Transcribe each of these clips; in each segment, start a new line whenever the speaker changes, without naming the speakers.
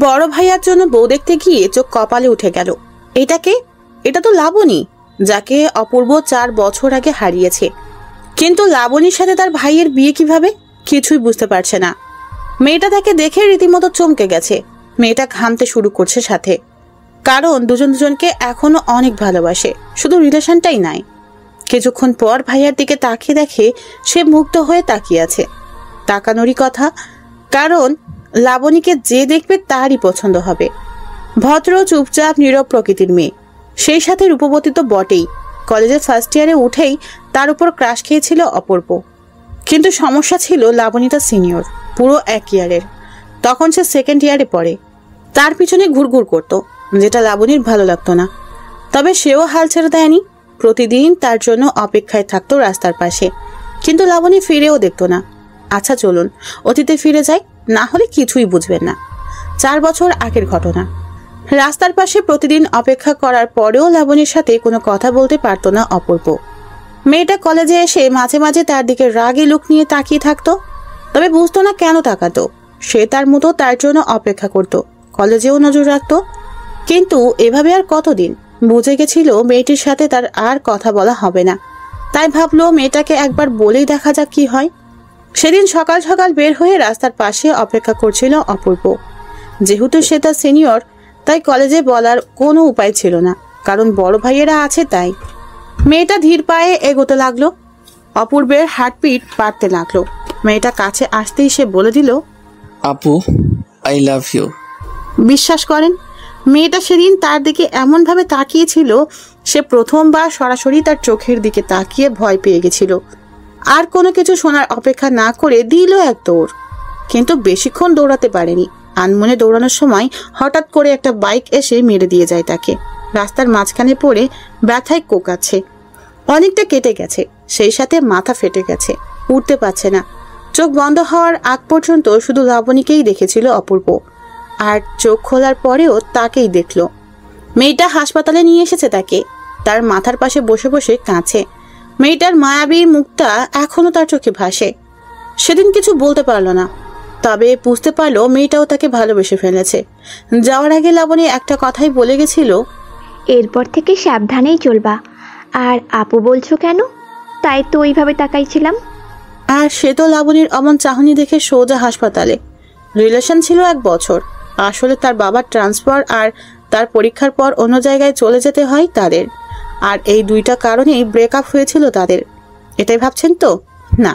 বড় ভাইয়ার জন্য বউ দেখতে গিয়ে চোখ কপালে উঠে গেল। এটা তো লাবণী, যাকে অপূর্ব 4 বছর আগে হারিয়েছে। কিন্তু লাবণীর সাথে তার ভাইয়ের বিয়ে কিভাবে, কিছুই বুঝতে পারছে না। মেয়েটা তাকে দেখে রীতিমতো চমকে গেছে। মেয়েটা ঘামতে শুরু করছে সাথে, কারণ দুজনকে এখনো অনেক ভালোবাসে, শুধু রিলেশনটাই নাই। কিছুক্ষণ পর ভাইয়ার দিকে তাকিয়ে দেখে সে মুগ্ধ হয়ে তাকিয়ে আছে। তাকানোরই কথা, কারণ লাবণীকে যে দেখবে তারই পছন্দ হবে। ভদ্র, চুপচাপ, নীরব প্রকৃতির মেয়ে, সেই সাথে রূপবতী তো বটেই। কলেজের ফার্স্ট ইয়ারে উঠেই তার উপর ক্রাশ খেয়েছিল অপূর্ব। কিন্তু সমস্যা ছিল লাবণী তার সিনিয়র, পুরো 1 ইয়ারের। তখন সে 2nd ইয়ারে পড়ে। তার পিছনে ঘুরঘুর করত, যেটা লাবণীর ভালো লাগতো না। তবে সেও হাল ছেড়ে দেয়নি। প্রতিদিন তার জন্য অপেক্ষায় থাকতো রাস্তার পাশে, কিন্তু লাবণী ফিরেও দেখতো না। আচ্ছা চলুন অতীতে ফিরে যাই, না হলে কিছুই বুঝবেন না। 4 বছর আগের ঘটনা। রাস্তার পাশে প্রতিদিন অপেক্ষা করার পরেও লাবণীর সাথে কোনো কথা বলতে পারতো না অপূর্ব। মেয়েটা কলেজে এসে মাঝে মাঝে তার দিকে রাগী লুক নিয়ে তাকিয়ে থাকতো, তবে বুঝতো না কেন তাকাতো। সে তার মতো তার জন্য অপেক্ষা করত, কলেজেও নজর রাখতো। কিন্তু এভাবে আর কতদিন? বুঝে গেছিল মেয়েটির সাথে তার আর কথা বলা হবে না। তাই ভাবলো মেয়েটাকে একবার বলেই দেখা যাক কি হয়। সেদিন সকাল সকাল বের হয়ে রাস্তার পাশে অপেক্ষা করছিল অপূর্ব। যেহেতু সে তার সিনিয়র, তাই কলেজে বলার কোনো উপায় ছিল না, কারণ বড় ভাইয়েরা আছে তাই। মেয়েটা ধীর পায়ে এগোতে লাগলো। অপূর্বের হার্টবিট বাড়তে লাগলো। মেয়েটা কাছে আসতেই সে বলে দিল,
আপু, আই লাভ ইউ।
বিশ্বাস করেন, মেয়েটা সেদিন তার দিকে এমনভাবে তাকিয়েছিল, সে প্রথমবার সরাসরি তার চোখের দিকে তাকিয়ে ভয় পেয়ে গেছিল। আর কোনো কিছু শোনার অপেক্ষা না করে দিল এক দৌড়। কিন্তু বেশিক্ষণ দৌড়াতে পারেনি। আনমনে দৌড়ানোর সময় হঠাৎ করে একটা বাইক এসে মেরে দিয়ে যায় তাকে। রাস্তার মাঝখানে পড়ে ব্যথায় কোকাচ্ছে। অনেকটা কেটে গেছে, সেই সাথে মাথা ফেটে গেছে, উঠতে পারছে না। চোখ বন্ধ হওয়ার আগ পর্যন্ত শুধু লাবণীকেই দেখেছিল অপূর্ব, আর চোখ খোলার পরেও তাকেই দেখলো। মেয়েটা হাসপাতালে নিয়ে এসেছে তাকে। তার মাথার পাশে বসে বসে কাঁদছে। মেয়েটার মায়াবী মুখটা এখনো তার চোখে ভাসে। সেদিন কিছু বলতে পারলো না, তবে বুঝতে পারলো মেয়েটাও তাকে ভালোবেসে ফেলেছে। যাওয়ার আগে লাবণী একটা কথাই বলে গেছিল,
এরপর থেকে সাবধানেই চলবা। আর আপু বলছো কেন? তাই তো ওইভাবে তাকাইছিলাম।
আর সে তো লাবণীর অমন চাহনি দেখে সোজা হাসপাতালে। রিলেশন ছিল 1 বছর। আসলে তার বাবার ট্রান্সফার আর তার পরীক্ষার পর অন্য জায়গায় চলে যেতে হয় তাদের। আর এই 2টা কারণেই ব্রেকআপ হয়েছিল তাদের। এটাই ভাবছেন তো? না,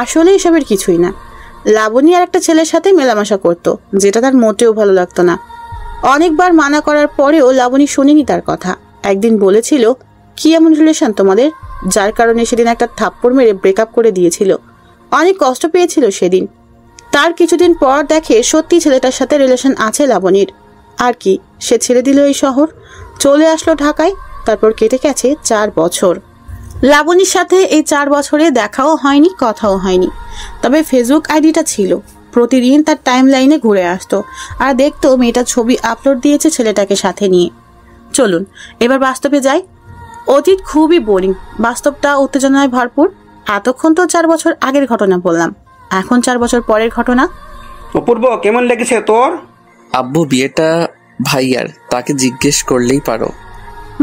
আসলে এসবের কিছুই না। লাবণী আর একটা ছেলের সাথে মেলামেশা করত, যেটা তার মোটেও ভালো লাগতো না। অনেকবার মানা করার পরেও লাবণী শোনেনি তার কথা। একদিন বলেছিল, কি এমন রিলেশন তোমাদের, যার কারণে সেদিন একটা থাপ্পড় মেরে ব্রেকআপ করে দিয়েছিল। অনেক কষ্ট পেয়েছিল সেদিন। তার কিছুদিন পর দেখে সত্যি ছেলেটার সাথে রিলেশন আছে লাবণীর। আর কি, সে ছেড়ে দিল এই শহর, চলে আসলো ঢাকায়। তারপর কেটে গেছে 4 বছর। লাবণীর সাথে এই 4 বছরে দেখাও হয়নি, কথাও হয়নি। তবে ফেসবুক আইডিটা ছিল। প্রতিদিন তার টাইম লাইনে ঘুরে আসতো আর দেখতো মেয়েটা ছবি আপলোড দিয়েছে ছেলেটাকে সাথে নিয়ে। চলুন এবার বাস্তবে যাই। অতীত খুবই বোরিং, বাস্তবটা উত্তেজনায় ভরপুর। এতক্ষণ তো 4 বছর আগের ঘটনা বললাম, এখন 4 বছর পরের ঘটনা।
অপূর্ব, কেমন লেগেছে তোর?
আব্বু, বিয়েটা ভাইয়ার, তাকে জিজ্ঞেস করলেই পারো।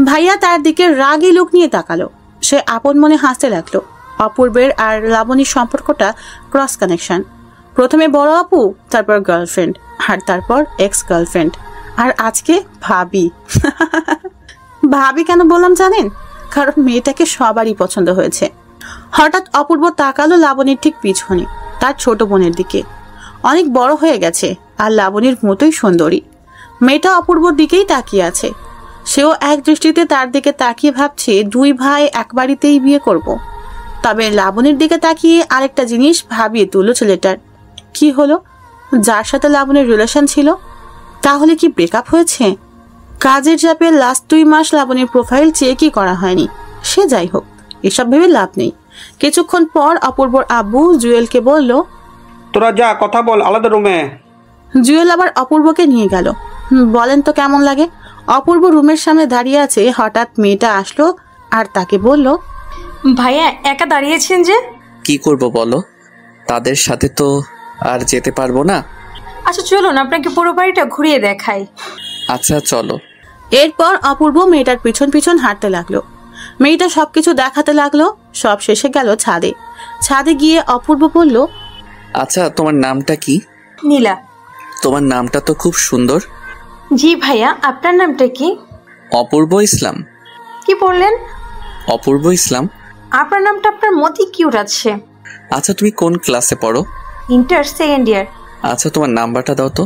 ভাইয়া তার দিকে রাগী লুক নিয়ে তাকালো। সে আপন মনে হাসতে লাগলো। অপূর্বের আর লাবণীর সম্পর্কটা ক্রস কানেকশন। প্রথমে বড় আপু, তারপর গার্লফ্রেন্ড, আর তারপর এক্স গার্লফ্রেন্ড, আর আজকে ভাবি। ভাবি কেন বললাম জানেন? কারণ মেয়েটাকে সবারই পছন্দ হয়েছে। হঠাৎ অপূর্ব তাকালো লাবণীর ঠিক পিছনে, তার ছোট বোনের দিকে। অনেক বড় হয়ে গেছে আর লাবণীর মতোই সুন্দরী। মেয়েটা অপূর্বর দিকেই তাকিয়ে আছে। সেও এক দৃষ্টিতে তার দিকে তাকিয়ে ভাবছে 2 ভাই এক বাড়িতেই বিয়ে করব। তবে লাবণীর দিকে তাকিয়ে আরেকটা জিনিস ভাবিয়ে তুলল ছেলেটার। কি হলো? যার সাথে লাবণীর রিলেশন ছিল, তাহলে কি ব্রেকআপ হয়েছে? কাজের চাপে লাস্ট 2 মাস লাবণীর প্রোফাইল চেকই করা হয়নি। সে যাই হোক, এসব ভেবে লাভ নেই। কিছুক্ষণ পর অপূর্বর আব্বু জুয়েলকে বলল,
তোরা যা, কথা বল আলাদা রুমে।
জুয়েল আবার অপূর্বকে নিয়ে গেল। বলেন তো কেমন লাগে? অপূর্ব রুমের সামনে দাঁড়িয়ে আছে। হঠাৎ মেয়েটা আসলো আর তাকে বলল,
ভাইয়া একা দাঁড়িয়েছেন যে?
কি করব বলো? তাদের সাথে তো আর যেতে পারবো না।
আচ্ছা চলুন আপনাকে পুরো বাড়িটা ঘুরিয়ে দেখাই।
আচ্ছা চলো।
এরপর অপূর্ব মেয়েটার পিছন পিছন হাঁটতে লাগলো। মেয়েটা সবকিছু দেখাতে লাগলো। সব শেষে গেল ছাদে। ছাদে গিয়ে অপূর্ব বলল,
আচ্ছা তোমার নামটা কি?
নীলা।
তোমার নামটা তো খুব সুন্দর।
জি ভাইয়া, আপনার নামটা কি?
অপূর্ব ইসলাম।
কি বললেন?
অপূর্ব ইসলাম।
আপনার নামটা আপনার মতি কিউট আছে।
আচ্ছা তুমি কোন ক্লাসে পড়ো?
Inter second year.
আচ্ছা তোমার নাম্বারটা দাও তো।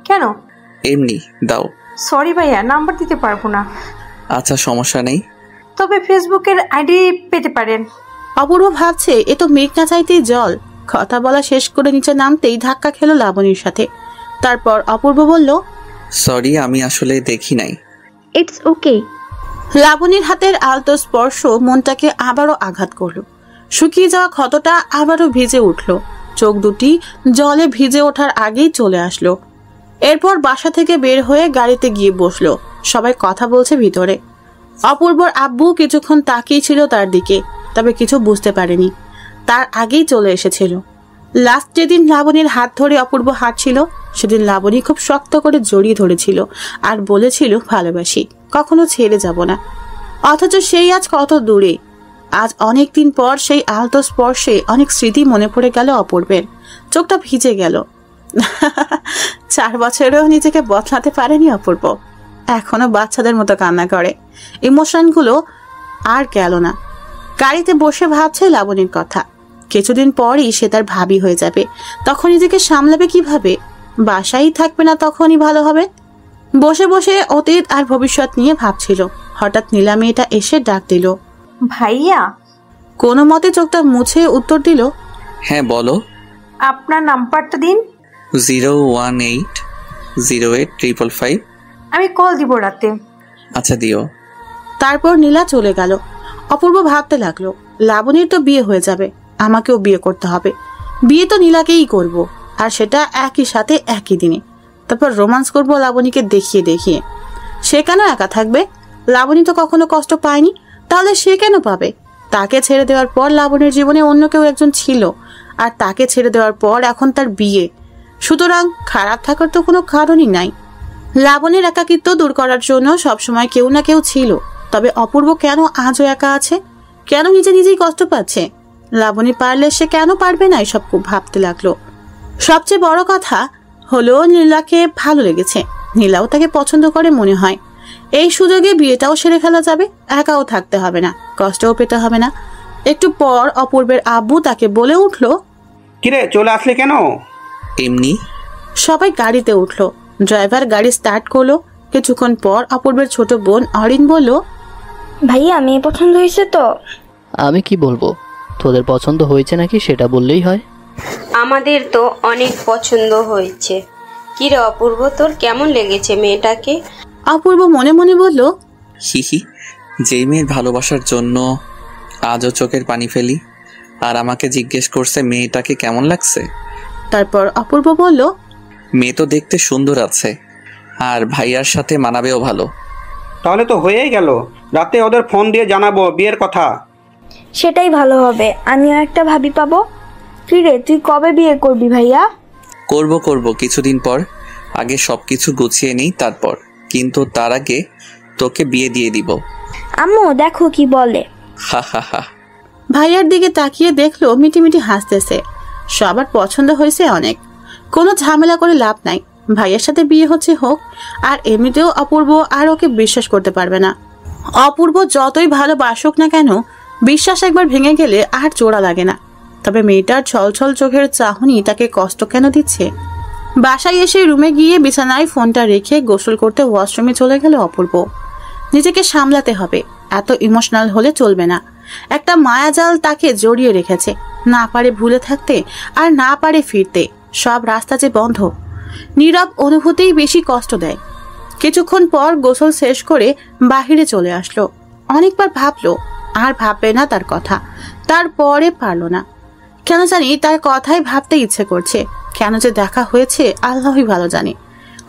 কেন?
এমনি দাও।
সরি ভাইয়া, নাম্বার দিতে পারবো না।
আচ্ছা সমস্যা নেই।
তবে ফেসবুকের আইডি পেতে পারেন।
অপূর্ব ভাবছে এ তো মেঘ না চাইতেই জল। কথা বলা শেষ করে নিচে নামতেই ধাক্কা খেলো লাবণীর সাথে। তারপর অপূর্ব বলল,
সরি আমি আসলে দেখি নাই।
It's okay.
লাবণীর হাতের আলতো স্পর্শ মনটাকে আবারও আঘাত করলো। শুকিয়ে যাওয়া ক্ষতটা আবারও ভিজে উঠল। চোখ দুটি জলে ভিজে ওঠার আগেই চলে আসলো। এরপর বাসা থেকে বের হয়ে গাড়িতে গিয়ে বসলো। সবাই কথা বলছে ভিতরে। অপূর্বর আব্বু কিছুক্ষণ তাকিয়ে ছিল তার দিকে, তবে কিছু বুঝতে পারেনি। তার আগেই চলে এসেছিল। লাস্ট যেদিন লাবণীর হাত ধরে অপূর্ব হাঁটছিল, সেদিন লাবণী খুব শক্ত করে জড়িয়ে ধরেছিল আর বলেছিল ভালোবাসি, কখনো ছেড়ে যাব না। অথচ সেই আজ কত দূরে। আজ অনেক দিন পর সেই আলতো স্পর্শে অনেক স্মৃতি মনে পড়ে গেল অপূর্বের। চোখটা ভিজে গেল। 4 বছরেও নিজেকে বদলাতে পারেনি অপূর্ব। এখনো বাচ্চাদের মতো কান্না করে। ইমোশনগুলো আর গেল না। গাড়িতে বসে ভাবছে লাবণীর কথা। কিছুদিন পরই সে তার ভাবি হয়ে যাবে। তখন নিজেকে সামলাবে কিভাবে? বাসায় থাকবে না, তখনই ভালো হবে। বসে বসে অতীত আর ভবিষ্যৎ নিয়ে ভাবছিল। হঠাৎ নীলা মেয়েটা এসে ডাক দিল,
ভাইয়া।
কোনো মতে চোখটা মুছে উত্তর দিল,
হ্যাঁ বলো।
আপনার নাম্বারটা দিন।
0180855।
আমি কল দিব রাতে।
আচ্ছা দিও।
তারপর নীলা চলে গেল। অপূর্ব ভাবতে লাগলো, লাবণীর তো বিয়ে হয়ে যাবে, আমাকেও বিয়ে করতে হবে। বিয়ে তো নীলাকেই করব, আর সেটা একই সাথে একই দিনে। তারপর রোমান্স করব লাবণীকে দেখিয়ে দেখিয়ে। সে কেন একা থাকবে? লাবণী তো কখনো কষ্ট পায়নি, তাহলে সে কেন পাবে? তাকে ছেড়ে দেওয়ার পর লাবণীর জীবনে অন্য কেউ একজন ছিল, আর তাকে ছেড়ে দেওয়ার পর এখন তার বিয়ে। সুতরাং খারাপ থাকার তো কোনো কারণই নাই। লাবণীর একাকিত্ব দূর করার জন্য সবসময় কেউ না কেউ ছিল। তবে অপূর্ব কেন আজও একা আছে? কেন নিজে নিজেই কষ্ট পাচ্ছে? লাবণী পারলে সে কেন পারবে না? এসব খুব ভাবতে লাগলো। সবচেয়ে বড় কথা হলো নীলাকে ভালো লেগেছে। নীলাও তাকে পছন্দ করে মনে হয়। এই সুযোগে বিয়েটাও সেরে ফেলা যাবে। একাও থাকতে হবে না, কষ্টও পেতে হবে না। একটু পর অপূর্বের আব্বু তাকে বলে উঠল,
কিরে চলে আসলে কেন?
এমনি।
সবাই গাড়িতে উঠলো। ড্রাইভার গাড়ি স্টার্ট করলো। কিছুক্ষণ পর অপূর্বের ছোট বোন অরিন বলল,
ভাইয়া মেয়ে পছন্দ হয়েছে তো?
আমি কি বলবো, তোদের পছন্দ হয়েছে নাকি সেটা বললেই হয়।
আমাদের তো অনেক পছন্দ হয়েছে। কিরে অপূর্ব, তোর কেমন লেগেছে মেয়েটাকে?
অপূর্ব মনে মনে বলল,
হিহি, যেই মেয়ের ভালোবাসার জন্য আজও চোখের পানি ফেলি, আর আমাকে জিজ্ঞেস করছে মেয়েটাকে কেমন লাগছে।
তারপর অপূর্ব বলল,
মেয়ে তো দেখতে সুন্দর আছে, আর ভাইয়ার সাথে মানাবেও ভালো।
তাহলে তো হয়েই গেল। রাতে ওদের ফোন দিয়ে জানাবো বিয়ের কথা।
সেটাই ভালো হবে, আমিও একটা ভাবি পাবো। কি রে, তুই কবে বিয়ে করবি ভাইয়া?
করব কিছুদিন পর। আগে সবকিছু গুছিয়ে নেই তারপর, কিন্তু তার আগে তোকে বিয়ে দিয়ে দিব।
আম্মু দেখো কি বলে।
হা হা হা।
ভাইয়ার দিকে তাকিয়ে দেখলো মিটিমিটি হাসতেছে। সবার পছন্দ হয়েছে অনেক। কোনো ঝামেলা করে লাভ নাই। ভাইয়ের সাথে বিয়ে হচ্ছে হোক। আর এমনিতেও অপূর্ব আর ওকে বিশ্বাস করতে পারবে না। অপূর্ব যতই ভালোবাসুক না কেন, বিশ্বাস একবার ভেঙে গেলে আর জোড়া লাগে না। তবে মেয়েটার ছলছল চোখের চাহনি তাকে কষ্ট কেন দিচ্ছে? বাসায় এসে রুমে গিয়ে বিছানায় ফোনটা রেখে গোসল করতে ওয়াশরুমে চলে গেল অপূর্ব। নিজেকে সামলাতে হবে, এত ইমোশনাল হলে চলবে না। একটা মায়াজাল তাকে জড়িয়ে রেখেছে। না পারে ভুলে থাকতে, আর না পারে ফিরতে। সব রাস্তা যে বন্ধ। নীরব অনুভূতিই বেশি কষ্ট দেয়। কিছুক্ষণ পর গোসল শেষ করে বাহিরে চলে আসলো। অনেকবার ভাবলো, আর ভাববে না তার কথা। তারপরে পারলো না। কেন জানি তার কথাই ভাবতে ইচ্ছে করছে। কেন যে দেখা হয়েছে আল্লাহই ভালো জানে।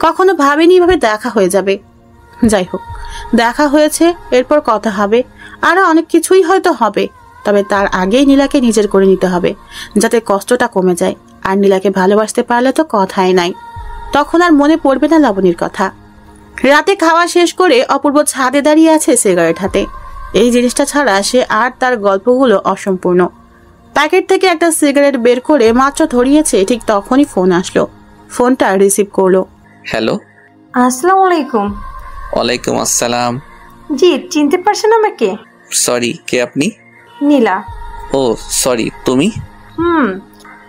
কখনো ভাবেনি এভাবে দেখা হয়ে যাবে। যাই হোক, দেখা হয়েছে, এরপর কথা হবে। আরো অনেক কিছুই হয়তো হবে। তবে তার আগেই নীলাকে নিজের করে নিতে হবে, যাতে কষ্টটা কমে যায়। আর নীলাকে ভালোবাসতে পারলে তো কথাই নাই, তখন আর মনে পড়বে না লাবণীর কথা। রাতে খাওয়া শেষ করে অপূর্ব ছাদে দাঁড়িয়ে আছে সিগারেট হাতে। এই জিনিসটা ছাড়া সে আর তার গল্পগুলো অসম্পূর্ণ। প্যাকেট থেকে একটা সিগারেট বের করে মাত্র ধরিয়েছে, ঠিক তখনই ফোন আসলো। ফোনটা রিসিভ করলো।
হ্যালো।
আসসালামু আলাইকুম।
ওয়ালাইকুম আসসালাম।
জি, চিনতে পারছেন আমাকে?
সরি, কে আপনি?
নীলা।
ও সরি, তুমি?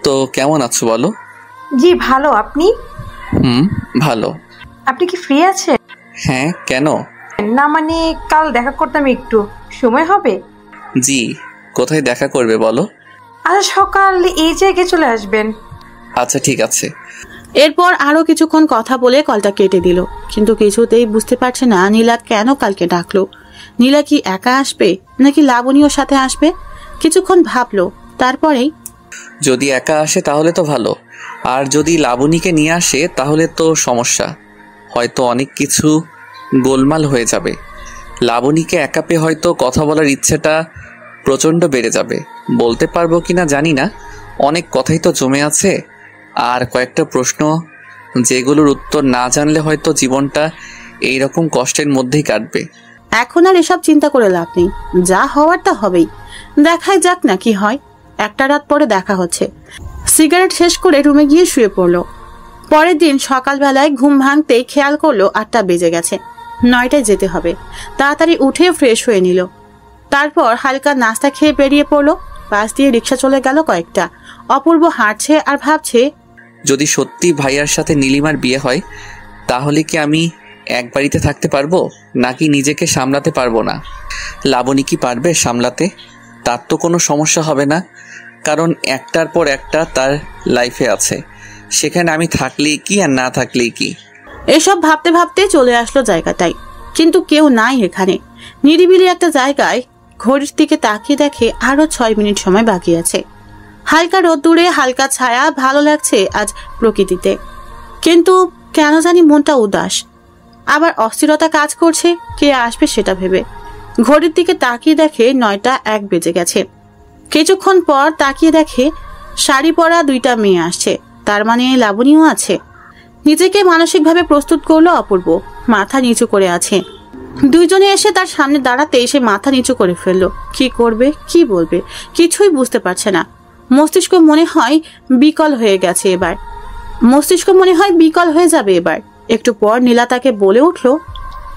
তো কেমন আছো বলো?
জি ভালো, আপনি?
ভালো।
আপনি কি ফ্রি আছেন?
হ্যাঁ, কেন?
না মানে কাল দেখা করতাম, একটু সময় হবে?
জি, কোথায় দেখা করবে বলো?
আচ্ছা, সকাল এই জায়গায় চলে আসবেন।
আচ্ছা ঠিক আছে।
এরপর আরো কিছুক্ষণ কথা বলে কলটা কেটে দিল। কিন্তু কিছুতেই বুঝতে পারছে না নীলা কেন কালকে ডাকলো। নীলা কি একা আসবে নাকি লাবণীর সাথে আসবে? কিছুক্ষণ ভাবলো, তারপরেই
যদি একা আসে তাহলে তো ভালো, আর যদি লাবণীকে নিয়ে আসে তাহলে তো সমস্যা, হয়তো অনেক কিছু গোলমাল হয়ে যাবে। লাবণীকে একা পেয়ে হয়তো কথা বলার ইচ্ছেটা প্রচণ্ড বেড়ে যাবে। বলতে পারবো কিনা জানি না, অনেক কথাই তো জমে আছে, আর কয়েকটা প্রশ্ন যেগুলোর উত্তর না জানলে হয়তো জীবনটা এইরকম কষ্টের মধ্যেই কাটবে।
এখন আর এসব চিন্তা করে লাভ নেই, যা হওয়ার তা হবেই। দেখাই যাক না কি হয়। একটা রাত পরে দেখা হচ্ছে। সিগারেট শেষ করে রুমে গিয়ে শুয়ে পড়লো। পরের দিন সকালবেলায় ঘুম ভাঙতেই খেয়াল করলো 8টা বেজে গেছে, 9টায় যেতে হবে। তাড়াতাড়ি উঠে ফ্রেশ হয়ে নিল। তারপর হালকা নাস্তা খেয়ে বেরিয়ে পড়লো। পাশ দিয়ে রিক্সা চলে গেল কয়েকটা। অপূর্ব হাঁটছে আর ভাবছে,
যদি সত্যি ভাইয়ার সাথে নীলিমার বিয়ে হয় তাহলে কি আমি এক বাড়িতে থাকতে পারবো, নাকি নিজেকে সামলাতে পারবো না? লাবণী কি পারবে সামলাতে? তার তো কোনো সমস্যা হবে না, কারণ একটার পর একটা তার লাইফে আছে। সেখানে আমি থাকলেই কি আর না থাকলেই কি।
এসব ভাবতে ভাবতে চলে আসলো জায়গাটায়, কিন্তু কেউ নাই এখানে। নিরিবিলি একটা জায়গায় ঘড়ির দিকে তাকিয়ে দেখে আরো 6 মিনিট সময় বাকি আছে। হালকা রোদ্দুরে হালকা ছায়া, ভালো লাগছে আজ প্রকৃতিতে। কিন্তু কেন জানি মনটা উদাস, আবার অস্থিরতা কাজ করছে কে আসবে সেটা ভেবে। ঘড়ির দিকে তাকিয়ে দেখে 9টা 1 বেজে গেছে। কিছুক্ষণ পর তাকিয়ে দেখে শাড়ি পরা 2টা মেয়ে আসছে, তার মানে লাবণীও আছে। নিজেকে মানসিকভাবে প্রস্তুত করলো অপূর্ব। মাথা নিচু করে আছে। দুইজনে এসে তার সামনে দাঁড়াতে সে মাথা নিচু করে ফেললো। কি করবে, কি বলবে, কিছুই বুঝতে পারছে না। মস্তিষ্ক মনে হয় বিকল হয়ে যাবে এবার। একটু পর নীলা তাকে বলে উঠলো,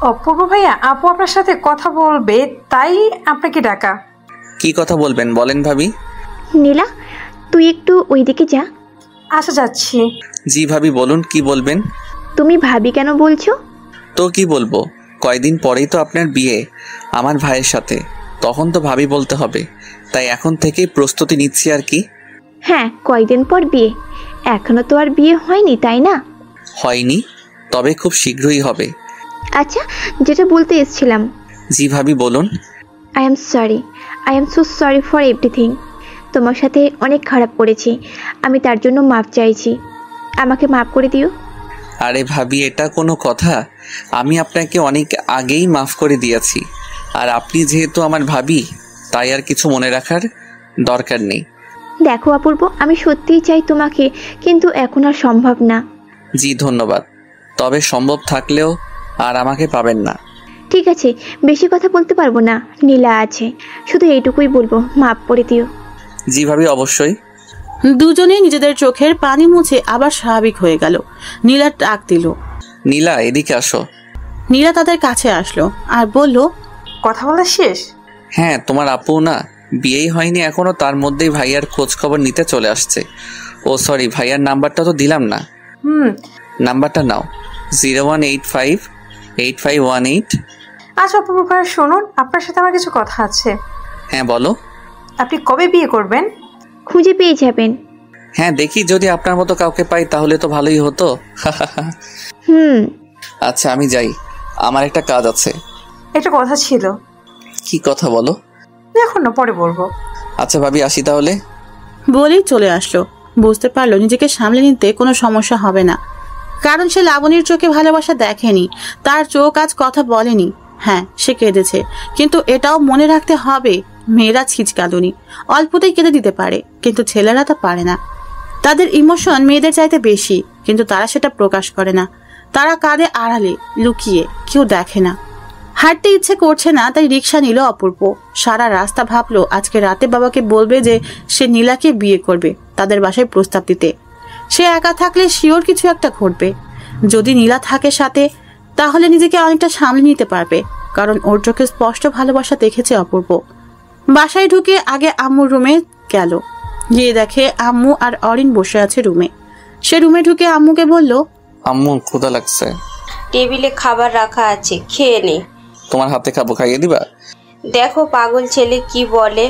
অপূর্ব ভাইয়া, আপু আপনার সাথে কথা বলবে, তাই আপনাকে ডাকা।
কি কথা বলবেন বলেন ভাবি?
নীলা, তুই একটু ওইদিকে যা।
আচ্ছা, যাচ্ছি।
জি ভাবি বলুন, কি বলবেন?
তুমি ভাবি কেন বলছো?
তো কি বলবো, কয়দিন পরেই তো আপনার বিয়ে আমার ভাইয়ের সাথে, তখন তো ভাবি বলতে হবে, তাই এখন থেকেই প্রস্তুতি নিচ্ছি আর কি।
হ্যাঁ, কয়দিন পর বিয়ে, এখনো তো আর বিয়ে হয়নি তাই না?
হয়নি, তবে খুব শীঘ্রই হবে।
আচ্ছা, যেটা বলতে এসেছিলাম।
জি ভাবি বলুন।
I am so sorry for everything. তোমার সাথে অনেক খারাপ করেছি, আমি তার জন্য মাপ চাইছি। আমাকে মাফ করে দিও।
আরে ভাবি, এটা কোনো কথা? আমি আপনাকে অনেক আগেই মাফ করে দিয়েছি, আর আপনি যেহেতু আমার ভাবি তাই আর কিছু মনে রাখার দরকার নেই।
দেখো অপূর্ব, আমি সত্যিই চাই তোমাকে, কিন্তু এখন আর সম্ভব না।
জি ধন্যবাদ, তবে সম্ভব থাকলেও আর আমাকে পাবেন না।
ঠিক আছে, বেশি কথা বলতে পারবো না, নীলা আছে, শুধু এইটুকুই বলবো, মাফ করে দিও।
জি ভাবি, অবশ্যই।
দুজনেই নিজেদের চোখের পানি মুছে আবার স্বাভাবিক হয়ে গেল। নীলা ডাক দিল,
নীলা এদিকে আসো।
নীলা তাদের কাছে আসলো আর বলল,
কথা বলা শেষ?
হ্যাঁ, তোমার আপু না বিয়েই হয়নি এখনো, তার মধ্যেই ভাইয়ার খোঁজ খবর নিতে চলে আসছে। ও সরি, ভাইয়ার নাম্বারটা তো দিলাম না। নাম্বারটা নাও, 01858518।
আচ্ছা অপূর্ব ভাইয়া, শুনুন, আপনার সাথে আমার কিছু কথা আছে।
হ্যাঁ বলো।
আপনি কবে বিয়ে করবেন?
খুঁজে পেয়ে যাবেন।
হ্যাঁ দেখি, যদি আপনার মতো কাউকে পাই তাহলে তো ভালোই হতো। আচ্ছা আমি যাই, আমার একটা কাজ আছে।
একটা কথা ছিল।
কি কথা বলো?
এখন না, পরে বলবো।
আচ্ছা ভাবি, আসি তাহলে।
বলেই চলে আসলো। বুঝতে পারলো নিজেকে সামলে নিতে কোনো সমস্যা হবে না, কারণ সে লাবণীর চোখে ভালোবাসা দেখেনি। তার চোখ আজ কথা বলেনি। হ্যাঁ, সে কেঁদেছে, কিন্তু এটাও মনে রাখতে হবে মেয়েরা ছিচকাদুনি, অল্পতেই কেঁদে দিতে পারে, কিন্তু ছেলেরা তা পারে না। তাদের ইমোশন মেয়েদের চাইতে বেশি, কিন্তু তারা সেটা প্রকাশ করে না। তারা কাঁদে আড়ালে, লুকিয়ে, কেউ দেখে না। হাঁটতে ইচ্ছে করছে না, তাই রিক্সা নিল অপূর্ব। সারা রাস্তা ভাবলো আজকে রাতে বাবাকে বলবে যে সে নীলাকে বিয়ে করবে, তাদের বাসায় প্রস্তাব দিতে। সে একা থাকলে শিওর কিছু একটা ঘটবে। যদি নীলা থাকে সাথে, তাহলে নিজেকে অনেকটা সামলে নিতে পারবে, কারণ ওর চোখে স্পষ্ট ভালোবাসা দেখেছে অপূর্ব। বাসায় ঢুকে আগে আম্মুর রুমে গেল, গিয়ে দেখে আম্মু আর অরিন বসে আছে রুমে। সে রুমে ঢুকে আম্মুকে বলল,
আম্মু ক্ষুধা লাগছে,
টেবিলে খাবার রাখা আছে, খেয়ে নে।
তোমার হাতে খাবো, খাইয়ে দিবা?
দেখো পাগল ছেলে কি বলে,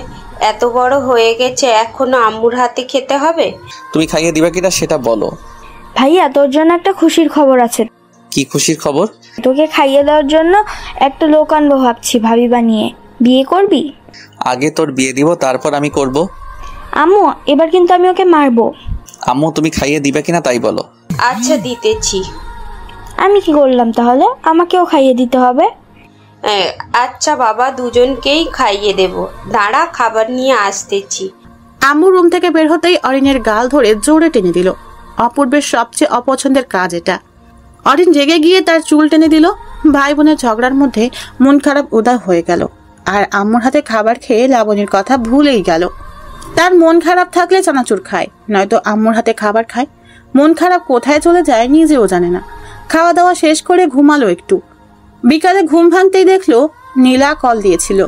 এত বড় হয়ে গেছে এখনো আম্মুর হাতে খেতে হবে?
তুমি খাইয়ে দিবা কিনা সেটা বলো।
ভাইয়া, তোর জন্য একটা খুশির খবর আছে।
কি খুশির খবর?
তোকে খাইয়ে দেওয়ার জন্য একটা লোক আনবো ভাবছি, ভাবি বানিয়ে। বিয়ে করবি?
আগে তোর বিয়ে দিব, তারপর আমি করব।
আম্মু, এবার কিন্তু আমি ওকে মারবো।
আম্মু তুমি খাইয়ে দিবা কিনা তাই বলো।
আচ্ছা দিতেছি।
আমি কি করলাম তাহলে? আমাকেও খাইয়ে দিতে হবে।
আচ্ছা বাবা, দুজনকেই খাইয়ে দেব, দাঁড়া খাবার নিয়ে আসতেছি।
আম্মু রুম থেকে বের হতেই অরিনের গাল ধরে জোরে টেনে দিল। অপূর্বের সবচেয়ে অপছন্দের কাজ এটা। অরিন রেগে গিয়ে তার চুল টেনে দিল। ভাই বোনের ঝগড়ার মধ্যে মন খারাপ উদাও হয়ে গেল, আর আম্মুর হাতে খাবার খেয়ে লাবণীর কথা ভুলেই গেল। তার মন খারাপ থাকলে চানাচুর খায়, নয়তো আম্মুর হাতে খাবার খায়। মন খারাপ কোথায় চলে যায় নিজেও জানে না। খাওয়া দাওয়া শেষ করে ঘুমালো একটু। বিকালে ঘুম ভাঙতেই দেখলো নীলা কল দিয়েছিল।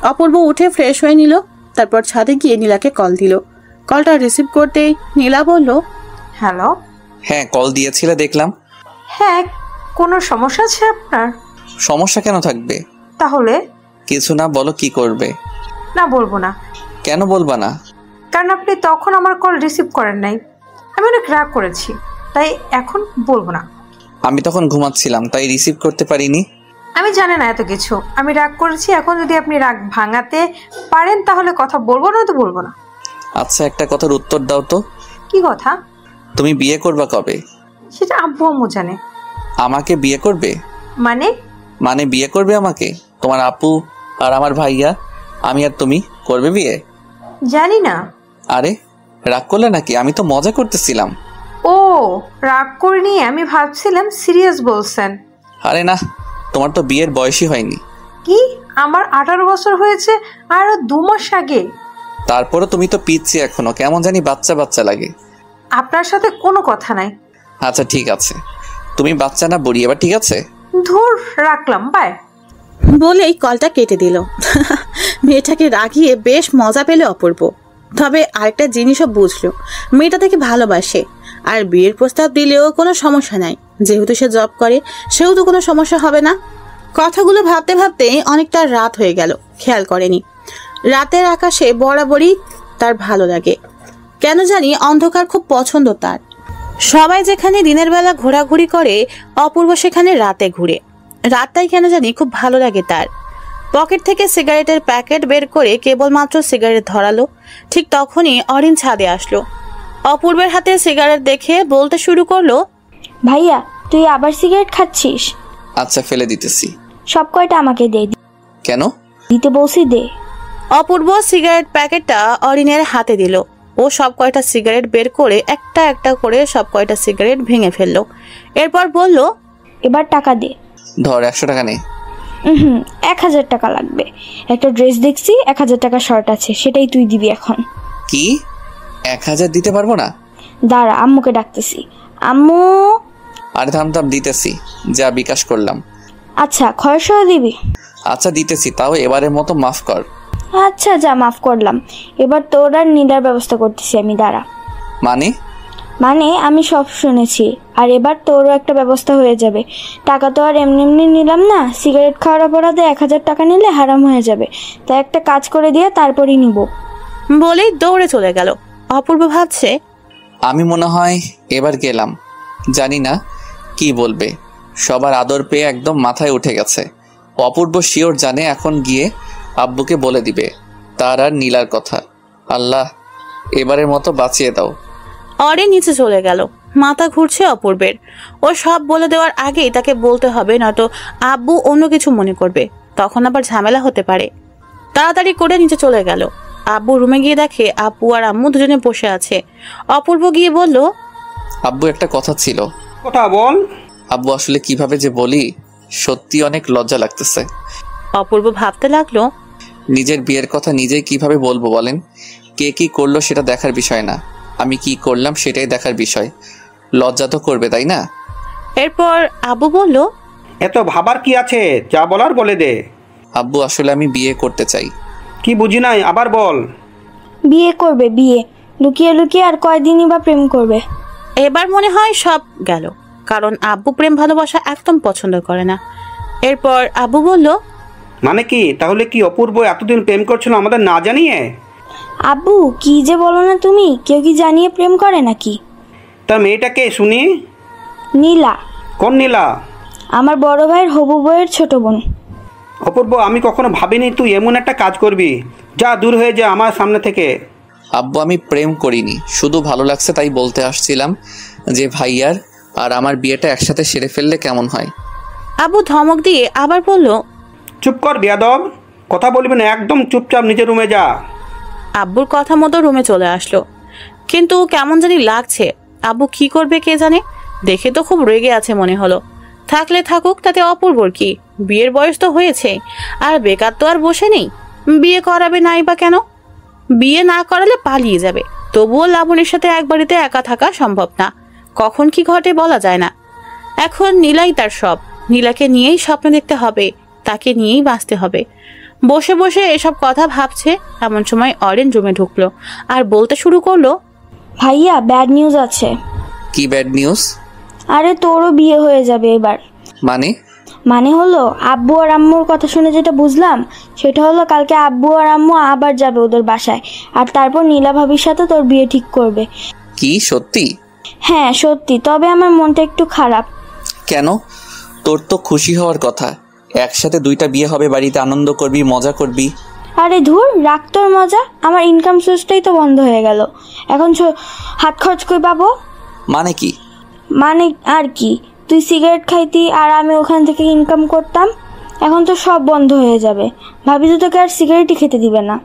অপূর্ব উঠে ফ্রেশ হয়ে নিল, তারপর ছাদে গিয়ে নীলাকে কল দিল। কলটা রিসিভ করতেই নীলা বলল,
হ্যালো।
হ্যাঁ, কল দিয়েছিলে দেখলাম।
হ্যাঁ, কোনো সমস্যা আছে আপনার?
সমস্যা কেন থাকবে?
তাহলে?
কিছু না, বলো কি করবে?
না, বলবো না।
কেন বলবা না?
কারণ আপনি তখন আমার কল রিসিভ করেন নাই, আমি অনেক রাগ করেছি, তাই এখন বলবো না।
আমি তখন ঘুমাচ্ছিলাম, তাই রিসিভ করতে পারিনি।
আমি জানি না এত কিছু, আমি রাগ করেছি। এখন যদি আপনি রাগ ভাঙাতে পারেন তাহলে কথা বলবো, না তো বলবো না।
আচ্ছা, একটা কথার উত্তর দাও তো।
কি কথা?
তুমি বিয়ে করবা কবে?
সেটা আব্বু আম্মু জানে।
আমাকে বিয়ে করবে?
মানে?
মানে বিয়ে করবে আমাকে? তোমার আপু আর আমার ভাইয়া, আমি আর তুমি করবে বিয়ে?
জানি না।
আরে রাগ করলে নাকি? আমি তো মজা করতেছিলাম।
ও, রাগ করিনি, আমি ভাবছিলাম সিরিয়াস বলছেন।
আরে না, তোমার তো বিয়ের বয়সই হয়নি।
কি? আমার 18 বছর হয়েছে আরো 2 মাস আগে।
তারপরে তুমি তো পিচ্ছি এখনো, কেমন জানি বাচ্চা বাচ্চা লাগে।
আপনার সাথে কোনো কথা নাই।
আচ্ছা ঠিক আছে, তুমি বাচ্চা না বুড়ি এবার, ঠিক আছে?
ধুর, রাখলাম, বাই।
বলেই কলটা কেটে দিল। মেয়েটাকে রাগিয়ে বেশ মজা পেল অপূর্ব। তবে আরেকটা জিনিসও বুঝলো, মেয়েটা তাকে ভালোবাসে। আর বিয়ের প্রস্তাব দিলেও কোনো সমস্যা নাই, যেহেতু সে জব করে সেহেতু কোনো সমস্যা হবে না। কথাগুলো ভাবতে ভাবতে অনেকটা রাত হয়ে গেল, খেয়াল করেনি। রাতের আকাশে বরাবরই তার ভালো লাগে, কেন জানি অন্ধকার খুব পছন্দ তার। সবাই যেখানে দিনের বেলা ঘোরাঘুরি করে, অপূর্ব সেখানে রাতে ঘুরে। রাতটাই কেন জানি খুব ভালো লাগে তার। পকেট থেকে সিগারেটের প্যাকেট বের করে কেবলমাত্র সিগারেট ধরালো, ঠিক তখনই অরিন ছাদে আসলো। অপূর্বের হাতে সিগারেট দেখে বলতে শুরু করলো,
ভাইয়া, তুই আবার সিগারেট খাচ্ছিস?
আচ্ছা ফেলে দিতেছি।
সব কয়টা আমাকে দে।
কেন?
দিতে বলছি, দে।
অপূর্ব সিগারেট প্যাকেটটা অরিনের হাতে দিল। ও সব কয়টা সিগারেট বের করে একটা একটা করে সব কয়টা সিগারেট ভেঙে ফেললো। এরপর বলল,
এবার টাকা দে।
ধর 100 টাকা নে।
1000 টাকা লাগবে। একটা ড্রেস দেখছি 1000 টাকা শর্ট আছে, সেটাই তুই দিবি এখন।
কি? 1000 দিতে পারবো না?
দাঁড়া, আম্মুকে ডাকতেছি। আম্মু।
আরে থাম থাম, দিতেছি, যা বিকাশ করলাম।
আচ্ছা, খরচ দিবি?
আচ্ছা দিতেছি, তাও এবারের মতো মাফ কর।
আচ্ছা যা, মাফ করলাম। এবার তোর আর নীলার ব্যবস্থা করতেছি আমি, দাঁড়া।
মানে
আমি সব শুনেছি, আর এবার তোরও একটা ব্যবস্থা হয়ে যাবে। টাকা তো আর এমনি এমনি নিলাম না, সিগারেট খাওয়ার অপরাধে 1000 টাকা নিলে হারাম হয়ে যাবে, তাই একটা কাজ করে দিয়ে তারপরই নিব।
বলেই দৌড়ে চলে গেল। অপূর্ব ভাবছে,
আমি মনে হয় এবার গেলাম, জানি না কি বলবে। সবার আদর পেয়ে একদম মাথায় উঠে গেছে। অপূর্ব শিওর জানে এখন গিয়ে আব্বুকে বলে দিবে তার আর নীলার কথা। আল্লাহ, এবারের মতো বাঁচিয়ে দাও।
অরিন নিচে চলে গেল। মাথা ঘুরছে অপূর্বের। ও সব বলে দেওয়ার আগেই তাকে বলতে হবে, নয়তো আব্বু অন্য কিছু মনে করবে, তখন আবার ঝামেলা হতে পারে। তাড়াতাড়ি করে নিচে চলে গেল। আব্বু রুমে গিয়ে দেখে আব্বু আর আম্মু দুজনে বসে আছে। অপূর্ব গিয়ে বলল,
আব্বু একটা কথা ছিল।
কথা বল।
আব্বু আসলে কিভাবে যে বলি, সত্যি অনেক লজ্জা লাগতেছে।
অপূর্ব ভাবতে লাগলো,
নিজের বিয়ের কথা নিজেই কিভাবে বলবো বলেন? কে কি করলো সেটা দেখার বিষয় না, আমি কি করলাম সেটাই দেখার বিষয়। লজ্জা তো করবে, তাই না?
এরপর আব্বু বলল,
এত ভাবার কি আছে, যা বলার বলে দে।
আব্বু আসলে আমি বিয়ে করতে চাই।
কি বুঝি নাই, আবার বল।
বিয়ে করবে, বিয়ে। লুকিয়ে লুকিয়ে আর কয়দিনই বা প্রেম করবে?
এবার মনে হয় সব গেল, কারণ আব্বু প্রেম ভালোবাসা একদম পছন্দ করে না। এরপর আব্বু বলল,
মানে কি তাহলে? কি অপূর্ব এতদিন প্রেম করছিল আমাদের না জানিয়ে?
আব্বু কি যে বলো না তুমি, কেউ কি জানিয়ে প্রেম করে নাকি?
তার মেয়েটাকে শুনি।
নীলা।
কোন নীলা?
আমার বড় ভাইয়ের হবু বউয়ের ছোট বোন।
অপূর্ব, আমি কখনো ভাবিনি তুই এমন একটা কাজ করবি। যা, দূর হয়ে যা আমার সামনে থেকে।
আব্বু আমি প্রেম করিনি, শুধু ভালো লাগছে তাই বলতে আসছিলাম যে ভাইয়ার আর আমার বিয়েটা একসাথে সেরে ফেললে কেমন হয়।
আব্বু ধমক দিয়ে আবার বলল,
চুপ কর বেয়াদব, কথা বলবি না, একদম চুপচাপ নিজের রুমে যা।
আব্বুর কথা মতো রুমে চলে আসলো, কিন্তু কেমন জানি লাগছে। আব্বু কি করবে কে জানে, দেখে তো খুব রেগে আছে মনে হলো। থাকলে থাকুক, তাতে অপূর্বর কি, বিয়ের বয়স তো হয়েছে, আর বেকার তো আর বসে নেই। বিয়ে করাবে নাই বা কেন? বিয়ে না করালে পালিয়ে যাবে, তবুও লাবণীর সাথে এক বাড়িতে একা থাকা সম্ভব না, কখন কি ঘটে বলা যায় না। এখন নীলাই তার সব, নীলাকে নিয়েই স্বপ্ন দেখতে হবে, তাকে নিয়েই বাঁচতে হবে। বসে বসে এসব কথা ভাবছে, এমন সময় অরেন রুমে ঢুকলো আর বলতে শুরু করলো,
ভাইয়া ব্যাড নিউজ আছে।
কি ব্যাড নিউজ?
আরে তোরও বিয়ে হয়ে যাবে এবার।
মানে
হলো আব্বু আর আম্মুর কথা শুনে যেটা বুঝলাম সেটা হলো কালকে আব্বু আর আম্মু আবার যাবে ওদের বাসায়, আর তারপর নীলা ভাবির সাথে তোর বিয়ে ঠিক করবে।
কি সত্যি?
হ্যাঁ সত্যি, তবে আমার মনটা একটু খারাপ।
কেন? তোর তো খুশি হওয়ার কথা, একসাথে দুইটা বিয়ে হবে, বাড়িতে আনন্দ করবি, মজা করবি।
আরে ধুর, রাখ তোর মজা, আমার ইনকাম সোর্সটাই তো বন্ধ হয়ে গেল, এখন হাত খরচ করে পাবো।
মানে কি?
মানে আর কি, তুই সিগারেট খাইতি আর আমি ওখান থেকে ইনকাম করতাম, এখন তো সব বন্ধ হয়ে যাবে। ভাবি তো তোকে আর সিগারেটই খেতে দিবে না।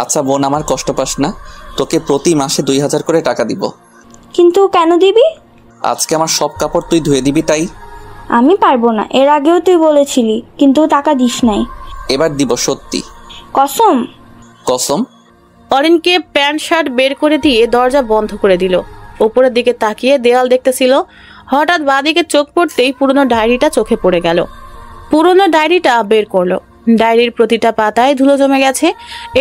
আচ্ছা বোন, আমার কষ্ট পাস না, তোকে প্রতি মাসে 2000 করে টাকা দিব।
কিন্তু কেন দিবি?
আজকে আমার সব কাপড় তুই ধুয়ে দিবি তাই।
আমি পারবো না, এর আগেও তুই বলেছিলি, কিন্তু টাকা দিস নাই।
এবার দিব সত্যি।
কসম?
কসম।
অরেনকে প্যান্ট শার্ট বের করে দিয়ে দরজা বন্ধ করে দিল। উপরের দিকে তাকিয়ে দেয়াল দেখতেছিল, হঠাৎ বাঁদিকে চোখ পড়তেই পুরনো ডায়েরিটা চোখে পড়ে গেল। পুরনো ডায়েরিটা বের করলো, ডায়েরির প্রতিটা পাতায় ধুলো জমে গেছে।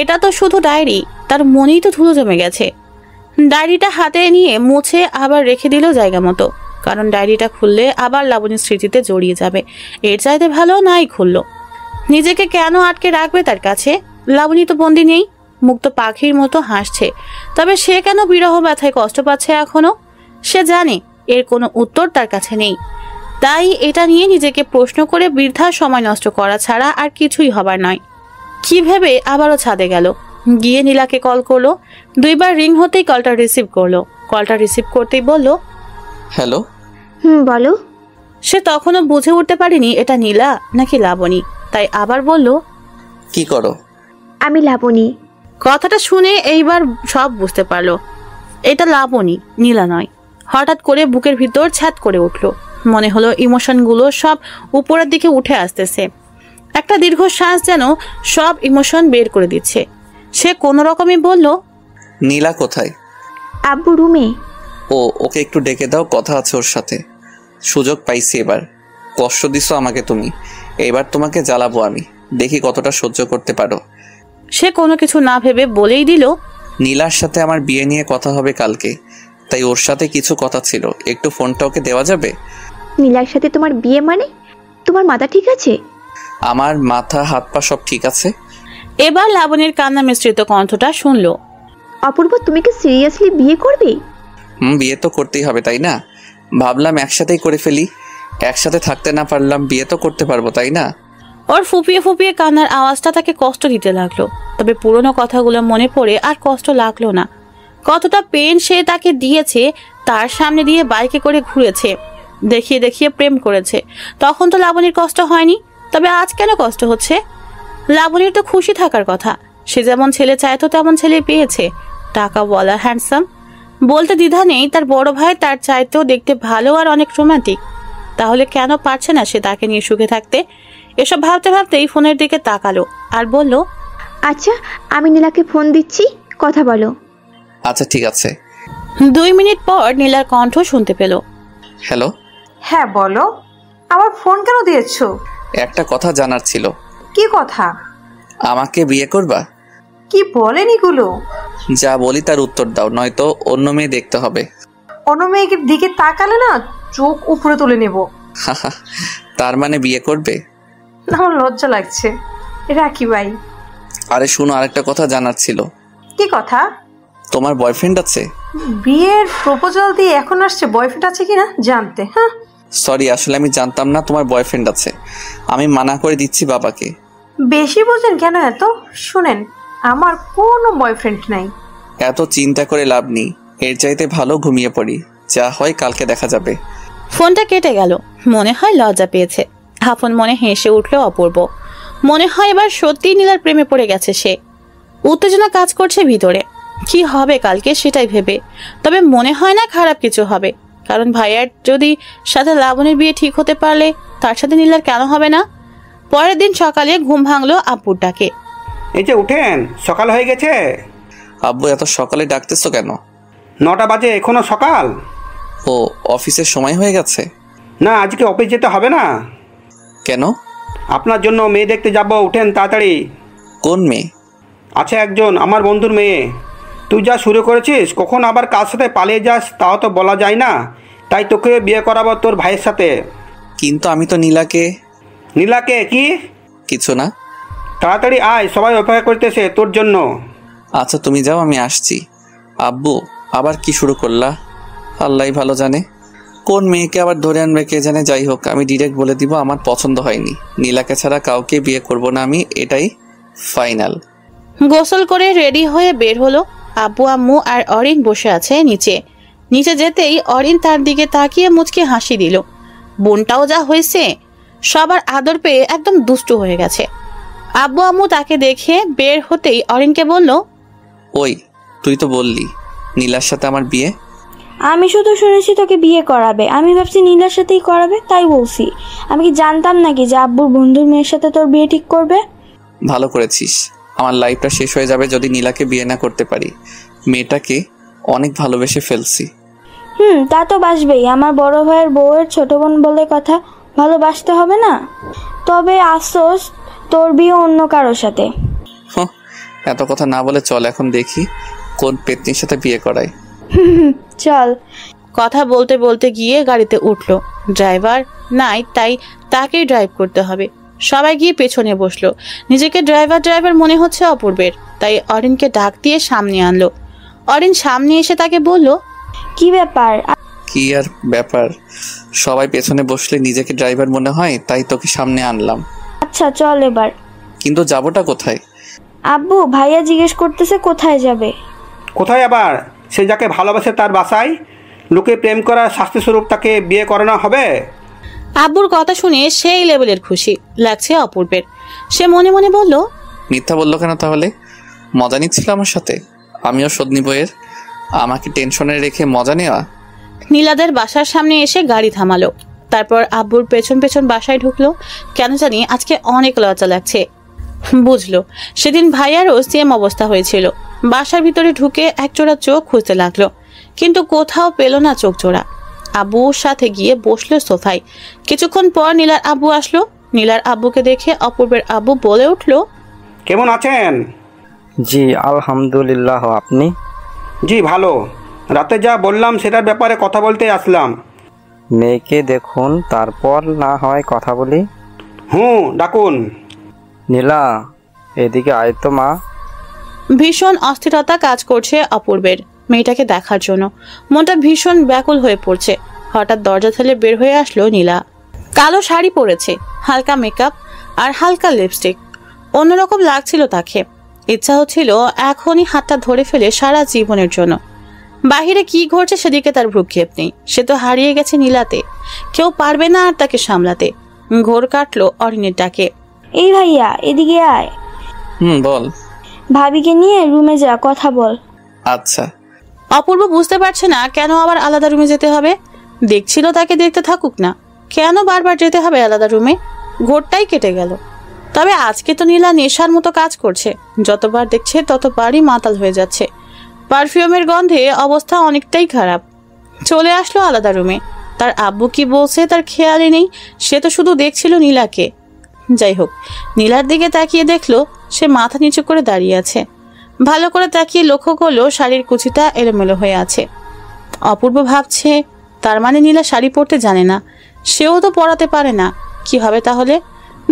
এটা তো শুধু ডায়েরি, তার মনেই তো ধুলো জমে গেছে। ডায়েরিটা হাতে নিয়ে মুছে আবার রেখে দিল জায়গা মতো, কারণ ডায়েরিটা খুললে আবার লাবণীর স্মৃতিতে জড়িয়ে যাবে। এর চাইতে ভালো নাই খুললো। নিজেকে কেন আটকে রাখবে তার কাছে? লাবণী তো বন্দি নেই, মুক্ত পাখির মতো হাসছে। তবে সে কেন বিরহ ব্যথায় কষ্ট পাচ্ছে এখনো? সে জানে এর কোনো উত্তর তার কাছে নেই, তাই এটা নিয়ে নিজেকে প্রশ্ন করে বৃথা সময় নষ্ট করা ছাড়া আর কিছুই হবার নয়। কি ভেবে আবারও ছাদে গেল, গিয়ে নীলাকে কল করলো। 2 বার রিং হতেই কলটা রিসিভ করলো। কলটা রিসিভ করতেই বলল,
হ্যালো।
বলো।
সে তখনও বুঝে উঠতে পারেনি এটা নীলা নাকি লাবণী, তাই আবার বলল,
কি করো?
আমি লাবণী।
কথাটা শুনে এইবার সব বুঝতে পারলো এটা লাবণী, নীলা নয়। হঠাৎ করে বুকের ভিতর ছ্যাদ করে উঠলো, মনে হলো ইমোশনগুলো সব উপরের দিকে উঠে আসতেছে। একটা দীর্ঘ শ্বাস যেন সব ইমোশন বের করে দিচ্ছে। সে কোনো রকমে বলল,
নীলা কোথায়?
আব্বু রুমে।
ও, ওকে একটু ডেকে দাও, কথা আছে ওর সাথে। সুযোগ পাইছি এবার, কষ্ট দিছো আমাকে তুমি, এবার তোমাকে জ্বালাবো আমি, দেখি কতটা সহ্য করতে পারো।
সে কোনো কিছু না ভেবে বলেই দিল,
নীলার সাথে আমার বিয়ে নিয়ে কথা হবে কালকে, তাই ওর সাথে কিছু কথা ছিল, একটু ফোনটা ওকে দেওয়া যাবে?
নীলার সাথে তোমার বিয়ে মানে? তোমার মাথা ঠিক আছে?
আমার মাথা হাত পা সব ঠিক আছে।
এবার লাবণীর কান্না মিশ্রিত কণ্ঠটা শুনলো।
অপূর্ব, তুমি কি সিরিয়াসলি বিয়ে করবে?
বিয়ে তো করতেই হবে তাই না? ভাবলাম একসাথেই করে ফেলি, একসাথে থাকতে না পারলাম, বিয়ে তো করতে পারবো তাই না?
ওর ফুপিয়ে ফুপিয়ে কান্নার আওয়াজটা তাকে কষ্ট দিতে লাগলো। তবে পুরনো কথাগুলো মনে পড়ে আর কষ্ট লাগলো না। কতটা পেন সে তাকে দিয়েছে, তার সামনে দিয়ে বাইকে করে ঘুরেছে, দেখিয়ে দেখিয়ে প্রেম করেছে, তখন তো লাবণীর কষ্ট হয়নি, তবে আজ কেন কষ্ট হচ্ছে? লাবণীর তো খুশি থাকার কথা, সে যেমন ছেলে চাইতো তেমন ছেলে পেয়েছে, টাকাওয়ালা, হ্যান্ডসাম। বলতে দ্বিধা নেই তার বড় ভাই তার চাইতেও দেখতে ভালো আর অনেক রোমান্টিক। তাহলে কেন পারছে না সে তাকে নিয়ে সুখে থাকতে? এসব ভাবতে ভাবতেই ফোনের দিকে তাকালো আর বলল,
আচ্ছা আমি নীলাকে ফোন দিচ্ছি, কথা বলো।
আচ্ছা ঠিক আছে।
2 মিনিট পর নীলার কণ্ঠ শুনতে পেল।
হ্যালো।
হ্যাঁ বলো। আবার ফোন কেন দিয়েছো?
একটা কথা জানার ছিল।
কি কথা?
আমাকে বিয়ে করবা?
কি বলেন এগুলো?
যা বলি তার উত্তর দাও, নয়তো অন্য মেয়ে দেখতে হবে।
অন্য মেয়ের দিকে তাকালে না চোখ উপরে তুলে নেব।
তার মানে বিয়ে করবে?
আমার লজ্জা লাগছে রাকি ভাই।
আরে শুনো, আরেকটা কথা জানার ছিল।
কি কথা?
তোমার বয়ফ্রেন্ড আছে?
বিয়ের প্রপোজাল দিয়ে এখন আসছে বয়ফ্রেন্ড আছে কিনা জানতে? হ্যাঁ
সরি, আসলে আমি জানতাম না তোমার বয়ফ্রেন্ড আছে। আমি মানা করে দিচ্ছি বাবাকে।
বেশি বোঝেন কেন এত? শুনেন, আমার কোনো বয়ফ্রেন্ড নাই।
এত চিন্তা করে লাভ নেই, এর চাইতে ভালো ঘুমিয়ে পড়ি, যা হয় কালকে দেখা যাবে।
ফোনটা কেটে গেল। মনে হয় লজ্জা পেয়েছে। আপন মনে হেসে উঠল অপূর্ব। মনে হয় এবার সত্যিই নীলার প্রেমে পড়ে গেছে সে। উত্তেজনা কাজ করছে ভিতরে, কি হবে কালকে সেটাই ভেবে। তবে মনে হয় না খারাপ কিছু হবে, কারণ ভাইয়ার যদি সাথে লাবণীর বিয়ে ঠিক হতে পারলে তার সাথে নীলার কেন হবে না? পরের দিন সকালে ঘুম ভাঙলো আব্বুর ডাকে।
এই যে উঠেন, সকাল হয়ে গেছে।
আব্বু এত সকালে ডাকতেছো কেন?
9টা বাজে, এখনো সকাল।
ও অফিসের সময় হয়ে গেছে?
না, আজকে অফিস যেতে হবে না।
কেন?
আপনার জন্য মেয়ে দেখতে যাব, উঠেন তাড়াতাড়ি।
কোন মেয়ে?
আছে একজন, আমার বন্ধুর মেয়ে। তুই যা শুরু করেছিস, কখন আবার কার সাথে পালিয়ে যাস তাও তো বলা যায় না। তাই তোকে বিয়ে করাবো তোর ভাইয়ের সাথে।
কিন্তু আমি তো নীলাকে।
নীলাকে কি?
কিছু না।
তাড়াতাড়ি আয়, সবাই অপেক্ষা করতেছে তোর জন্য।
আচ্ছা তুমি যাও, আমি আসছি। আব্বু আবার কি শুরু করলা? আল্লাহই ভালো জানে কোন মেয়েকে আবার ধরে আনবে কে জানে। যাই হোক, আমি ডিরেক্ট বলে দিব আমার পছন্দ হয়নি। নীলাকে ছাড়া কাউকে বিয়ে করব না আমি, এটাই ফাইনাল।
গোসল করে রেডি হয়ে বের হলো। আব্বু আম্মু আর অরিন বসে আছে নিচে। নিচে যেতেই অরিন তার দিকে তাকিয়ে মুচকে হাসি দিল। বোনটাও যা হয়েছে, সবার আদর পেয়ে একদম দুষ্টু হয়ে গেছে। আব্বু আম্মু তাকে দেখে বের হতেই অরিনকে বলল,
ওই তুই তো বললি নীলার সাথে আমার বিয়ে।
আমি শুধু শুনেছি তোকে বিয়ে করাবে, আমি ভাবছি নীলার সাথেই করাবে, তাই বলছি। আমি কি জানতাম নাকি যে আব্বুর বন্ধুর মেয়ের সাথে তোর বিয়ে ঠিক করবে?
ভালো করেছিস। আমার লাইফটা শেষ হয়ে যাবে যদি নীলাকে বিয়ে না করতে পারি। মেয়েটাকে অনেক ভালোবেসে ফেলছি।
তা তো বাসবেই। আমার বড় ভাইয়ের বউয়ের ছোট বোন বলে কথা, ভালোবাসতে হবে না? তবে আফসোস তোর বিয়ে অন্য কারোর সাথে।
এত কথা না বলে চল এখন দেখি কোন পেতনির সাথে বিয়ে করায়।
চল।
কথা বলতে বলতে গিয়ে গাড়িতে উঠলো। ড্রাইভার নাই, তাই তাকেই ড্রাইভ করতে হবে। সবাই গিয়ে পেছনে বসলো। নিজেকে ড্রাইভার মনে হচ্ছে অপূর্বের, তাই অরিনকে ডাক দিয়ে সামনে আনলো। অরিন সামনে এসে তাকে বলল,
কি ব্যাপার?
কি আর ব্যাপার, সবাই পেছনে বসলে নিজেকে ড্রাইভার মনে হয়, তাই তোকে সামনে আনলাম।
আচ্ছা চল এবার।
কিন্তু যাবোটা কোথায়?
আব্বু ভাইয়া জিজ্ঞেস করতেছে কোথায় যাবে।
কোথায় আবার? সে যাকে ভালোবাসে তার বাসায়। লোকে প্রেম করার শাস্তিস্বরূপ তাকে বিয়ে করানো হবে।
আব্বুর কথা শুনে সেই লেভেলের খুশি লাগছে অপূর্বের। সে মনে মনে বলল,
মিথ্যা বললো কেন তাহলে? মজা নিচ্ছিল আমার সাথে, আমিও শোধ নিব এর। আমাকে টেনশনে রেখে মজা নেওয়া।
নীলাদের বাসার সামনে এসে গাড়ি থামালো। তারপর আব্বুর পেছন পেছন বাসায় ঢুকলো। কেন জানি আজকে অনেক লজ্জা লাগছে। বুঝলো সেদিন ভাইয়ারও সেম অবস্থা হয়েছিল। বাসার ভিতরে ঢুকে একজোড়া চোখ খুঁজতে লাগলো, কিন্তু কোথাও পেল না চোখ জোড়া। আব্বুর সাথে গিয়ে বসলো সোফায়। কিছুক্ষণ পর নীলার আব্বু আসলো। নীলার আব্বুকে দেখে অপূর্বের আব্বু বলে উঠলো,
কেমন আছেন?
জি আলহামদুলিল্লাহ, আপনি?
জি ভালো। রাতে যা বললাম সেটার ব্যাপারে কথা বলতে আসলাম।
মেয়েকে দেখুন, তারপর না হয় কথা বলি।
ডাকুন।
নীলা, এদিকে আয় তো মা।
ভীষণ অস্থিরতা কাজ করছে অপূর্বের মেয়েটাকে দেখার জন্য। মনটা ভীষণ ব্যাকুল হয়ে পড়ছে। হঠাৎ দরজা ঠেলে বের হয়ে আসলো নীলা। কালো শাড়ি পরেছে, হালকা মেকআপ আর হালকা লিপস্টিক। অন্যরকম লাগছিল তাকে। ইচ্ছা হচ্ছিল এখনই হাতটা ধরে ফেলে সারা জীবনের জন্য। বাহিরে কি ঘটছে সেদিকে তার ভ্রুক্ষেপ নেই। সে তো হারিয়ে গেছে নীলাতে, কেউ পারবে না আর তাকে সামলাতে। ঘোর কাটলো অরিনের ডাকে।
এই ভাইয়া এদিকে আয়।
বল।
ভাবিকে নিয়ে রুমে যা, কথা বল।
আচ্ছা।
অপূর্ব বুঝতে পারছে না কেন আবার আলাদা রুমে যেতে হবে। দেখছিল তাকে দেখতে থাকুক না, কেন বারবার যেতে হবে আলাদা রুমে? ঘোরটাই কেটে গেল। তবে আজকে তো নীলা নেশার মতো কাজ করছে, যতবার দেখছে ততবারই মাতাল হয়ে যাচ্ছে। পারফিউমের গন্ধে অবস্থা অনেকটাই খারাপ। চলে আসলো আলাদা রুমে। তার আব্বু কি বলছে তার খেয়ালই নেই, সে তো শুধু দেখছিল নীলাকে। যাই হোক, নীলার দিকে তাকিয়ে দেখলো সে মাথা নিচু করে দাঁড়িয়ে আছে। ভালো করে তাকিয়ে লক্ষ্য করলো শাড়ির কুচিটা এলোমেলো হয়ে আছে। অপূর্ব ভাবছে, তার মানে নীলা শাড়ি পরতে জানে না, সেও তো পরাতে পারে না। কি হবে তাহলে?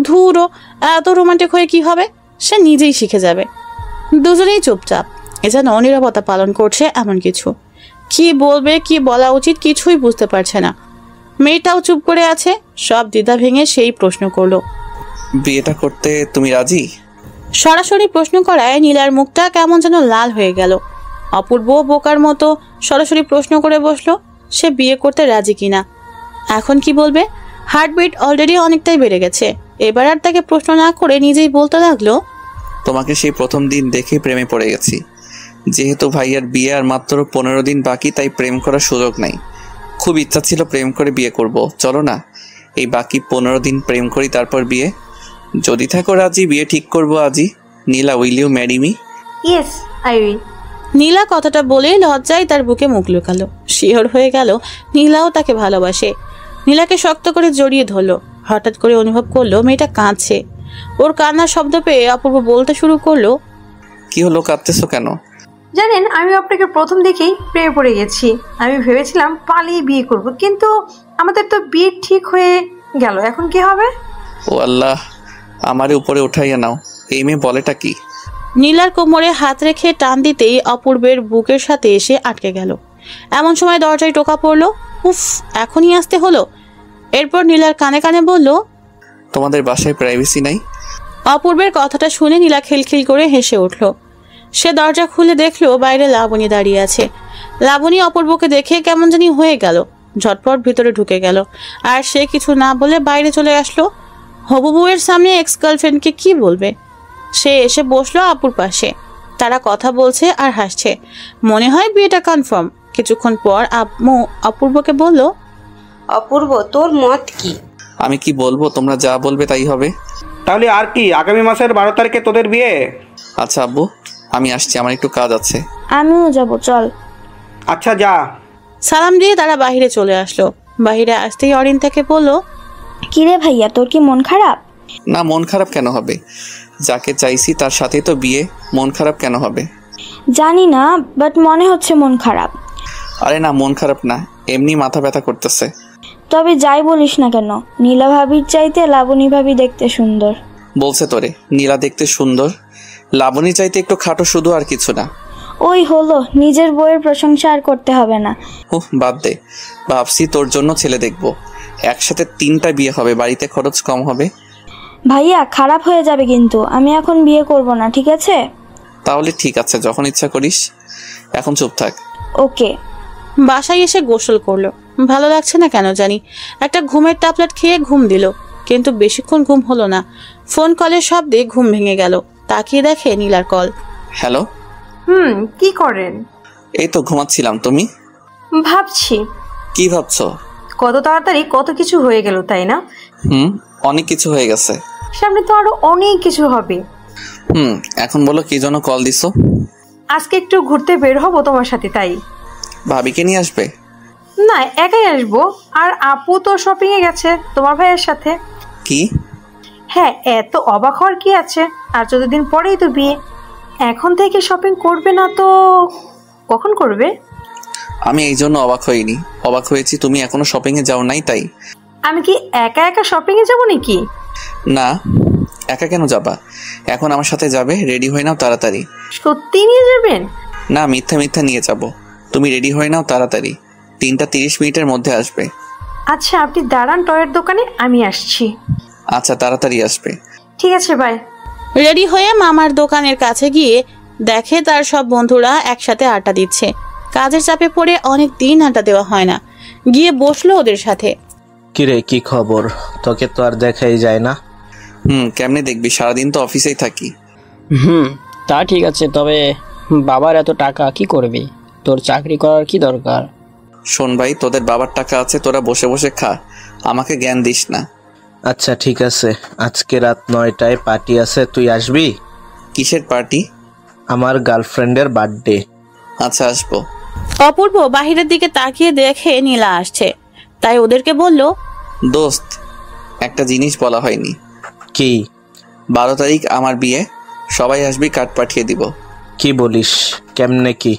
ধুরো, এত রোমান্টিক হয়ে কি হবে? সে নিজেই শিখে যাবে। দুজনেই চুপচাপ, এ যেন নীরবতা পালন করছে এমন কিছু। কি বলবে, কি বলা উচিত কিছুই বুঝতে পারছে না। মেয়েটাও চুপ করে আছে। সব দ্বিধা ভেঙে সেই প্রশ্ন করলো,
বিয়েটা করতে তুমি রাজি?
সরাসরি প্রশ্ন করায় নীলার মুখটা কেমন যেন লাল হয়ে গেল। অপূর্ব বোকার মতো সরাসরি প্রশ্ন করে বসলো সে বিয়ে করতে রাজি কিনা। এখন কি বলবে? হার্টবিট অলরেডি অনেকটাই বেড়ে গেছে। এবার আর তাকে প্রশ্ন না করে নিজেই বলতে লাগলো,
তোমাকে সেই প্রথম দিন দেখে প্রেমে পড়ে গেছি। যেহেতু ভাইয়ার বিয়ে আর মাত্র 15 দিন বাকি, তাই প্রেম করার সুযোগ নাই। খুব ইচ্ছা ছিল প্রেম করে বিয়ে করব। চলো না এই বাকি 15 দিন প্রেম করি, তারপর বিয়ে। যদি থাকো রাজি, বিয়ে ঠিক করবো আজই। Nila, will you marry me?
Yes, I will.
Nila কথাটা বলে লজ্জায় তার বুকে মুখ লুকালো। শিহর হয়ে গেল নীলাও তাকে ভালোবাসে। নীলাকে শক্ত করে জড়িয়ে ধরলো। হঠাৎ করে অনুভব করলো মেয়েটা কাঁদছে। ওর কান্নার শব্দ পেয়ে অপূর্ব বলতে শুরু করলো,
কি হলো, কাঁদতেছো কেন?
জানেন, আমি আপনাকে প্রথম দেখেই প্রেমে পড়ে গেছি। আমি ভেবেছিলাম পালিয়ে বিয়ে করব, কিন্তু আমাদের তো বিয়ে ঠিক হয়ে গেল। এখন কি হবে?
ও আল্লাহ, আমারে উপরে উঠাইয়া নাও। এই মেয়ে বলেটা কি?
নীলার কোমরে হাত রেখে টান দিতেই অপূর্বের বুকের সাথে এসে আটকে গেল। এমন সময় দরজায় টোকা পড়লো। উফ, এখনই আসতে হলো। এরপর নীলার কানে কানে বলল,
তোমাদের বাসায় প্রাইভেসি নাই?
অপূর্বের কথাটা শুনে নীলা খিলখিল করে হেসে উঠল। সে দরজা খুলে দেখলো বাইরে লাবণী দাঁড়িয়ে আছে। লাবণী অপূর্বকে দেখে কেমন জানি হয়ে গেল, ঝটপট ভিতরে ঢুকে গেল। আর সে কিছু না বলে বাইরে চলে আসলো। হবু বউয়ের সামনে এক্স গার্লফ্রেন্ডকে কি বলবে? সে এসে বসলো আপুর পাশে। তারা কথা বলছে আর হাসছে। মনে হয় বিয়েটা কনফার্ম। কিছুক্ষণ পর আম্মু অপূর্বকে বলল,
অপূর্ব, তোর মত কি?
আমি কি বলবো, তোমরা যা বলবে তাই হবে।
তাহলে আর কি, আগামী মাসের 12 তারিখে তোদের বিয়ে?
আচ্ছা আব্বু, আমি আসছি, আমার একটু কাজ আছে।
আমিও যাব, চল।
আচ্ছা যা।
সালাম দিয়ে তারা বাহিরে চলে আসলো। বাহিরে আসতেই অরিন থেকে বলল,
কিরে ভাইয়া, তোর কি মন খারাপ?
না, মন খারাপ কেন হবে? যাকে চাইছি তার সাথে তো বিয়ে, মন খারাপ কেন হবে?
জানি না, বাট মনে হচ্ছে মন খারাপ।
আরে না, মন খারাপ না, এমনি মাথা ব্যথা করতেছে।
তবে যাই বলিস না কেন, নীলা ভাবির চাইতে লাবণী ভাবি দেখতে সুন্দর।
বলছে তোরে নীলা দেখতে সুন্দর? লাবণী চাইতে একটু খাটো শুধু, আর কিছু না।
ওই হলো, নিজের বইয়ের প্রশংসা আর করতে হবে না।
বাদ দে, ভাবছি তোর জন্য ছেলে দেখবো। একসাথে 3টা বিয়ে হবে, বাড়িতে খরচ কম হবে।
ভাইয়া খারাপ হয়ে যাবে কিন্তু, আমি এখন বিয়ে করব না, ঠিক আছে?
তাহলে ঠিক আছে, যখন ইচ্ছা করিস। এখন চুপ থাক।
ওকে।
বাসায় এসে গোসল করলো। ভালো লাগছে না কেন জানি। একটা ঘুমের ট্যাবলেট খেয়ে ঘুম দিল, কিন্তু বেশিক্ষণ ঘুম হলো না। ফোন কলের শব্দে ঘুম ভেঙে গেল। তাকিয়ে দেখে নীলার কল।
হ্যালো।
কি করেন?
এই তো ঘুমাচ্ছিলাম, তুমি?
ভাবছি।
কি ভাবছো?
কত তাড়াতাড়ি কত কিছু হয়ে গেল, তাই না?
অনেক কিছু হয়ে গেছে।
সামনে তো আরো অনেক কিছু হবে।
এখন বলো কি জন্য কল দিছো?
আজকে একটু ঘুরতে বের হবো তোমার সাথে, তাই।
ভাবিকে নিয়ে আসবে?
না, একাই আসবো। আর আপু তো শপিং এ গেছে তোমার ভাইয়ের সাথে।
কি?
হ্যাঁ, এত অবাক হওয়ার কি আছে? আর 14 দিন পরেই তো বিয়ে। এখন থেকে শপিং করবে না তো কখন করবে?
আমি এই জন্য অবাক হইনি, অবাক হয়েছি তুমি এখনো শপিং এ যাও নাই, তাই।
আমি কি একা একা শপিং এ যাবো নাকি?
না, একা কেন যাবা? এখন আমার সাথে যাবে, রেডি হয়ে নাও তাড়াতাড়ি।
সত্যি নিয়ে যাবেন?
না, মিথ্যা মিথ্যা নিয়ে যাব। তুমি রেডি হয়ে নাও তাড়াতাড়ি, 3টা 30 মিনিটের মধ্যে আসবে।
আচ্ছা, আপনি দাঁড়ান টয়ের দোকানে, আমি আসছি।
আচ্ছা, তাড়াতাড়ি আসবে।
ঠিক আছে, বাই।
রেডি হয়ে মামার দোকানের কাছে গিয়ে দেখে তার সব বন্ধুরা একসাথে আড্ডা দিচ্ছে। কাজের চাপে পড়ে অনেক দিন আড্ডা দেওয়া হয় না। গিয়ে বসলো ওদের সাথে।
কিরে, কি খবর? তোকে তো আর দেখাই যায় না।
কেমনে দেখবি, সারাদিন তো অফিসেই থাকি।
তা ঠিক আছে, তবে বাবার এত টাকা কি করবি? তোর চাকরি করার কি দরকার?
শোন ভাই, তোদের বাবার টাকা আছে, তোরা বসে বসে খা, আমাকে জ্ঞান দিস না।
আচ্ছা ঠিক আছে, আজকে রাত 9টায় পার্টি আছে, তুই আসবি?
কিসের পার্টি?
আমার গার্লফ্রেন্ডের বার্থডে।
আচ্ছা আসবো।
অপূর্ব বাহিরের দিকে তাকিয়ে দেখে নীলা আসছে, তাই ওদেরকে বলল,
দোস্ত, একটা জিনিস বলা হয়নি।
কি?
12 তারিখ আমার বিয়ে, সবাই আসবি, কার্ড পাঠিয়ে দিব।
কি বলিস? কেমনে কি?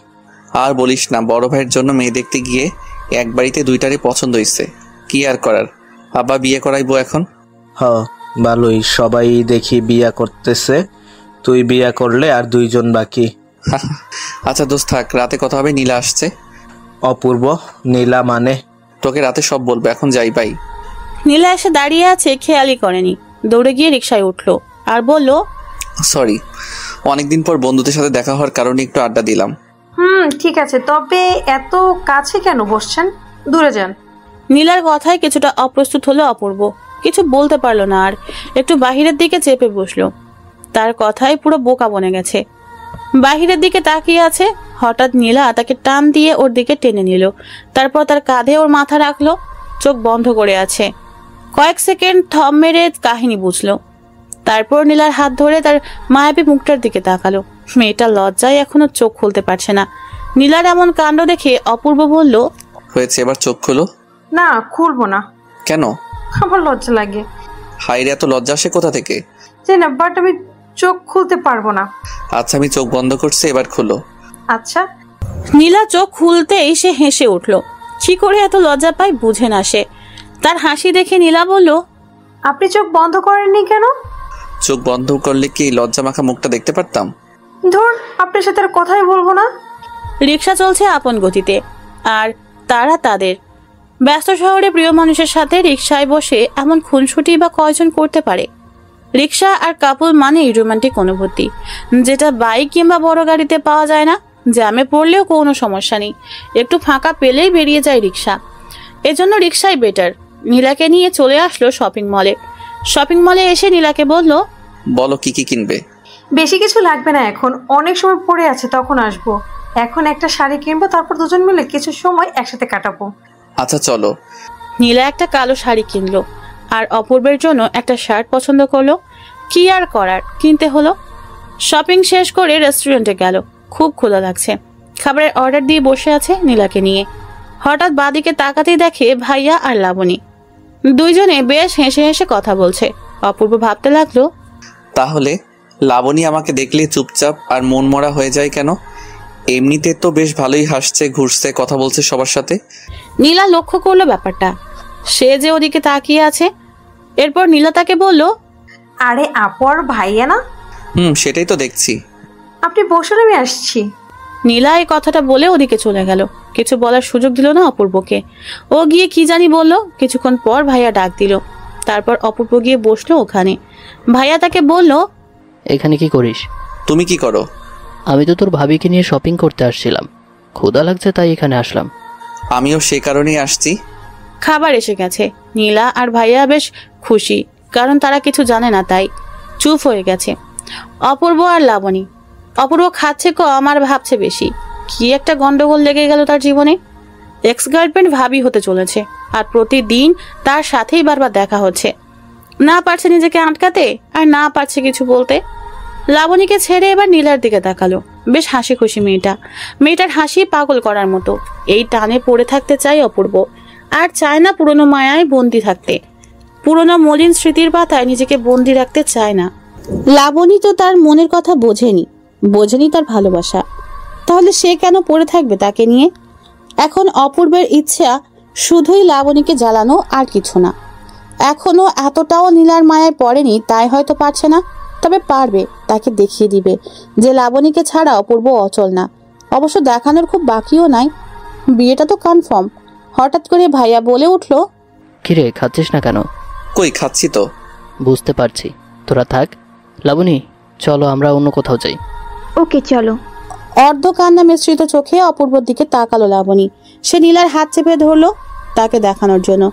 আর বলিস না, বড় ভাইয়ের জন্য মেয়ে দেখতে গিয়ে এক বাড়িতে 2টারই পছন্দ হয়েছে। কি আর করার, আব্বা বিয়ে করাইবো এখন।
ভালোই, সবাই দেখি বিয়া করতেছে, তুই বিয়া করলে আর 2 জন বাকি।
আচ্ছা দোস্ত থাক, রাতে কথা হবে, নীলা আসছে।
অপূর্ব? নীলা মানে?
তোকে রাতে সব বলবো, এখন যাই বাই।
নীলা এসে দাঁড়িয়ে আছে, খেয়ালই করেনি, দৌড়ে গিয়ে রিকশায় উঠলো আর বলল,
সরি, অনেকদিন পর বন্ধুদের সাথে দেখা হওয়ার কারণে একটু আড্ডা দিলাম।
ঠিক আছে, তবে এত কাছে কেন বসছেন? দূরে যান।
নীলার কথায় কিছুটা অপ্রস্তুত হলো অপূর্ব, কিছু বলতে পারলো না, আর একটু বাহিরের দিকে চেপে বসলো। তার কথায় পুরো বোকা বনে গেছে, বাহিরের দিকে তাকিয়ে আছে। হঠাৎ নীলা তাকে টান দিয়ে ওর দিকে টেনে নিল, তারপর তার কাঁধে ওর মাথা রাখলো, চোখ বন্ধ করে আছে। কয়েক সেকেন্ড থম মেরে কাহিনী বুঝলো, তারপর নীলার হাত ধরে তার মায়াবী মুখটার দিকে তাকালো। মেয়েটা লজ্জায় এখনো চোখ খুলতে পারছে না। নীলার এমন কাণ্ড দেখে অপূর্ব বলল,
হয়েছে, এবার চোখ খোলো।
না, খুলবো না।
কেন?
আমার লজ্জা লাগে।
হাইরে, এত লজ্জা আসে কোথা থেকে?
জানি না, বাট আমি চোখ খুলতে পারবো না।
আচ্ছা, আমি চোখ বন্ধ করছি, এবার খুলো।
আচ্ছা।
নীলা চোখ খুলতেই সে হেসে উঠল। কি করে এত লজ্জা পায় বুঝে না সে। তার হাসি দেখে নীলা বলল,
আপনি চোখ বন্ধ করেননি কেন?
চোখ বন্ধ করলে কি লজ্জা মাখা মুখটা দেখতে পারতাম?
ধর, আপনার সাথে আর কথাই বলবো না।
রিকশা চলছে আপন গতিতে, আর তারা তাদের ব্যস্ত শহরে প্রিয় মানুষের সাথে রিকশায় বসে এমন খুনসুটি বা কয়জন করতে পারে? রিকশা আর কাপল মানেই রোমান্টিক অনুভূতি, যেটা বাইক কিংবা বড় গাড়িতে পাওয়া যায় না। জ্যামে পড়লেও কোনো সমস্যা নেই, একটু ফাঁকা পেলেই বেরিয়ে যায় রিকশা। এজন্য রিকশাই বেটার। নীলাকে নিয়ে চলে আসলো শপিং মলে। শপিং মলে এসে নীলাকে বলল,
বলো কি কি কিনবে?
বেশি কিছু লাগবে না, এখন অনেক সময় পড়ে আছে, তখন আসবো। এখন একটা শাড়ি কিনবো, তারপর দুজন মিলে কিছু সময় একসাথে কাটাবো।
আচ্ছা চলো।
নীলা একটা কালো শাড়ি কিনলো আর অপূর্বের জন্য একটা শার্ট পছন্দ করলো। কি আর করার, কিনতে হলো। শপিং শেষ করে রেস্টুরেন্টে গেল। খুব ক্ষুধা লাগছে, খাবারের অর্ডার দিয়ে বসে আছে নীলাকে নিয়ে। হঠাৎ বাদিকে তাকাতেই দেখে ভাইয়া আর লাবণী, দুইজনে বেশ হেসে হেসে কথা বলছে। অপূর্ব ভাবতে লাগলো,
তাহলে লাবণী আমাকে দেখলে চুপচাপ আর মন মরা হয়ে যায় কেন? এমনিতে তো বেশ ভালোই হাসছে, ঘুরছে, কথা বলছে সবার সাথে।
নীলা লক্ষ্য করলো ব্যাপারটা, সে যে ওদিকে তাকিয়ে আছে। এরপর নীলা তাকে বলল,
আরে আপর ভাইয়া না?
সেটাই তো দেখছি।
আপনি বসুন, আমি আসছি।
নীলা এই কথাটা বলে ওদিকে চলে গেল। কিছু বলার সুযোগ দিল না অপূর্বকে। ও গিয়ে কি জানি বলল। কিছুক্ষণ পর ভাইয়া ডাক দিল, তারপর অপূর্ব গিয়ে বসলো ওখানে। ভাইয়া তাকে বলল,
এখানে কি করিস?
তুমি কি করো?
আমি তো তোর ভাবিকে নিয়ে শপিং করতে আসছিলাম, ক্ষুধা লাগছে তাই এখানে আসলাম।
আমিও সে কারণেই আসছি।
খাবার এসে গেছে। নীলা আর ভাইয়া বেশ খুশি, কারণ তারা কিছু জানে না তাই চুপ হয়ে গেছে। অপূর্ব আর লাবণী। অপূর্ব খাচ্ছে কম আর ভাবছে বেশি। কি একটা গন্ডগোল লেগে গেল তার জীবনে। এক্স গার্লফ্রেন্ড ভাবি হতে চলেছে, আর প্রতিদিন তার সাথেই বারবার দেখা হচ্ছে। না পারছে নিজেকে আটকাতে, আর না পারছে কিছু বলতে। লাবণীকে ছেড়ে এবার নীলার দিকে তাকালো। বেশ হাসি খুশি মেয়েটা। মেয়েটার হাসি পাগল করার মতো। এই টানে পড়ে থাকতে চায় অপূর্ব, আর চায় না পুরনো মায়ায় বন্দি থাকতে। পুরনো মলিন স্মৃতির পাতায় নিজেকে বন্দি রাখতে চায় না। লাবণী তো তার মনের কথা বোঝেনি তার ভালোবাসা, তাহলে সে কেন পড়ে থাকবে তাকে নিয়ে? এখন অপূর্বের ইচ্ছা শুধুই লাবণীকে জ্বালানো, আর কিছু না। এখনো এতটাও নীলার মায়ায় পড়েনি, তাই হয়তো পারছে না। তবে পারবে, তাকে দেখিয়ে দিবে যে লাবণীকে ছাড়া অপূর্ব অচল না। অবশ্য দেখানোর খুব বাকিও নাই, বিয়েটা তো কনফার্ম। হঠাৎ করে ভাইয়া বলে উঠলো,
কিরে খাচ্ছিস না কেন?
কই, খাচ্ছি তো।
বুঝতে পারছি, তোরা থাক। লাবণী চলো আমরা অন্য কোথাও যাই।
ওকে চলো।
অর্ধ কান্না মিশ্রিত চোখে অপূর্বর দিকে তাকালো লাবণী। সে নীলার হাত চেপে ধরলো তাকে দেখানোর জন্য।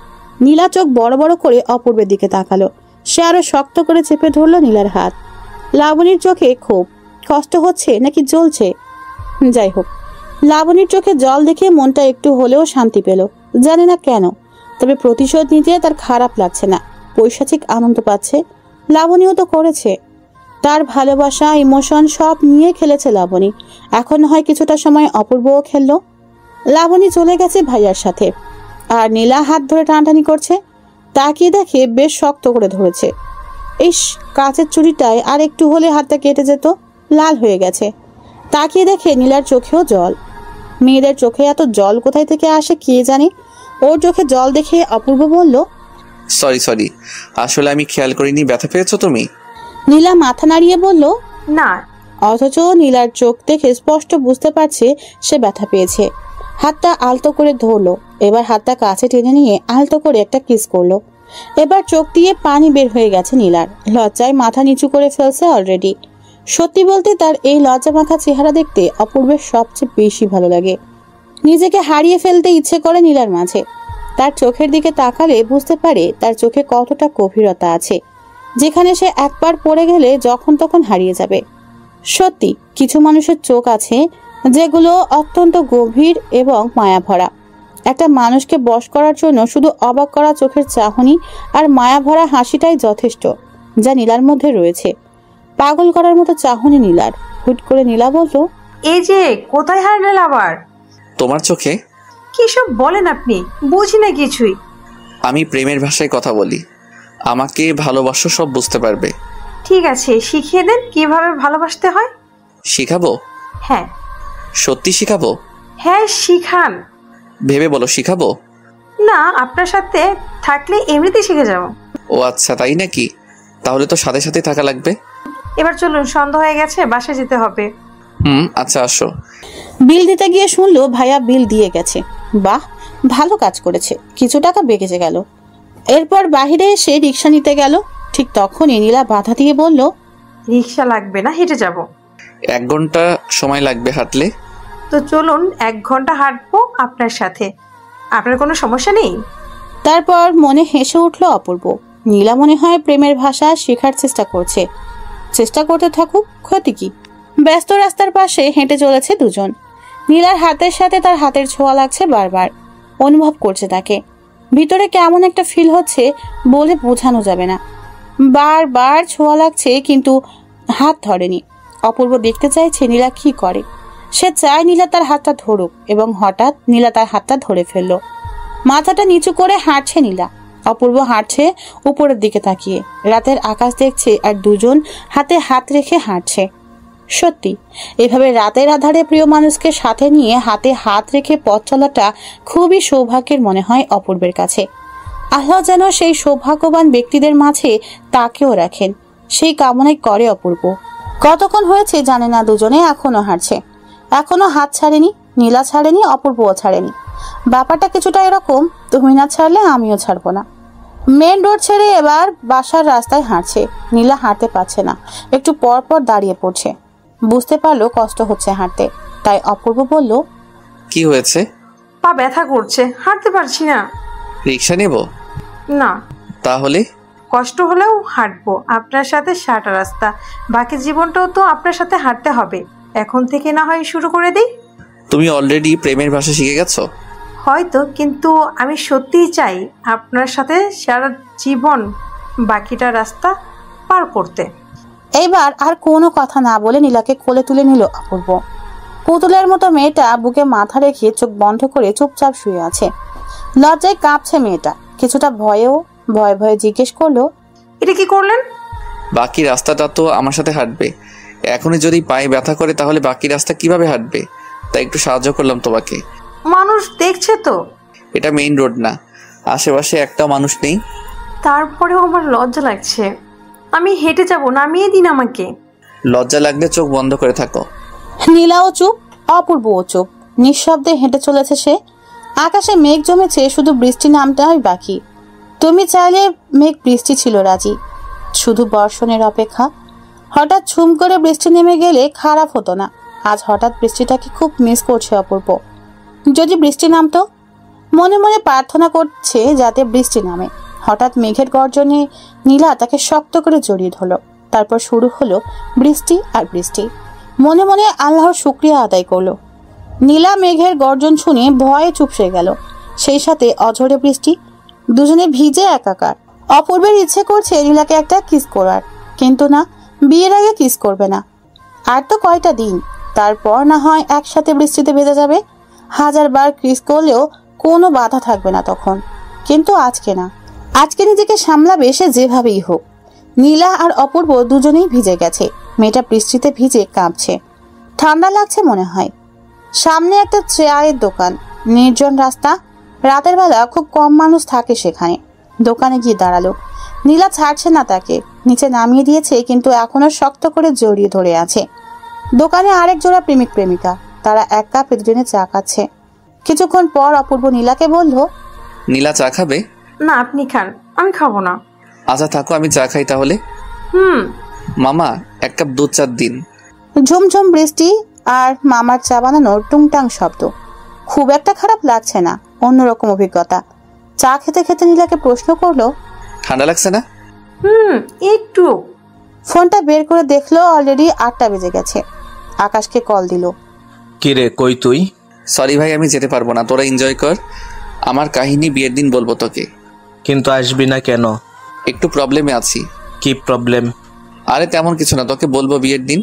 নীলা চোখ বড় বড় করে অপূর্বের দিকে তাকালো। সে আরো শক্ত করে চেপে ধরল নীলার হাত। লাবণীর চোখে খুব কষ্ট হচ্ছে নাকি জ্বলছে, যাই হোক, লাবণীর চোখে জল দেখে মনটা একটু হলেও শান্তি পেল। জানে না কেন, তবে প্রতিশোধ নিতে তার খারাপ লাগছে না, পৈশাচিক আনন্দ পাচ্ছে। লাবণীও তো করেছে, তার ভালোবাসা ইমোশন সব নিয়ে খেলেছে লাবণী। এখন হয় কিছুটা সময় অপূর্বও খেললো। লাবণী চলে গেছে ভাইয়ার সাথে, আর নীলা হাত ধরে টানাটানি করছে। তাকিয়ে দেখে বেশ শক্ত করে ধরেছে। ইস, কাচের চুড়িটায় আর একটু হলে হাতটা কেটে যেত, লাল হয়ে গেছে। তাকিয়ে দেখে নীলার চোখেও জল। মেয়েদের চোখে এত জল কোথায় থেকে আসে কে জানে। ওর চোখে জল দেখে অপূর্ব বলল,
সরি, আসলে আমি খেয়াল করিনি। ব্যথা পেয়েছো তুমি?
নীলা মাথা নাড়িয়ে বলল,
না।
অথচ নীলার চোখ দেখে স্পষ্ট বুঝতে পারছে সে ব্যথা পেয়েছে। হাতটা আলতো করে ধরলো, এবার হাতটা কাছে টেনে নিয়ে আলতো করে একটা কিস করলো। এবার চোখ দিয়ে পানি বের হয়ে গেছে নীলার। লজ্জায় মাথা নিচু করে ফেলছে অলরেডি। সত্যি বলতে তার এই লজ্জা মাখা চেহারা দেখতে অপূর্বের সবচেয়ে বেশি ভালো লাগে। নিজেকে হারিয়ে ফেলতে ইচ্ছে করে নীলার মাঝে। তার চোখের দিকে তাকালে বুঝতে পারে তার চোখে কতটা গভীরতা আছে, যেখানে সে একবার পড়ে গেলে যখন তখন হারিয়ে যাবে। সত্যি কিছু মানুষের চোখ আছে যেগুলো অত্যন্ত গভীর এবং মায়া ভরা। একটা মানুষকে বশ করার জন্য শুধু অবাক করা চোখের চাহনি আর মায়া ভরা হাসিটাই যথেষ্ট, যা নীলার মধ্যে রয়েছে। পাগল করার মতো চাহনি নীলার। হুট করে নীলা বলল,
এই যে কোথায় হারলেন আবার?
তোমার চোখে।
কি সব বলেন আপনি? বুঝি না কিছুই।
আমি প্রেমের ভাষায় কথা বলি, আমাকে ভালোবাসো সব বুঝতে পারবে।
ঠিক আছে, শিখিয়ে দেন কিভাবে ভালোবাসতে হয়।
শিখাবো?
হ্যাঁ।
সত্যি শিখাবো?
হ্যাঁ, শিখান।
ভেবে বলো শিখাবো।
না, আপনার সাথে থাকলে এমনিতেই শিখে যাব।
ও আচ্ছা, তাই নাকি? তাহলে তো সাথে সাথে থাকা লাগবে।
এবার চলুন, সন্ধ্যা হয়ে গেছে, বাসায় যেতে হবে।
আচ্ছা আসো।
বিল দিতে গিয়ে শুনলো ভাইয়া বিল দিয়ে গেছে। বাহ, ভালো কাজ করেছে, কিছু টাকা বেঁচে গেল। এরপর বাহিরে এসে রিক্সা নিতে গেল। ঠিক তখনই নীলা বাধা দিয়ে বলল,
রিক্সা লাগবে না, হেঁটে যাব।
1 ঘন্টা সময় লাগবে হাঁটলে।
তো চলুন, 1 ঘন্টা হাঁটবো আপনার সাথে। আপনার কোনো সমস্যা নেই?
তারপর মনে হেসে উঠল অপূর্ব। নীলা মনে হয় প্রেমের ভাষা শেখার চেষ্টা করছে। চেষ্টা করতে থাকুক, ক্ষতি কি। ব্যস্ত রাস্তার পাশে হেঁটে চলেছে দুজন। নীলার হাতের সাথে তার হাতের ছোঁয়া লাগছে বারবার। অনুভব করছে তাকে। ভিতরে কেমন একটা ফিল হচ্ছে, বলে বোঝানো যাবে না। বারবার ছোঁয়া লাগছে, কিন্তু হাত ধরেনি। অপূর্ব দেখতে চাইছে নীলা কি করে। সে চায় নীলা তার হাতটা ধরুক, এবং হঠাৎ নীলা তার হাতটা ধরে ফেলল। মাথাটা নিচু করে হাঁটছে নীলা। অপূর্ব হাঁটছে উপরের দিকে তাকিয়ে, রাতের আকাশ দেখছে আর দুজন হাতে হাত রেখে হাঁটছে। সত্যি, এভাবে রাতের আধারে প্রিয় মানুষকে সাথে নিয়ে হাতে হাত রেখে পথ চলাটা খুবই সৌভাগ্যের মনে হয় অপূর্বের কাছে। আল্লাহ যেন সেই সৌভাগ্যবান ব্যক্তিদের মাঝে তাকেও রাখেন, সেই কামনাই করে অপূর্ব। কতক্ষণ হয়েছে জানে না, দুজনে এখনো হাঁটছে। এখনো হাত ছাড়েনি, নীলা ছাড়েনি, অপূর্বও ছাড়েনি। ব্যাপারটা কিছুটা এরকম, তুমি না ছাড়লে আমিও ছাড়বো না। মেন রোড ছেড়ে এবার বাসার রাস্তায় হাঁটছে। নীলা হাঁটতে পারছে না, একটু পর পর দাঁড়িয়ে পড়ছে। বুঝতে পারলো কষ্ট হচ্ছে হাঁটতে, তাই অপূর্ব বলল,
কি হয়েছে?
পা ব্যথা করছে, হাঁটতে পারছি না।
রিক্সা নেব?
না।
তাহলে?
কষ্ট হলেও হাঁটবো আপনার সাথে, সারা রাস্তা। বাকি জীবনটাও তো আপনার সাথে হাঁটতে হবে। এখন থেকে না হয় শুরু করে দিই।
তুমি অলরেডি প্রেমের ভাষা শিখে গেছো
হয়তো, কিন্তু আমি সত্যিই চাই আপনার সাথে সারা জীবন বাকিটা রাস্তা পার করতে।
এইবার আর কোনো কথা না বলে নীলাকে কোলে তুলে নিল অপূর্ব। পুতুলের মতো মেয়েটা বুকে মাথা রেখে চোখ বন্ধ করে চুপচাপ শুয়ে আছে। লজ্জায় কাঁপছে মেয়েটা, কিছুটা ভয়ে ভয়ে জিজ্ঞেস করলো,
এটা কি করলেন?
বাকি রাস্তাটা তো আমার সাথে হাঁটবে। এখনই যদি পায়ে ব্যথা করে তাহলে বাকি রাস্তা কিভাবে হাঁটবে? তাই একটু সাহায্য করলাম তোমাকে।
মানুষ দেখছে তো।
এটা মেইন রোড না, আশেপাশে একটাও মানুষ নেই।
তারপরেও আমার লজ্জা লাগছে। আমি হেঁটে যাব, নামিয়ে দিন আমাকে।
লজ্জা লাগলে চোখ বন্ধ করে থাকো।
নীলাও চুপ, অপূর্বও চুপ। নিঃশব্দে হেঁটে চলেছে সে। আকাশে মেঘ জমেছে, শুধু বৃষ্টি নামটাই বাকি। তুমি চাইলে মেঘ বৃষ্টি ছিল রাজি, শুধু বর্ষণের অপেক্ষা। হঠাৎ ঝুম করে বৃষ্টি নেমে গেলে খারাপ হতো না। আজ হঠাৎ বৃষ্টিটাকে খুব মিস করছে অপূর্ব। যদি বৃষ্টি নামতো, মনে মনে প্রার্থনা করছে যাতে বৃষ্টি নামে। হঠাৎ মেঘের গর্জনে নীলা তাকে শক্ত করে জড়িয়ে ধরল। তারপর শুরু হলো বৃষ্টি আর বৃষ্টি। মনে মনে আল্লাহর শুকরিয়া আদায় করলো। নীলা মেঘের গর্জন শুনে ভয়ে চুপসে গেল, সেই সাথে অঝরে বৃষ্টি। দুজনে ভিজে একাকার। অপূর্বের ইচ্ছে করছে নীলাকে একটা কিস করার, কিন্তু না, বিয়ের আগে কিস করবে না। আর তো কয়টা দিন, তারপর না হয় একসাথে বৃষ্টিতে ভেজে যাবে। 1000 বার কিস করলেও কোনো বাধা থাকবে না তখন, কিন্তু আজকে না। আজকে নিজেকে সামলাবে সে যেভাবেই হোক। নীলা আর অপূর্ব দুজনেই ভিজে গেছে। মেয়েটা বৃষ্টিতে ভিজে কাঁপছে, ঠান্ডা লাগছে মনে হয়। সামনে একটা চায়ের দোকান, নির্জন রাস্তা, রাতের বেলা খুব কম মানুষ থাকে সেখানে। দোকানে গিয়ে দাঁড়ালো। নীলা ছাড়ছে না তাকে, নিচে নামিয়ে দিয়েছে, কিন্তু এখনো শক্ত করে জড়িয়ে ধরে আছে। দোকানে আরেক জোড়া প্রেমিক প্রেমিকা, তারা এক কাপে দুজনে চা খাচ্ছে। কিছুক্ষণ পর অপূর্ব নীলাকে বলল,
নীলা চা খাবে?
না, আপনি খান, আমি খাবো না।
আচ্ছা থাকো, আমি চা খাই তাহলে। মামা, 1 কাপ দুধ চা দিন।
ঝুমঝুম বৃষ্টি আর মামার চা বানানোর টুংটাং শব্দ। খুব একটা খারাপ লাগছে না, অন্যরকম অভিজ্ঞতা। চা খেতে খেতে নীলাকে প্রশ্ন করলো,
ঠান্ডা লাগছে না?
একটু।
ফোনটা বের করে দেখলো অলরেডি 8টা বেজে গেছে। আকাশকে কল দিল।
কিরে, কই তুই?
সরি ভাই, আমি যেতে পারবো না, তোরা এনজয় কর। আমার কাহিনী বিয়ের দিন বলবো তোকে।
কিন্তু আসবি না কেন?
একটু প্রবলেমে আছি।
কি প্রবলেম?
আরে তেমন কিছু না, তোকে বলবো বিয়ের দিন।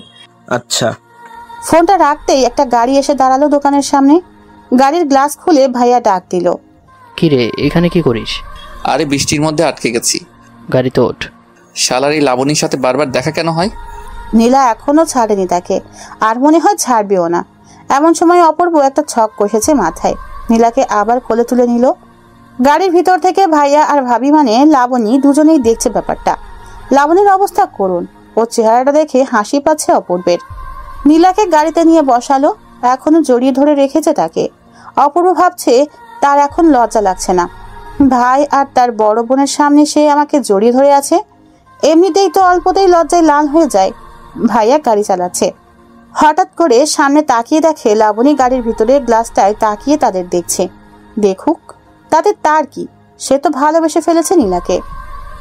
আচ্ছা।
ফোনটা রাখতেই একটা গাড়ি এসে দাঁড়ালো দোকানের সামনে। গাড়ির গ্লাস খুলে ভাইয়া ডাক দিল,
কিরে এখানে কি করিস?
আরে বৃষ্টির মধ্যে আটকে গেছি।
গাড়িতে ওঠ।
শালার এই লাবণীর সাথে বারবার দেখা কেন হয়?
নীলা এখনো ছাড়েনি তাকে, আর মনে হয় ছাড়বেও না। এমন সময় অপূর্ব একটা ছক কষেছে মাথায়। নীলাকে আবার কোলে তুলে নিল। গাড়ির ভিতর থেকে ভাইয়া আর ভাবি মানে লাবণী দুজনেই দেখছে ব্যাপারটা। লাবণীর অবস্থা করুন, ওর চেহারাটা দেখে হাসি পাচ্ছে অপূর্বের। নীলাকে গাড়িতে নিয়ে বসালো, এখনো জড়িয়ে ধরে রেখেছে তাকে। অপূর্ব ভাবছে তার এখন লজ্জা লাগছে না। ভাই আর তার বড় বোনের সামনে সে আমাকে জড়িয়ে ধরে আছে, এমনিতেই তো অল্পতেই লজ্জায় লাল হয়ে যায়। ভাইয়া গাড়ি চালাচ্ছে। হঠাৎ করে সামনে তাকিয়ে দেখে লাবণী গাড়ির ভিতরে গ্লাসটায় তাকিয়ে তাদের দেখছে। দেখুক, তাদের তার কি, সে তো ভালোবেসে ফেলেছে নীলাকে।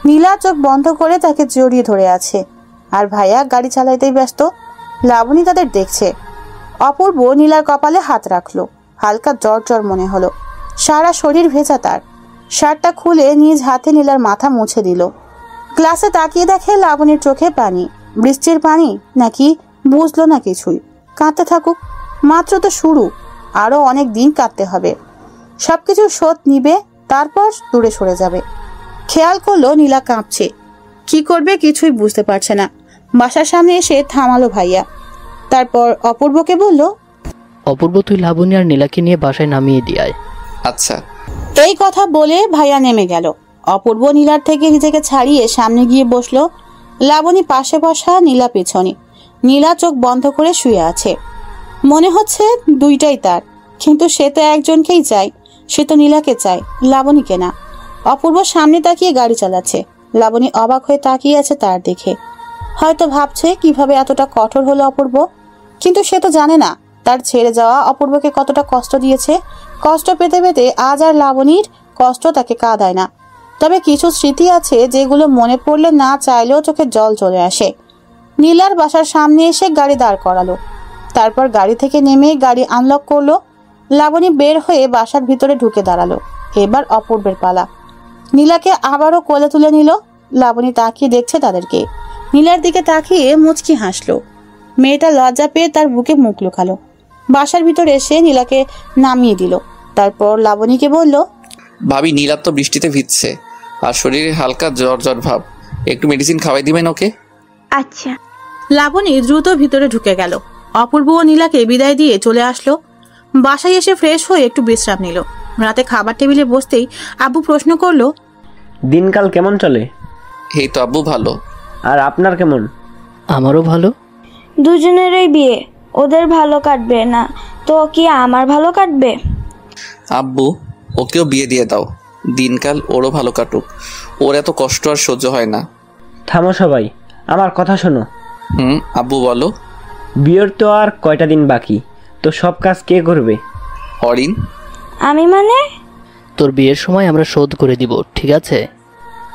নীলা চোখ বন্ধ করে তাকে জড়িয়ে ধরে আছে, আর ভাইয়া গাড়ি চালাইতেই ব্যস্ত। লাবণী তাদের দেখছে। অপূর্ব নীলার কপালে হাত রাখলো। হালকা জ্বর জ্বর মনে হলো, সারা শরীর ভেজা তার। শার্টটা খুলে নিজ হাতে নীলার মাথা মুছে দিল। গ্লাসে তাকিয়ে দেখে লাবণীর চোখে পানি। বৃষ্টির পানি নাকি বুঝলো না কিছুই। কাঁদতে থাকুক, মাত্র তো শুরু, আরো অনেক দিন কাঁদতে হবে। সবকিছু শোধ নিবে, তারপর দূরে সরে যাবে। খেয়াল করলো নীলা কাঁপছে, কি করবে কিছুই বুঝতে পারছে না। বাসার সামনে এসে থামালো ভাইয়া। তারপর অপূর্বকে বলল,
অপূর্ব তুই লাবণী আর নীলাকে নিয়ে বাসায় নামিয়ে দিয়ে আয়।
আচ্ছা।
এই কথা বলে ভাইয়া নেমে গেল। অপূর্ব নীলার থেকে নিজেকে ছাড়িয়ে সামনে গিয়ে বসলো। লাবণী পাশে বসা, নীলা পেছনে। নীলা চোখ বন্ধ করে শুয়ে আছে। মনে হচ্ছে দুইটাই তার, কিন্তু সে তো একজনকেই চায়। সে তো নীলাকে চায়, লাবণীকে না। অপূর্ব সামনে তাকিয়ে গাড়ি চালাচ্ছে। লাবণী অবাক হয়ে তাকিয়ে আছে তার দেখে। হয়তো ভাবছে কিভাবে এতটা কঠোর হলো অপূর্ব, কিন্তু সে তো জানে না তার ছেড়ে যাওয়া অপূর্বকে কতটা কষ্ট দিয়েছে। কষ্ট পেতে পেতে আজ আর লাবণীর কষ্ট তাকে কাঁদায় না। তবে কিছু স্মৃতি আছে যেগুলো মনে পড়লে না চাইলেও চোখে জল চলে আসে। নীলার বাসার সামনে এসে গাড়ি দাঁড় করালো। তারপর গাড়ি থেকে নেমে গাড়ি আনলক করলো। লাবণী বের হয়ে বাসার ভিতরে ঢুকে দাঁড়ালো। এবার অপূর্বের পালা। নীলাকে আবারও কোলে তুলে নিল। লাবণী তাকিয়ে দেখছে তাদেরকে। নীলার দিকে তাকিয়ে মুচকি হাসলো। মেয়েটা লজ্জা পেয়ে তার বুকে মুখ লুকালো। বাসার ভিতরে এসে নীলাকে নামিয়ে দিল। তারপর লাবণীকে বলল,
ভাবি নীলা তো বৃষ্টিতে ভিজছে আর শরীরে হালকা জ্বর জ্বর ভাব, একটু মেডিসিন খাওয়াই দিবেন ওকে।
আচ্ছা।
লাবণী দ্রুত ভিতরে ঢুকে গেল। অপূর্ব ও নীলাকে বিদায় দিয়ে চলে আসলো। বাসায় এসে ফ্রেশ হয়ে একটু বিশ্রাম নিল। রাতে খাবার টেবিলে বসতেই আব্বু প্রশ্ন করলো,
দিনকাল কেমন চলে?
এই তো আব্বু ভালো।
আর আপনার কেমন?
আমারও ভালো।
দুজনেরই বিয়ে, ওদের ভালো কাটবে না তো কি আমার ভালো কাটবে?
আব্বু ওকেও বিয়ে দিয়ে দাও, দিনকাল ওরও ভালো কাটুক। ওর এত কষ্ট আর সহ্য হয় না।
থামো সবাই, আমার কথা শোনো।
আব্বু বলো।
বিয়ের তো আর কয়টা দিন বাকি, তো সব কাজ কে করবে?
অরিন।
আমি মানে?
তোর বিয়ের সময় আমরা শোধ করে দিব, ঠিক আছে?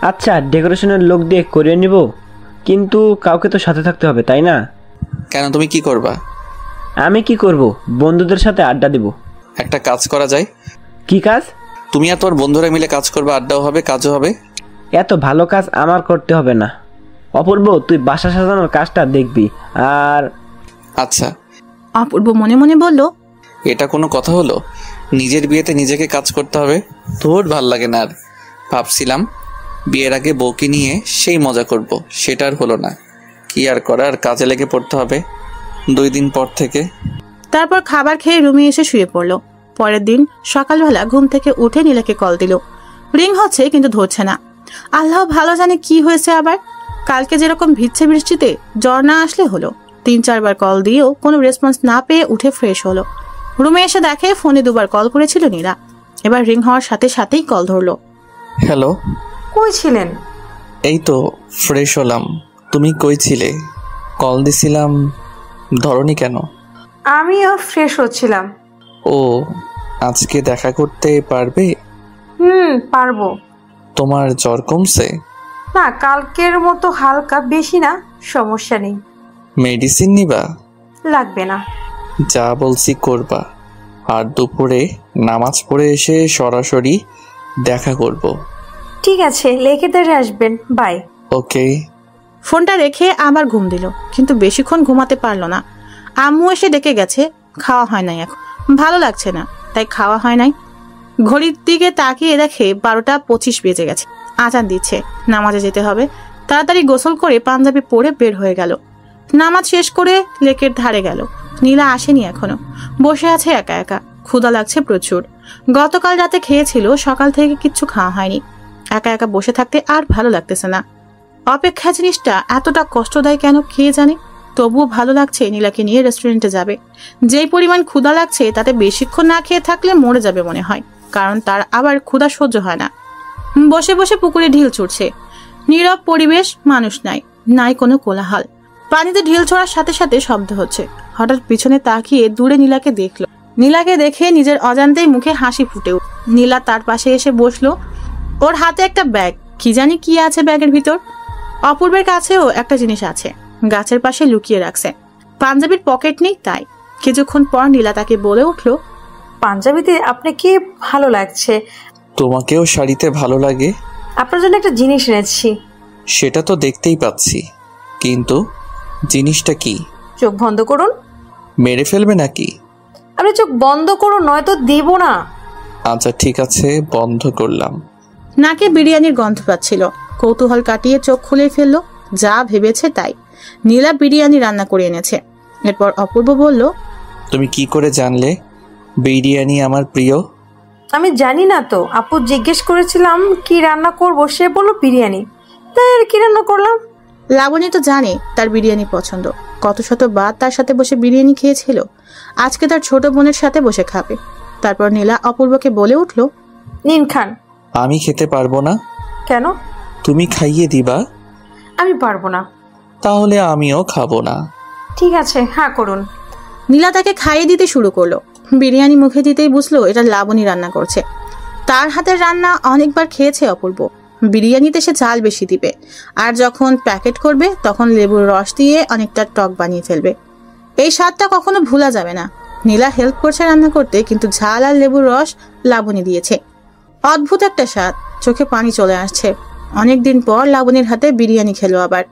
আচ্ছা, ডেকোরেশনের লোক দিয়ে করিয়ে নিব, কিন্তু কাউকে তো সাথে থাকতে হবে, তাই না?
কেন, তুমি কি করবা?
আমি কি করব? বন্ধুদের সাথে আড্ডা দিব।
একটা কাজ করা যায়।
কি কাজ?
তুমি আর তোর বন্ধুরা মিলে কাজ করবে, আড্ডাও হবে, কাজও হবে।
এত ভালো কাজ আমার করতে হবে না। অপূর্ব, তুই বাসা সাজানোর কাজটা দেখবি। আর
আচ্ছা।
অপূর্ব মনে মনে বলল,
এটা কোনো কথা হলো? নিজের বিয়েতে নিজেকে কাজ করতে হবে? তোর ভাল লাগে না। আর ভাবছিলাম বিয়ের আগে বউকে নিয়ে সেই মজা করব, সেটা আর হলো না। কি আর করার, কাজে লেগে পড়তে হবে 2 দিন পর থেকে।
তারপর খাবার খেয়ে রুমে এসে শুয়ে পড়ল। পরের দিন সকালবেলা ঘুম থেকে উঠে নীলাকে কল দিল। রিং হচ্ছে কিন্তু ধরছে না। আল্লাহ ভালো জানে কি হয়েছে আবার। কালকে যেরকম ভিজছে বৃষ্টিতে জ্বর না আসলে হলো, 3-4 বার কল দিয়েও কোনো রেসপন্স না পেয়ে উঠে ফ্রেশ হলো। রুমে এসে দেখে ফোনে 2বার কল করেছিল নীলা। এবার রিং হওয়ার সাথে সাথেই কল ধরলো।
হ্যালো,
কই ছিলেন?
এই তো ফ্রেশ হলাম। তুমি কই ছিলে? কল দিছিলাম, ধরনি কেন?
আমিও ফ্রেশ হচ্ছিলাম।
ও, আজকে দেখা করতে পারবে?
পারবো।
তোমার জ্বর কমছে?
না, কালকের মতো হালকা, বেশি না, সমস্যা নেই।
মেডিসিন নিবা?
লাগবে না।
যা বলছি করবা। আর দুপুরে নামাজ পড়ে এসে সরাসরি দেখা করব।
ঠিক আছে, লেকে ধরে আসবেন। বাই।
ওকে।
ফোনটা রেখে আবার ঘুম দিল, কিন্তু বেশিক্ষণ ঘুমাতে পারলো না। আম্মু এসে ডেকে গেছে, খাওয়া হয় নাই এখন, ভালো লাগছে না, তাই খাওয়া হয় নাই। ঘড়ির দিকে তাকিয়ে দেখে 12:25 বেজে গেছে। আজান দিচ্ছে, নামাজে যেতে হবে। তাড়াতাড়ি গোসল করে পাঞ্জাবি পরে বের হয়ে গেল। নামাজ শেষ করে লেকের ধারে গেল। নীলা আসেনি এখনো, বসে আছে একা একা। ক্ষুধা লাগছে প্রচুর। গতকাল রাতে খেয়েছিল, সকাল থেকে কিচ্ছু খাওয়া হয়নি। একা একা বসে থাকতে আর ভালো লাগতেছে না। অপেক্ষা জিনিসটা এতটা কষ্ট দেয় কেন কে জানে। তবুও ভালো লাগছে নীলাকে নিয়ে রেস্টুরেন্টে যাবে। যেই পরিমাণ ক্ষুধা লাগছে তাতে বেশিক্ষণ না খেয়ে থাকলে মরে যাবে মনে হয়, কারণ তার আবার ক্ষুধা সহ্য হয় না। বসে বসে পুকুরে ঢিল ছুটছে। নীরব পরিবেশ, মানুষ নাই, নাই কোনো কোলাহল। পানিতে ঢিল ছোড়ার সাথে সাথে শব্দ হচ্ছে। হঠাৎ পিছনে তাকিয়ে দূরে নীলাকে দেখলো। নীলাকে দেখে নিজের অজান্তেই মুখে হাসি ফুটে উঠল। নীলা তার পাশে এসে বসলো। ওর হাতে একটা ব্যাগ, কি জানি কি আছে ব্যাগের ভিতর। অপূর্বের কাছেও একটা জিনিস আছে, গাছের পাশে লুকিয়ে রাখছে। পাঞ্জাবির পকেট নেই তাই। কিছুক্ষণ পর নীলা তাকে বলে উঠলো,
পাঞ্জাবিতে আপনাকে ভালো লাগছে।
তোমাকেও শাড়িতে ভালো লাগে।
আপনার জন্য একটা জিনিস এনেছি।
সেটা তো দেখতেই পাচ্ছি, কিন্তু জিনিসটা কি?
চোখ বন্ধ করুন।
মেরে ফেলবে নাকি?
আপনি চোখ বন্ধ করুন, নয়তো দেব না।
আচ্ছা ঠিক আছে, বন্ধ করলাম।
নাকে বিরিয়ানির গন্ধ পাচ্ছিল। কৌতূহল কাটিয়ে চোখ খুলে ফেললো। যা ভেবেছে তাই, নীলা বিরিয়ানি রান্না করে এনেছে। এরপর অপূর্ব বলল,
তুমি কি করে জানলে বিরিয়ানি আমার প্রিয়?
আমি জানি না তো, আপু জিজ্ঞেস করেছিলাম কি রান্না করব, সে বলল বিরিয়ানি, তাই আর কি রান্না করলাম।
লাবণী তো জানে তার বিরিয়ানি পছন্দ। কত শতবার তার সাথে বসে বিরিয়ানি খেয়েছিল, আজকে তার ছোট বোনের সাথে বসে খাবে। তারপর নীলা অপূর্বকে বলে উঠল,
নিন খান।
আমি খেতে পারবো না।
কেন?
তুমি খাইয়ে দিবা।
আমি পারবো না।
তাহলে আমিও খাবো না।
ঠিক আছে, হ্যাঁ করুন।
নীলা তাকে খাইয়ে দিতে শুরু করলো। বিরিয়ানি মুখে দিতেই বুঝলো এটা লাবণী রান্না করছে। তার হাতের রান্না অনেকবার খেয়েছে অপূর্ব। বিরিয়ানিতে সে ঝাল বেশি দিবে, আর যখন প্যাকেট করবে তখন লেবুর রস দিয়ে অনেকটা টক বানিয়ে ফেলবে। এই স্বাদটা কখনো ভোলা যাবে না। নীলা হেল্প করছে রান্না করতে, কিন্তু ঝাল আর লেবুর রস লাবণী দিয়েছে। অদ্ভুত একটা স্বাদ, চোখে পানি চলে আসছে। অনেকদিন পর লাবণীর হাতে বিরিয়ানি খেলো আবার।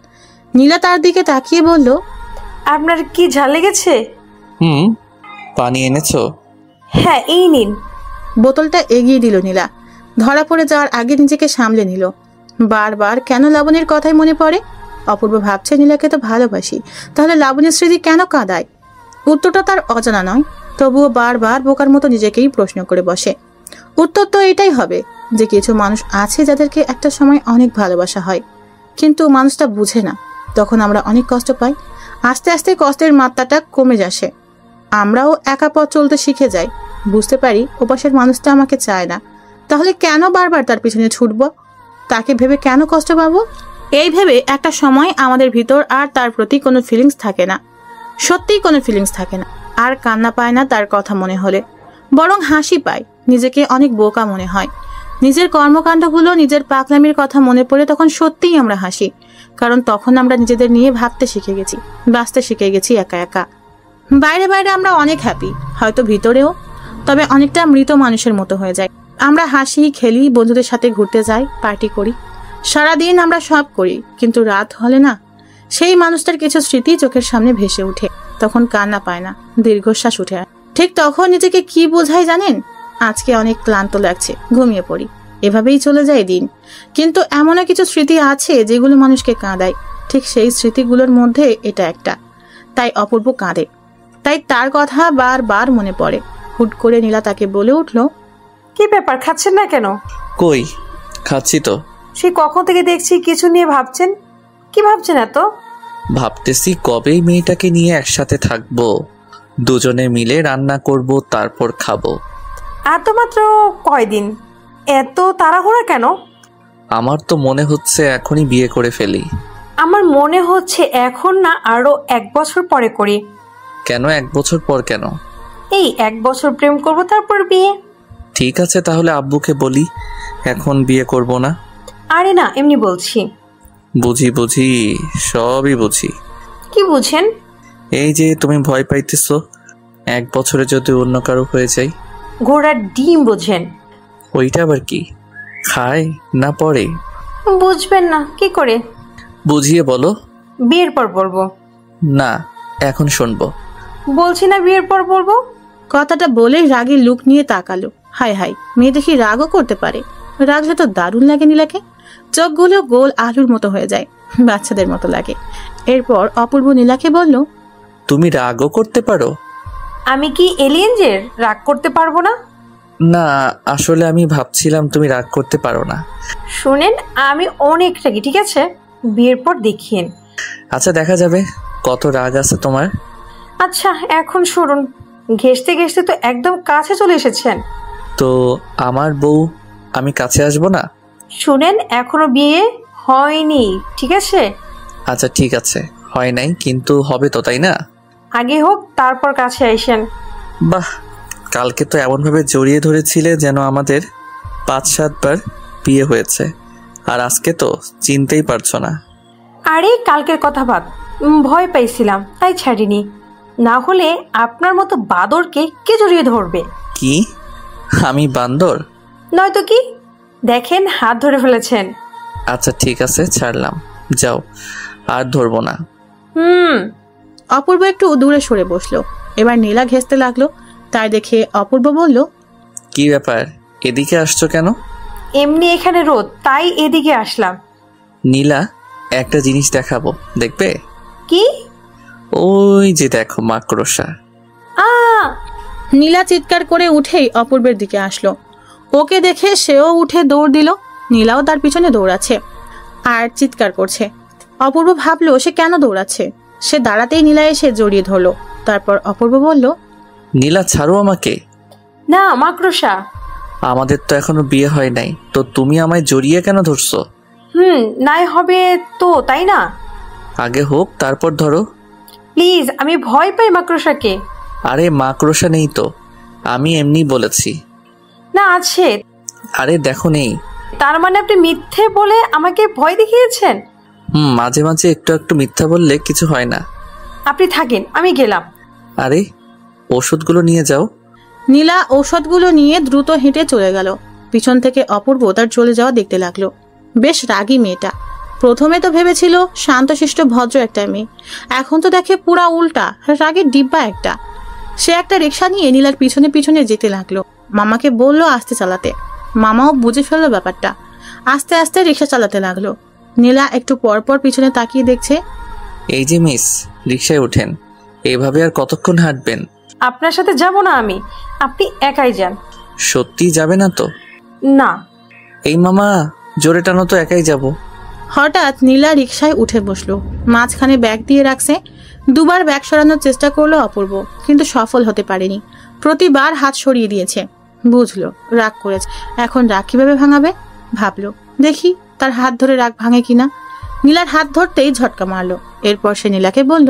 নীলা তার দিকে তাকিয়ে বলল,
আপনার কি ঝাল লেগেছে?
পানি এনেছো?
হ্যাঁ, এই নিন।
বোতলটা এগিয়ে দিল নীলা। ধরা পড়ে যাওয়ার আগে নিজেকে সামলে নিল। বারবার কেন লাবণীর কথাই মনে পড়ে? অপূর্ব ভাবছে নীলাকে তো ভালোবাসি, তাহলে লাবণীর স্মৃতি কেন কাঁদায়? উত্তরটা তার অজানা নয়, তবুও বারবার বোকার মতো নিজেকেই প্রশ্ন করে বসে। উত্তর তো এটাই হবে যে কিছু মানুষ আছে যাদেরকে একটা সময় অনেক ভালোবাসা হয়, কিন্তু মানুষটা বুঝে না। তখন আমরা অনেক কষ্ট পাই। আস্তে আস্তে কষ্টের মাত্রাটা কমে যাচ্ছে। আমরাও একা পথ চলতে শিখে যাই। বুঝতে পারি ওপাশের মানুষটা আমাকে চায় না, তাহলে কেন বারবার তার পিছনে ছুটবো? তাকে ভেবে কেন কষ্ট পাবো? এই ভেবে একটা সময় আমাদের ভিতর আর তার প্রতি কোনো ফিলিংস থাকে না। সত্যিই কোনো ফিলিংস থাকে না। আর কান্না পায় না তার কথা মনে হলে, বরং হাসি পায়। নিজেকে অনেক বোকা মনে হয়। নিজের কর্মকাণ্ডগুলো, নিজের পাগলামির কথা মনে পড়ে তখন সত্যিই আমরা হাসি, কারণ তখন আমরা নিজেদের নিয়ে ভাবতে শিখে গেছি, বাঁচতে শিখে গেছি একা একা। বাইরে বাইরে আমরা অনেক হ্যাপি, হয়তো ভিতরেও, তবে অনেকটা মৃত মানুষের মতো হয়ে যায়। আমরা হাসি, খেলি, বন্ধুদের সাথে ঘুরতে যাই, পার্টি করি, সারাদিন আমরা সব করি, কিন্তু রাত হলে না, সেই মানুষটার কিছু স্মৃতি চোখের সামনে ভেসে ওঠে। তখন কান্না পায় না, দীর্ঘশ্বাস উঠে আসে। ঠিক তখন নিজেকে কি বোঝাই জানেন? আজকে অনেক ক্লান্ত লাগছে, ঘুমিয়ে পড়ি। এভাবেই চলে যায় দিন। কিন্তু এমনও কিছু স্মৃতি আছে যেগুলো মানুষকে কাঁদায়, ঠিক সেই স্মৃতিগুলোর মধ্যে এটা একটা। তাই অপূর্ব কাঁদে, তাই তার কথা বারবার মনে পড়ে। হুট করে নীলা তাকে বলে উঠল,
কি ব্যাপার, খাচ্ছেন না কেন?
কই, খাচ্ছি তো।
সেই কখন থেকে দেখছি কিছু নিয়ে ভাবছেন। কি ভাবছেন এত?
ভাবতেছি কবেই মেয়েটাকে নিয়ে একসাথে থাকবো, দুজনে মিলে রান্না করব, তারপর খাবো।
এত মাত্র কয়দিন, এত তাড়াহুড়া কেন?
আমার তো মনে হচ্ছে এখনই বিয়ে করে ফেলি।
আমার মনে হচ্ছে এখন না, আরো 1 বছর পরে করি।
কেন 1 বছর পর কেন?
এই 1 বছর প্রেম করব, তারপর বিয়ে।
ঠিক আছে, তাহলে আব্বুকে বলি এখন বিয়ে করব না।
আরে না, এমনি বলছি।
বুঝি বুঝি, সবই বুঝি।
কি বুঝেন?
এই যে তুমি ভয় পাইতেছো 1 বছরে যদি অন্য কারো হয়ে যায়।
ঘোড়ার ডিম বোঝেন?
ওইটা আবার কি, খায় না পরে?
বুঝবেন না কি করে?
বুঝিয়ে বলো।
বিয়ের পর বলবো।
না, এখন শুনবো।
বলছি না বিয়ের পর বলবো।
কথাটা বলেই রাগী লুক নিয়ে তাকালো। হায় হায়, মেয়ে দেখি রাগও করতে পারে। রাগলে তো দারুণ লাগে নীলাকে। চোখগুলো গোল আলুর মতো হয়ে যায়, বাচ্চাদের মতো লাগে। এরপর অপূর্ব নীলাকে বলল,
তুমি রাগও করতে পারো?
আমি কি এলিয়েনজের রাগ করতে পারবো না?
না, আসলে আমি ভাবছিলাম তুমি রাগ করতে পারো না।
শুনেন, আমি অনেক রাগী, ঠিক আছে? বিয়ের পর দেখিয়েন।
আচ্ছা, দেখা যাবে কত রাগ আছে তোমার।
আচ্ছা, এখন শুনুন, ঘেঁষতে ঘেঁষতে তো একদম কাছে চলে এসেছেন।
তো আমার বউ, আমি কাছে আসবো না?
শুনেন, এখনো বিয়ে হয়নি, ঠিক আছে?
আচ্ছা ঠিক আছে, হয় নাই, কিন্তু হবে তো, তাই না?
আগে হোক, তারপর কাছে আইসেন।
বাহ, কালকে তো এমনভাবে জড়িয়ে ধরেছিলে যেন আমাদের 5-7 বার বিয়ে হয়েছে, আর আজকে তো চিনতেই পারছো না।
আরে কালকের কথা বাদ, ভয় পাইছিলাম তাই ছাড়িনি। না হলে আপনার মতো বাদরকে কে জড়িয়ে ধরবে?
কি, আমি বান্দর?
নয়তো কি? দেখেন, হাত ধরে ফেলেছেন।
আচ্ছা ঠিক আছে, ছাড়লাম, যাও, আর ধরবো না।
অপূর্ব একটু দূরে সরে বসলো। এবার নীলা ঘেঁষতে লাগলো। তাই দেখে অপূর্ব বলল,
কি ব্যাপার, এদিকে আসছো কেন?
এমনি এখানে রোদ, তাই এদিকে আসলাম।
নীলা, একটা জিনিস দেখাবো, দেখবে?
কি?
ওই যে দেখো, মাকড়সা।
নীলা চিৎকার করে উঠেই অপূর্বের দিকে আসলো। ওকে দেখে সেও উঠে দৌড় দিল। নীলাও তার পিছনে দৌড়াচ্ছে আর চিৎকার করছে। অপূর্ব ভাবলো সে কেন দৌড়াচ্ছে। সে দাঁড়াতেই নীলা এসে জড়িয়ে ধরলো। তারপর অপূর্ব বলল,
নীলা, ছাড়ো আমাকে।
না, মাকড়সা।
আমাদের তো এখনো বিয়ে হয় নাই, তো তুমি আমায় জড়িয়ে কেন ধরছো?
নাই হবে তো, তাই না?
আগে হোক, তারপর ধরো।
প্লিজ, আমি ভয় পাই মাকড়সাকে।
আরে মাকড়সা নেই তো, আমি এমনি বলেছি।
না, আছে।
আরে দেখো, নেই।
তার মানে আপনি মিথ্যে বলে আমাকে ভয় দেখিয়েছেন?
মাঝে মাঝে একটু একটু মিথ্যা বললে কিছু হয় না।
আপনি থাকেন, আমি গেলাম।
আরে, ওষুধগুলো নিয়ে যাও।
নীলা ঔষধগুলো নিয়ে দ্রুত হেঁটে চলে গেল। পিছন থেকে অপূর্ব তার চলে যাওয়া দেখতে লাগলো। বেশ রাগী মেয়েটা। প্রথমে তো ভেবেছিল শান্তশিষ্ট ভদ্র একটা মেয়ে, এখন তো দেখে পুরা উল্টা, রাগের ডিব্বা একটা। সে একটা রিক্সা নিয়ে নীলার পিছনে পিছনে যেতে লাগলো। মামাকে বলল আস্তে চালাতে। মামাও বুঝে ফেললো ব্যাপারটা, আস্তে আস্তে রিক্সা চালাতে লাগলো। নীলা একটু পর পর পিছনে তাকিয়ে দেখছে।
এই যে মিস, রিক্সায় ওঠেন। এইভাবে আর কতক্ষণ হাঁটবেন?
আপনার সাথে যাব না আমি, আপনি একাই যান।
সত্যি যাবে না তো?
না।
এই মামা, জোরে টানো তো, একাই যাব।
হঠাৎ নীলা রিক্সায় উঠে বসলো। মাঝখানে ব্যাগ দিয়ে রাখছে। দুবার ব্যাগ সরানোর চেষ্টা করলো অপূর্ব, কিন্তু সফল হতে পারেনি। প্রতিবার হাত সরিয়ে দিয়েছে। বুঝলো রাগ করেছে, এখন রাগ কিভাবে ভাঙাবে ভাবলো। দেখি তার হাত ধরে রাগ ভাঙে কিনা। নীলার হাত ধরতেই ঝটকা মারলো। এরপর সে নীলাকে বলল,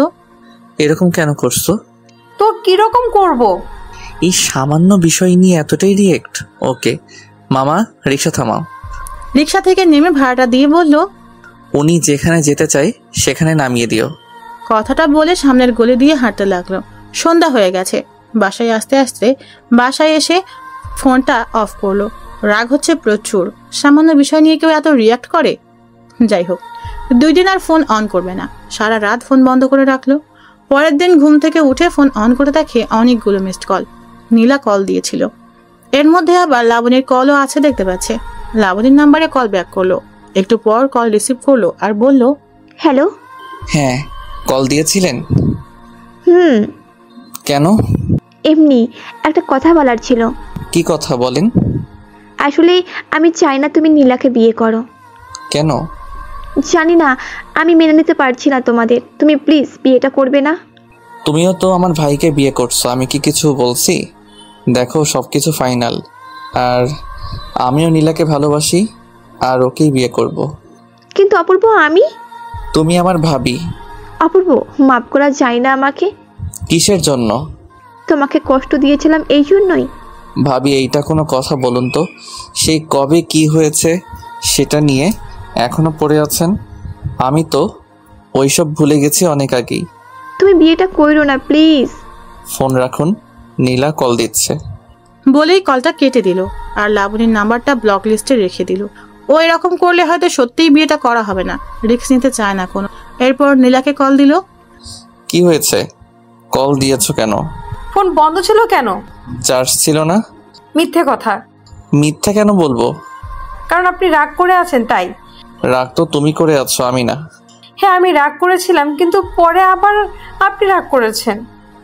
এরকম কেন করছো?
তো কিরকম করব?
এই সামান্য বিষয় নিয়ে এতটাই রিয়েক্ট? ওকে, মামা রিক্সা থামাও।
রিক্সা থেকে নেমে ভাড়াটা দিয়ে বলল,
উনি যেখানে যেতে চাই সেখানে নামিয়ে দিও।
কথাটা বলে সামনের গলি দিয়ে হাঁটতে লাগলো। সন্ধ্যা হয়ে গেছে। বাসায় আসতে আসতে বাসায় এসে ফোনটা অফ করলো। রাগ হচ্ছে প্রচুর। সামান্য বিষয় নিয়ে কেউ এত রিয়াক্ট করে? যাই হোক, 2 দিন আর ফোন অন করবে না। সারা রাত ফোন বন্ধ করে রাখলো। পরের দিন ঘুম থেকে উঠে ফোন অন করে দেখে অনেকগুলো মিসড কল। নীলা কল দিয়েছিল। এর মধ্যে আবার লাবণীর কলও আছে দেখতে পাচ্ছে। লাবণীর নাম্বারে কল ব্যাক করলো। একটু পর কল রিসিভ করলো আর বলল,
হ্যালো।
হ্যাঁ, কল দিয়েছিলেন? কেন?
এমনি একটা কথা বলার ছিল।
কি কথা বলেন?
আসলে আমি চাই না তুমি নীলাকে বিয়ে করো।
কেন?
জানি না, আমি মেনে নিতে পারছি না তোমাদের। তুমি প্লিজ বিয়েটা করবে না?
তুমিও তো আমার ভাইকে বিয়ে করছো, আমি কি কিছু বলছি? দেখো সবকিছু ফাইনাল। আর আমিও নীলাকে ভালোবাসি আর ওকেই বিয়ে করব।
কিন্তু অপূর্ব, আমি?
তুমি আমার ভাবি।
অপূর্ব, মাফ করা যায় না আমাকে?
কিসের জন্য?
তোমাকে কষ্ট দিয়েছিলাম এই জন্যই।
ভাবি, এইটা কোনো কথা বলুন তো? সেই কবে কি হয়েছে সেটা নিয়ে এখনো পড়ে আছেন? আমি তো ওইসব ভুলে গেছি অনেক আগেই।
তুমি বিয়েটা করো না প্লিজ।
ফোন রাখুন, নীলা কল দিচ্ছে।
বলেই কলটা কেটে দিল আর লাবণীর নাম্বারটা ব্লক লিস্টে রেখে দিল। ও এরকম করলে হয়তো সত্যিই বিয়েটা করা হবে না। রিস্ক নিতে চায় না কোনো। এরপর নীলাকে কল দিল।
কি হয়েছে? কল দিয়েছো কেন?
ফোন বন্ধ ছিল কেন?
চার্জ ছিল না।
মিথ্যে কথা।
মিথ্যা কেন বলবো?
কারণ আপনি রাগ করে আছেন তাই।
রাগ তো তুমি করে আছো, আমি না।
হ্যাঁ, আমি রাগ করেছিলাম, কিন্তু পরে আবার আপনি রাগ করেছেন।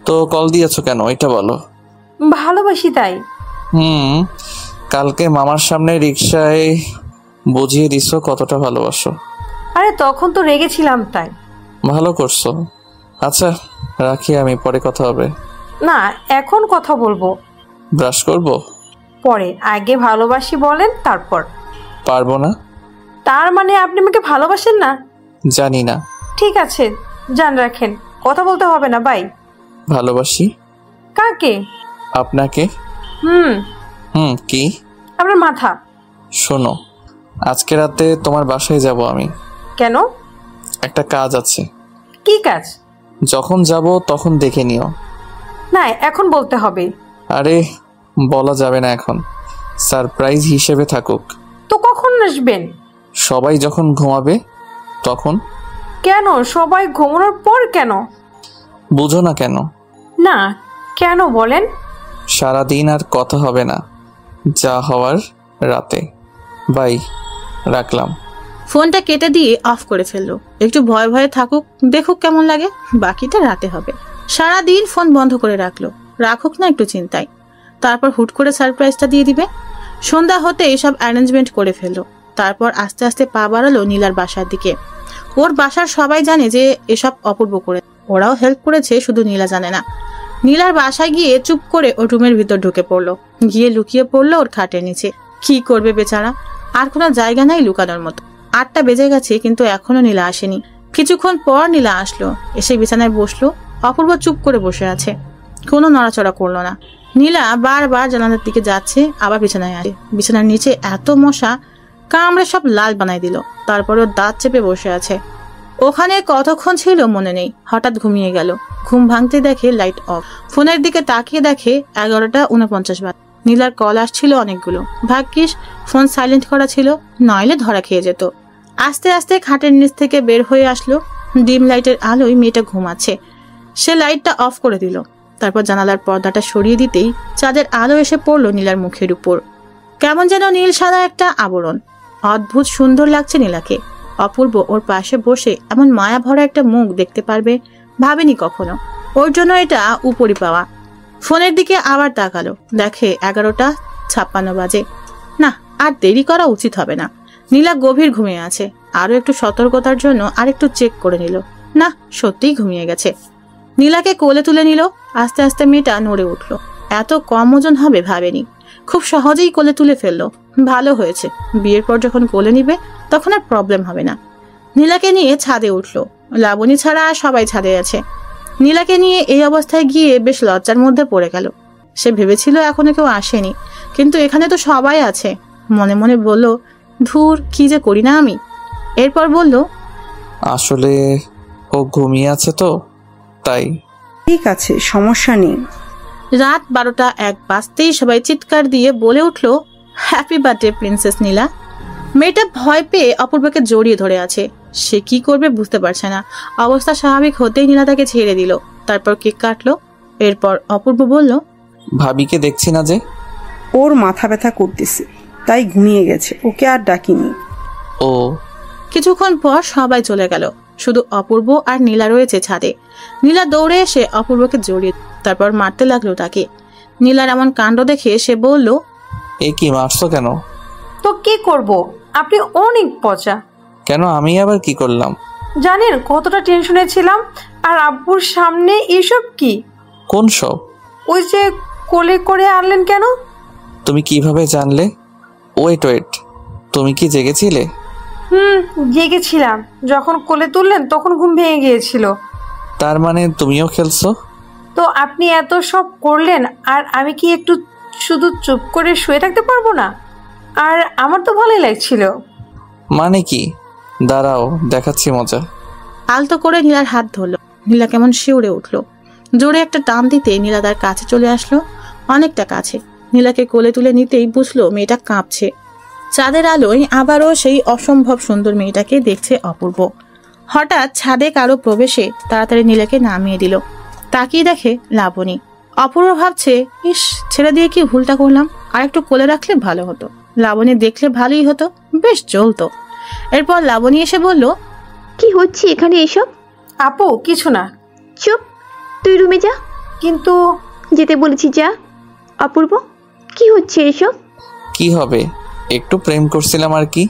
তো কল দিয়েছো কেন এটা বলো।
ভালোবাসি তাই।
কালকে মামার সামনে রিকশায় বুঝিয়ে দিছো কতটা ভালোবাসো।
আরে তখন তো রেগেছিলাম তাই।
ভালো করছো। আচ্ছা রাখি, আমি পরে কথা হবে।
না, এখন কথা বলবো।
ব্রাশ করব
পরে, আগে ভালোবাসি বলেন তারপর।
পারবো না।
তার মানে আপনি আমাকে ভালোবাসেন না?
জানি না।
ঠিক আছে, জান রাখেন, কথা বলতে হবে না। বাই।
ভালোবাসি।
কাকে?
আপনাকে। কি?
আপনার মাথা।
শোনো, আজকে রাতে তোমার বাসায় যাব আমি।
কেন?
একটা কাজ আছে।
কি কাজ?
যখন যাব তখন দেখে নিও।
না, এখন বলতে হবে।
আরে বলা যাবে না এখন, সারপ্রাইজ হিসেবে থাকুক।
তো কখন আসবেন?
সবাই যখন ঘুমাবে তখন।
কেন সবাই ঘুমানোর পর? কেন
বুঝো না কেন?
না, কেন বলেন?
সারাদিন আর কথা হবে না, যা হওয়ার রাতে। বাই, রাখলাম।
ফোনটা কেটে দিয়ে অফ করে ফেললো। একটু ভয় ভয়ে থাকুক, দেখুক কেমন লাগে, বাকিটা রাতে হবে। সারাদিন ফোন বন্ধ করে রাখুক না একটু চিন্তায়। তারপর হুট করে সারপ্রাইজটা দিয়ে দিবে। সন্ধ্যা হতে এইসব অ্যারেঞ্জমেন্ট করে ফেললো। তারপর আস্তে আস্তে পা বাড়ালো নীলার বাসার দিকে। ওর বাসার সবাই জানে যে এসব অপূর্ব করে। ওরাও হেল্প করেছে, শুধু নীলা জানে না। নীলার বাসায় গিয়ে চুপ করে ওর রুমের ভিতর ঢুকে পড়লো। গিয়ে লুকিয়ে পড়লো ওর খাটের নিচে। কি করবে বেচারা, আর কোনো জায়গা নাই লুকানোর মতো। 8টা বেজে গেছে কিন্তু এখনো নীলা আসেনি। কিছুক্ষণ পর নীলা আসলো, এসে বিছানায় বসলো। অপূর্ব চুপ করে বসে আছে, কোনো নড়াচড়া করলো না। নীলা বারবার জানালার দিকে যাচ্ছে, আবার বিছানায় আসে। বিছানার নিচে এত মশা, কামড়ে সব লাল বানাই দিল। তারপর ওর দাঁত চেপে বসে আছে। ওখানে কতক্ষণ ছিল মনে নেই। হঠাৎ ঘুমিয়ে গেল। ঘুম ভাঙতে দেখে লাইট অফ। ফোনের দিকে তাকিয়ে দেখে 11:49 বাজে। নীলার কল আসছিল অনেকগুলো। ভাগ্যিস ফোন সাইলেন্ট করা ছিল, নইলে ধরা খেয়ে যেত। আস্তে আস্তে খাটের নিচ থেকে বের হয়ে আসলো। ডিম লাইটের আলোয় মেয়েটা ঘুমাচ্ছে। সে লাইটটা অফ করে দিল। তারপর জানালার পর্দাটা সরিয়ে দিতেই চাঁদের আলো এসে পড়লো নীলার মুখের উপর। কেমন যেন নীল সাদা একটা আবরণ। অদ্ভুত সুন্দর লাগছে নীলাকে। অপূর্ব ওর পাশে বসে এমন মায়া ভরা একটা মুখ দেখতে পারবে ভাবেনি কখনো। ওর জন্য এটা উপরি পাওয়া। ফোনের দিকে আবার তাকালো, দেখে 11:56 বাজে। না, আর দেরি করা উচিত হবে না। নীলা গভীর ঘুমিয়ে আছে। আরো একটু সতর্কতার জন্য আরেকটু চেক করে নিল। না, সত্যিই ঘুমিয়ে গেছে। নীলাকে কোলে তুলে নিল। আস্তে আস্তে মেয়েটা নড়ে উঠল। এত কম ওজন হবে ভাবেনি। খুব সহজেই কোলে তুলে ফেললো। ভালো হয়েছে, বিয়ের পর যখন কোলে নিবে তখন আর প্রবলেম হবে না। নীলাকে নিয়ে ছাদে উঠলো। লাবণী ছাড়া সবাই ছাদে আছে। নীলাকে নিয়ে এই অবস্থায় গিয়ে বেশ লজ্জার মধ্যে পড়ে গেল। সে ভেবেছিল এখনো কেউ আসেনি, কিন্তু এখানে তো সবাই আছে। মনে মনে বলল, ধুর কি যে করি না আমি। এরপর বলল,
আসলে ও ঘুমিয়ে আছে তো তাই।
ঠিক আছে, সমস্যা নেই।
রাত 12টা 1 বাজতেই সবাই চিৎকার দিয়ে বলে উঠল, হ্যাপি বার্থডে প্রিন্সেস নীলা। মেয়েটা ভয় পেয়ে অপূর্বকে জড়িয়ে ধরে আছে। সে কি করবে বুঝতে পারছে না। অবস্থা স্বাভাবিক হতেই নীলা তাকে ছেড়ে দিল, তারপর কেক কাটলো। এরপর অপূর্ব বলল,
ভাবিকে দেখছি না যে।
ওর মাথা ব্যথা করতেছে, তাই ঘুমিয়ে গেছে, ওকে আর ডাকিনি।
ও।
কিছুক্ষণ পর সবাই চলে গেল, শুধু অপূর্ব আর নীলা রয়েছে ছাদে। নীলা দৌড়ে এসে অপূর্বকে জড়িয়ে তারপর মারতে লাগলো তাকে। নীলার এমন কাণ্ড দেখে সে বলল,
এ কি মারছো কেন?
তো কি করব, আপনি অনেক পচা।
কেন, আমি আবার কি করলাম?
জানেন কতটা টেনশনে ছিলাম, আর আব্বুর সামনে এসব কি?
কোন সব?
ওই যে কোলে করে আনলেন কেন?
তুমি কিভাবে জানলে? ওয়েট, তুমি কি জেগেছিলে?
জেগেছিলাম, যখন কোলে তুললেন তখন ঘুম ভেঙে গিয়েছিল।
তার মানে তুমিও খেলছো?
তো আপনি এত সব করলেন, আর আমি কি একটু শুধু চুপ করে শুয়ে থাকতে পারবো না? আর আমার তো ভালোই লাগছিল।
মানে কি? দাঁড়াও, দেখাচ্ছি মজা।
আলতো করে নীলার হাত ধরলো। নীলা কেমন শিউরে উঠলো। জোরে একটা টান দিতে নীলা তার কাছে চলে আসলো, অনেকটা কাছে। নীলাকে কোলে তুলে নিতেই বুঝলো মেয়েটা কাঁপছে। চাঁদের আলোয় আবারও সেই অসম্ভব সুন্দর মেয়েটাকে দেখছে অপূর্ব। হঠাৎ ছাদে কারো প্রবেশে তাড়াতাড়ি নীলাকে নামিয়ে দিল। তাকিয়ে দেখে লাবণী। অপূর্ব ভাবছে, ইস, ছেড়ে দিয়ে কি ভুলটা করলাম, আর একটু কোলে রাখলে ভালো হতো। লাবণী দেখলে ভালোই হতো, বেশ চলতো। এরপর লাবণী এসে বলল,
কি হচ্ছে এখানে এসব?
আপু কিছু না।
চুপ, তুই রুমে যা।
কিন্তু
যেতে বলেছি যা। অপূর্ব, কি হচ্ছে এসব?
কি হবে, একটু প্রেম করছিলাম আর কি।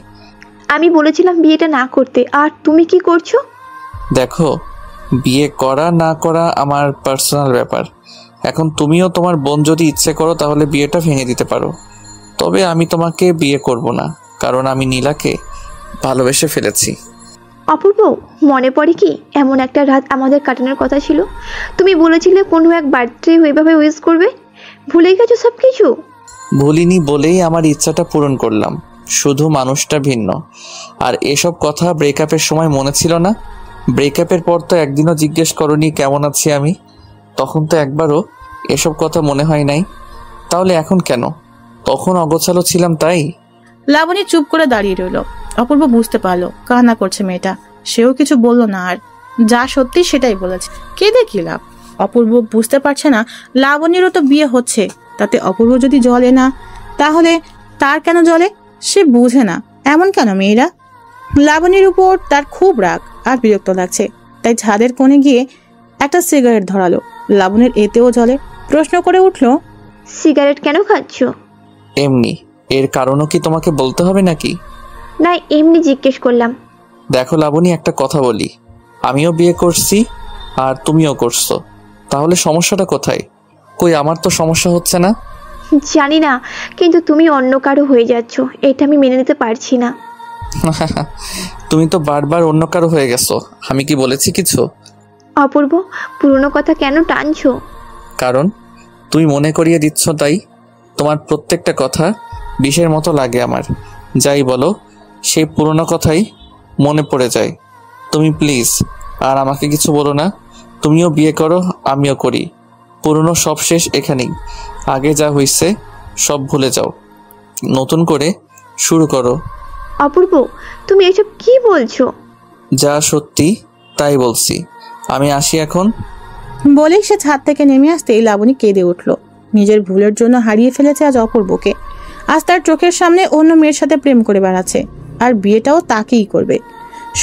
আমি বলেছিলাম বিয়েটা না করতে, আর তুমি কি করছো?
দেখো, বিয়ে করা না করা আমার পার্সোনাল ব্যাপার। এখন তুমিও তোমার বোন যদি ইচ্ছে করো তাহলে বিয়েটা ভেঙে দিতে পারো, তবে আমি তোমাকে বিয়ে করব না, কারণ আমি নীলাকে ভালোবেসে ফেলেছি।
অপূর্ব, মনে পড়ে কি এমন একটা রাত আমাদের কাটানোর কথা ছিল? তুমি বলেছিলে কোনো এক বার্থডে ওইভাবে উইশ করবে। ভুলে গেছো সব কিছু?
ভুলিনি বলেই আমার ইচ্ছাটা পূরণ করলাম, শুধু মানুষটা ভিন্ন। আর এসব কথা ব্রেকআপের সময় মনে ছিল না? ব্রেকআপের পর তো একদিনও জিজ্ঞেস করনি কেমন আছি আমি, তখন তো একবারও এসব কথা মনে হয় নাই। তাহলে এখন কেন? তখন অগোছালো ছিলাম তাই।
লাবণী চুপ করে দাঁড়িয়ে রইল। অপূর্ব বুঝতে পারলো কান্না করছে মেয়েটা। সেও কিছু বলল না, আর যা সত্যি সেটাই বলেছে। কেঁদে কি লাভ? অপূর্ব বুঝতে পারছে না লাবণীরও তো বিয়ে হচ্ছে, তাতে অপূর্ব যদি জ্বলে না তাহলে তার কেন জ্বলে? সে বুঝে না এমন কেন মেয়েরা। লাবণীর উপর তার খুব রাগ আর বিরক্ত লাগছে, তাই ছাদের কোণে গিয়ে একটা সিগারেট ধরালো। লাবণীর এতেও জ্বলে। প্রশ্ন করে উঠল,
সিগারেট কেন খাচ্ছ?
এমনি। এর কারণও কি তোমাকে বলতে হবে নাকি?
না, এমনি জিজ্ঞেস করলাম।
দেখো লাবণী, একটা কথা বলি, আমিও বিয়ে করছি আর তুমিও করছো, তাহলে সমস্যাটা কোথায়? কই, আমার তো সমস্যা হচ্ছে না।
জানি না, কিন্তু তুমি অন্য কারো হয়ে যাচ্ছ, এটা আমি মেনে নিতে পারছি না।
তুমি তো বারবার অন্য কারো হয়ে গেছো, আমি কি বলেছি কিছু?
অপূর্ব, পুরনো কথা কেন টানছো?
কারণ তুমি মনে করিয়ে দিচ্ছ, তাই। তোমার প্রত্যেকটা কথা বিষের মতো লাগে আমার। যাই বলো, সেই পুরনো কথাই মনে পড়ে যায়। তুমি প্লিজ আর আমাকে কিছু বলো না। তুমিও বিয়ে করো, আমিও করি। পুরনো সব শেষ এখানেই। আগে যা হইছে সব ভুলে যাও, নতুন করে শুরু করো।
অপূর্ব, তুমি এসব কি বলছো?
যা সত্যি তাই বলছি। আমি আসি এখন।
বলেই সে ছাদ থেকে নেমে আসতেই লাবণী কেঁদে উঠল। নিজের ভুলের জন্য হারিয়ে ফেলেছে আজ অপূর্বকে। আজ তার চোখের সামনে অন্য মেয়ের সাথে প্রেম করে বেড়াচ্ছে, আর বিয়েটাও তাকেই করবে।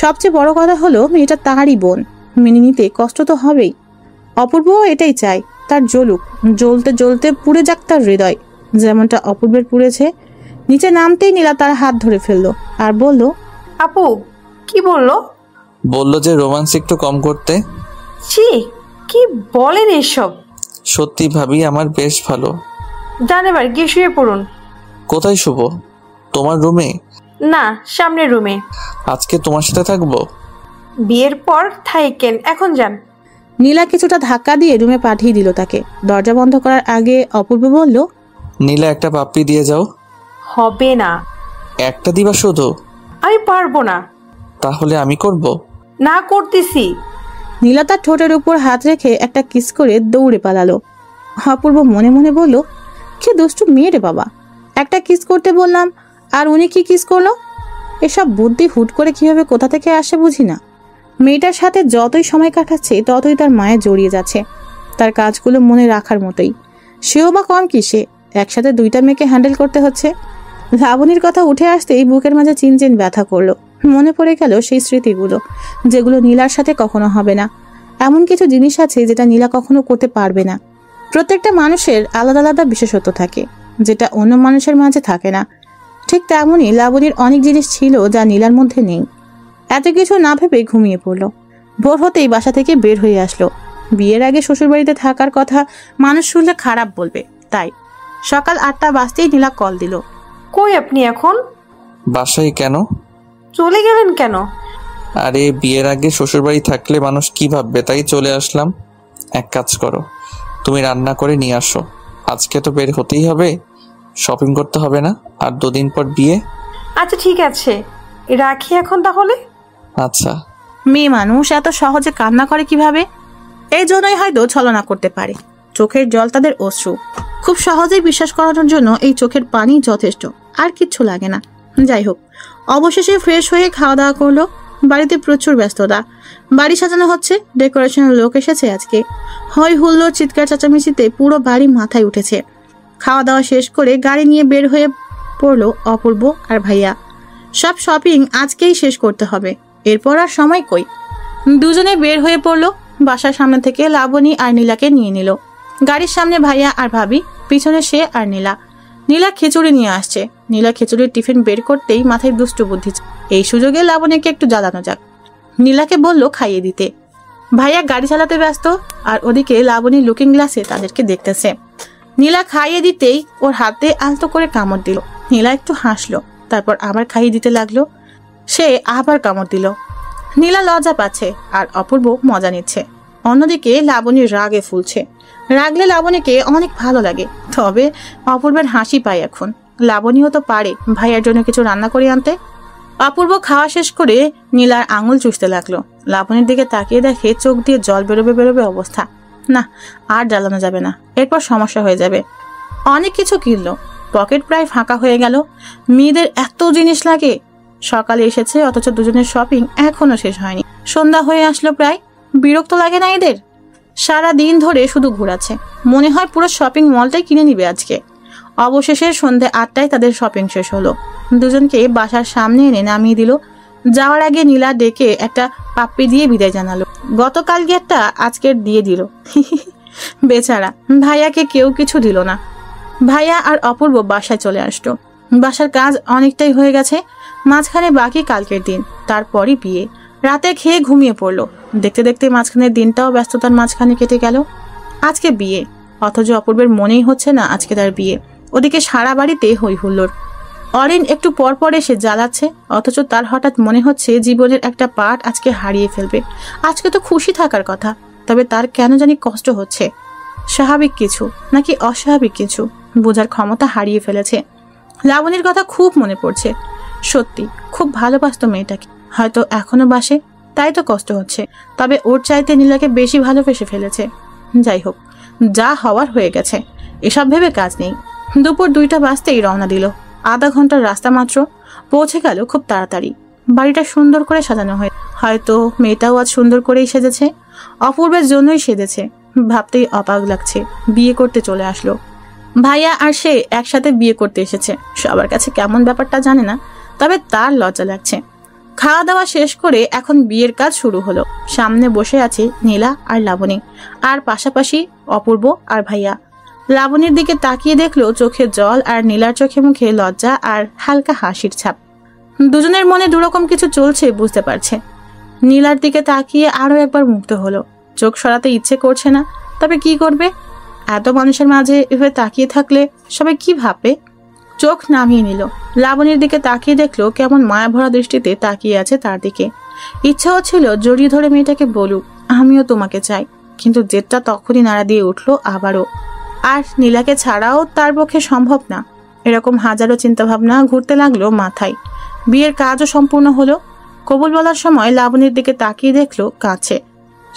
সবচেয়ে বড় কথা হলো মেয়েটা তারই বোন, মেনে নিতে কষ্ট তো হবেই। অপূর্বও এটাই চায়, তার জ্বলুক, জ্বলতে জ্বলতে পুড়ে যাক তার হৃদয়, যেমনটা অপূর্বের পুড়েছে। নিচে নামতেই নীলা তার হাত ধরে ফেললো আর বলল,
আপু কি বললো?
বললো যে রোমান্স একটু কম করতে।
ছি, কি বলেন এসব?
সত্যি ভাবি, আমার বেশ ভালো।
জান, এবার গিয়ে শুয়ে পড়ুন।
কোথায় শুভ? তোমার রুমে?
না, সামনের রুমে।
আজকে তোমার সাথে থাকবো?
বিয়ের পর থাইকেন, এখন যান।
নীলা কিছুটা ধাক্কা দিয়ে রুমে পাঠিয়ে দিল তাকে। দরজা বন্ধ করার আগে অপূর্ব বলল,
নীলা, একটা পাপ্পি দিয়ে যাও।
হবে না।
একটা দিবা শুধু?
আমি পারবো না।
তাহলে আমি করব।
না করতেছি।
নীলা তার ঠোঁটের উপর হাত রেখে একটা কিস করে দৌড়ে পালালো। অপূর্ব মনে মনে বলল, কি দুষ্টু মেয়ে রে বাবা, একটা কিস করতে বললাম আর উনি কি কিস করলো? এসব বুদ্ধি হুট করে কিভাবে কোথা থেকে আসে বুঝি না। মেয়েটার সাথে যতই সময় কাটাচ্ছে ততই তার মায়ে জড়িয়ে যাচ্ছে। তার কাজগুলো মনে রাখার মতোই। সেও বা কম কিসে, একসাথে দুইটা মেয়েকে হ্যান্ডেল করতে হচ্ছে। লাবণীর কথা উঠে আসতেই বুকের মাঝে চিনচিন ব্যথা করলো। মনে পড়ে গেল সেই স্মৃতিগুলো, যেগুলো নীলার সাথে কখনো হবে না। এমন কিছু জিনিস আছে যেটা নীলা কখনো করতে পারবে না। প্রত্যেকটা মানুষের আলাদা আলাদা বিশেষত্ব থাকে, যেটা অন্য মানুষের মাঝে থাকে না। ঠিক তেমনই লাবণীর অনেক জিনিস ছিল যা নীলার মধ্যে নেই। এত কিছু না ভেবে ঘুমিয়ে পড়লো। ভোর হতেই বাসা থেকে বের হয়ে আসলো। বিয়ের আগে শ্বশুরবাড়িতে থাকার কথা মানুষ শুনলে খারাপ বলবে, তাই সকাল 8টা বাজতেই নীলা কল দিল।
কই আপনি এখন?
বাসায়। কেন?
চলে গেলেন কেন?
আরে বিয়ের আগে শ্বশুরবাড়ি থাকলে মানুষ কি ভাববে তাই চলে আসলাম। এক কাজ করো, তুমি রান্না করে নিয়ে আসো। আজকে তো বের হতেই হবে, শপিং করতে হবে না, আর 2 দিন পর বিয়ে।
আচ্ছা ঠিক আছে, রাখি এখন তাহলে।
আচ্ছা।
মেয়ে মানুষ এত সহজে কান্না করে কিভাবে? এই জন্যই হয়তো ছলনা করতে পারে। চোখের জল তাদের অশ্রু। খুব সহজেই বিশ্বাস করানোর জন্য এই চোখের পানি যথেষ্ট, আর কিচ্ছু লাগে না। যাই হোক, অবশেষে ফ্রেশ হয়ে খাওয়া দাওয়া করলো। বাড়িতে প্রচুর ব্যস্ততা। বাড়ি সাজানো হচ্ছে, ডেকোরেশনের লোক এসেছে আজকে। হই হুল্লোড়, চিৎকার চেঁচামেচিতে পুরো বাড়ি মাথায় উঠেছে। খাওয়া দাওয়া শেষ করে গাড়ি নিয়ে বের হয়ে পড়লো অপূর্ব আর ভাইয়া। সব শপিং আজকেই শেষ করতে হবে, এরপর আর সময় কই। দুজনে বের হয়ে পড়লো। বাসার সামনে থেকে লাবণী আর নীলাকে নিয়ে নিল। গাড়ির সামনে ভাইয়া আর ভাবি, পিছনে সে আর নীলা। নীলা খিচুড়ি নিয়ে আসছে। নীলা খিচুড়ির টিফিন বের করতেই মাথায় দুষ্টু বুদ্ধি। এই সুযোগে লাবণীকে একটু জ্বালানো যাক। নীলাকে বলল খাইয়ে দিতে। ভাইয়া গাড়ি চালাতে ব্যস্ত, আর ওদিকে লাবণী লুকিং গ্লাসে তাদেরকে দেখতেছে। নীলা খাইয়ে দিতেই ওর হাতে আলতো করে কামড় দিল। নীলা একটু হাসলো, তারপর আবার খাইয়ে দিতে লাগলো। সে আবার কামড় দিল। নীলা লজ্জা পাচ্ছে আর অপূর্ব মজা নিচ্ছে। অন্যদিকে লাবণীর রাগে ফুলছে। রাগলে লাবণীকে অনেক ভালো লাগে, তবে অপূর্বের হাসি পায় এখন। লাবণীও তো পারে ভাইয়ার জন্য কিছু রান্না করে আনতে। অপূর্ব খাওয়া শেষ করে নীলার আঙুল চুষতে লাগলো। লাবণীর দিকে তাকিয়ে দেখে চোখ দিয়ে জল বেরোবে অবস্থা। না, আর জ্বালানো যাবে না, এরপর সমস্যা হয়ে যাবে। অনেক কিছু কিনলো, পকেট প্রায় ফাঁকা হয়ে গেল। মেয়েদের এত জিনিস লাগে। সকালে এসেছে অথচ দুজনের শপিং এখনো শেষ হয়নি। সন্ধ্যা হয়ে আসলো প্রায়। বিরক্ত লাগে না এদের? সারা দিন ধরে শুধু ঘোরাচ্ছে, মনে হয় পুরো শপিং মলটাই কিনে নিবে আজকে। অবশেষে সন্ধ্যে 8টায় তাদের শপিং শেষ হলো। দুজনকে বাসার সামনে এনে নামিয়ে দিল। যাওয়ার আগে নীলা ডেকে একটা পাপ্পি দিয়ে বিদায় জানালো। গতকালকে একটা আজকের দিয়ে দিল। বেচারা ভাইয়াকে কেউ কিছু দিল না। ভাইয়া আর অপূর্ব বাসায় চলে আসলো। বাসার কাজ অনেকটাই হয়ে গেছে, মাঝখানে বাকি কালকের দিন, তারপরই বিয়ে। রাতে খেয়ে ঘুমিয়ে পড়লো। দেখতে দেখতে মাঝখানের দিনটাও ব্যস্ততার মাঝখানে কেটে গেল। আজকে বিয়ে, অথচ অপূর্বের মনেই হচ্ছে না আজকে তার বিয়ে। ওদিকে সারা বাড়িতে হই হুল্লোড়। অরিন একটু পর পর এসে জ্বালাচ্ছে, অথচ তার হঠাৎ মনে হচ্ছে জীবনের একটা পার্ট আজকে হারিয়ে ফেলবে। আজকে তো খুশি থাকার কথা, তবে তার কেন জানি কষ্ট হচ্ছে। স্বাভাবিক কিছু নাকি অস্বাভাবিক কিছু বোঝার ক্ষমতা হারিয়ে ফেলেছে। লাবণীর কথা খুব মনে পড়ছে। সত্যি খুব ভালোবাসতো মেয়েটাকে, হয়তো এখনো বাসে, তাই তো কষ্ট হচ্ছে। তবে ওর চাইতে নীলাকে বেশি ভালোবেসে ফেলেছে। যাই হোক, যা হওয়ার হয়ে গেছে, এসব ভেবে কাজ নেই। দুপুর 2টা বাজতেই রওনা দিল। আধা ঘন্টার রাস্তা মাত্র, পৌঁছে গেল খুব তাড়াতাড়ি। বাড়িটা সুন্দর করে সাজানো হয়, হয়তো মেয়েটাও আজ সুন্দর করেই সেজেছে। অপূর্বের জন্যই সেজেছে। ভাবতেই অবাক লাগছে, বিয়ে করতে চলে আসলো। ভাইয়া আর সে একসাথে বিয়ে করতে এসেছে। সবার কাছে কেমন ব্যাপারটা জানে না, তবে তার লজ্জা লাগছে। খাওয়া দাওয়া শেষ করে এখন বিয়ের কাজ শুরু হলো। সামনে বসে আছে নীলা আর লাবণী, আর পাশাপাশি অপূর্ব আর ভাইয়া। লাবণীর দিকে তাকিয়ে দেখলো চোখে জল, আর নীলার চোখে মুখে লজ্জা আর হালকা হাসির ছাপ। দুজনের মনে দুরকম কিছু চলছে বুঝতে পারছে। নীলার দিকে তাকিয়ে আরো একবার মুগ্ধ হলো। চোখ সরাতে ইচ্ছে করছে না, তবে কি করবে? এত মানুষের মাঝে এভাবে তাকিয়ে থাকলে সবাই কি ভাববে? চোখ নামিয়ে নিল। লাবণীর দিকে তাকিয়ে দেখলো কেমন মায়া ভরা দৃষ্টিতে তাকিয়ে আছে তার দিকে। ইচ্ছাও ছিল জড়িয়ে ধরে মেয়েটাকে বলুক, আমিও তোমাকে চাই, কিন্তু জেদটা তখনই নাড়া দিয়ে উঠলো আবারও। আর নীলাকে ছাড়াও তার পক্ষে সম্ভব না। এরকম হাজারো চিন্তাভাবনা ঘুরতে লাগলো মাথায়। বিয়ের কাজও সম্পূর্ণ হলো। কবুল বলার সময় লাবণীর দিকে তাকিয়ে দেখলো কাছে।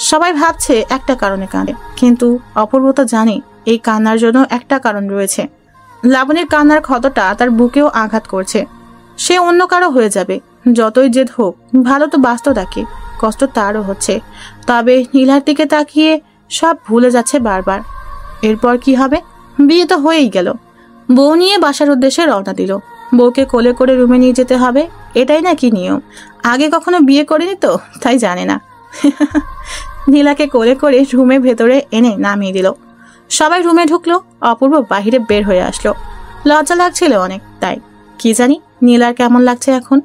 সবাই ভাবছে একটা কারণে কাঁদে, কিন্তু অপূর্ব তো জানে এই কান্নার জন্য একটা কারণ রয়েছে। লাবণীর কান্নার ক্ষতটা তার বুকেও আঘাত করছে। সে অন্য কারো হয়ে যাবে, যতই জেদ হোক। ভালো তো বাঁচত তাকে, কষ্ট তারও হচ্ছে। তবে নীলার দিকে তাকিয়ে সব ভুলে যাচ্ছে বারবার। এরপর কি হবে? বিয়ে তো হয়েই গেল। বউ নিয়ে বাসার উদ্দেশ্যে রওনা দিল। বউকে কোলে করে রুমে নিয়ে যেতে হবে, এটাই নাকি নিয়ম। আগে কখনো বিয়ে করেনি তো, তাই জানে না। নীলাকে কোলে করে রুমের ভেতরে এনে নামিয়ে দিল। সবাই রুমে ঢুকলো। অপূর্ব বাহিরে বের হয়ে আসলো। লজ্জা লাগছিল অনেক, তাই কি জানি নীলার কেমন লাগছে এখন।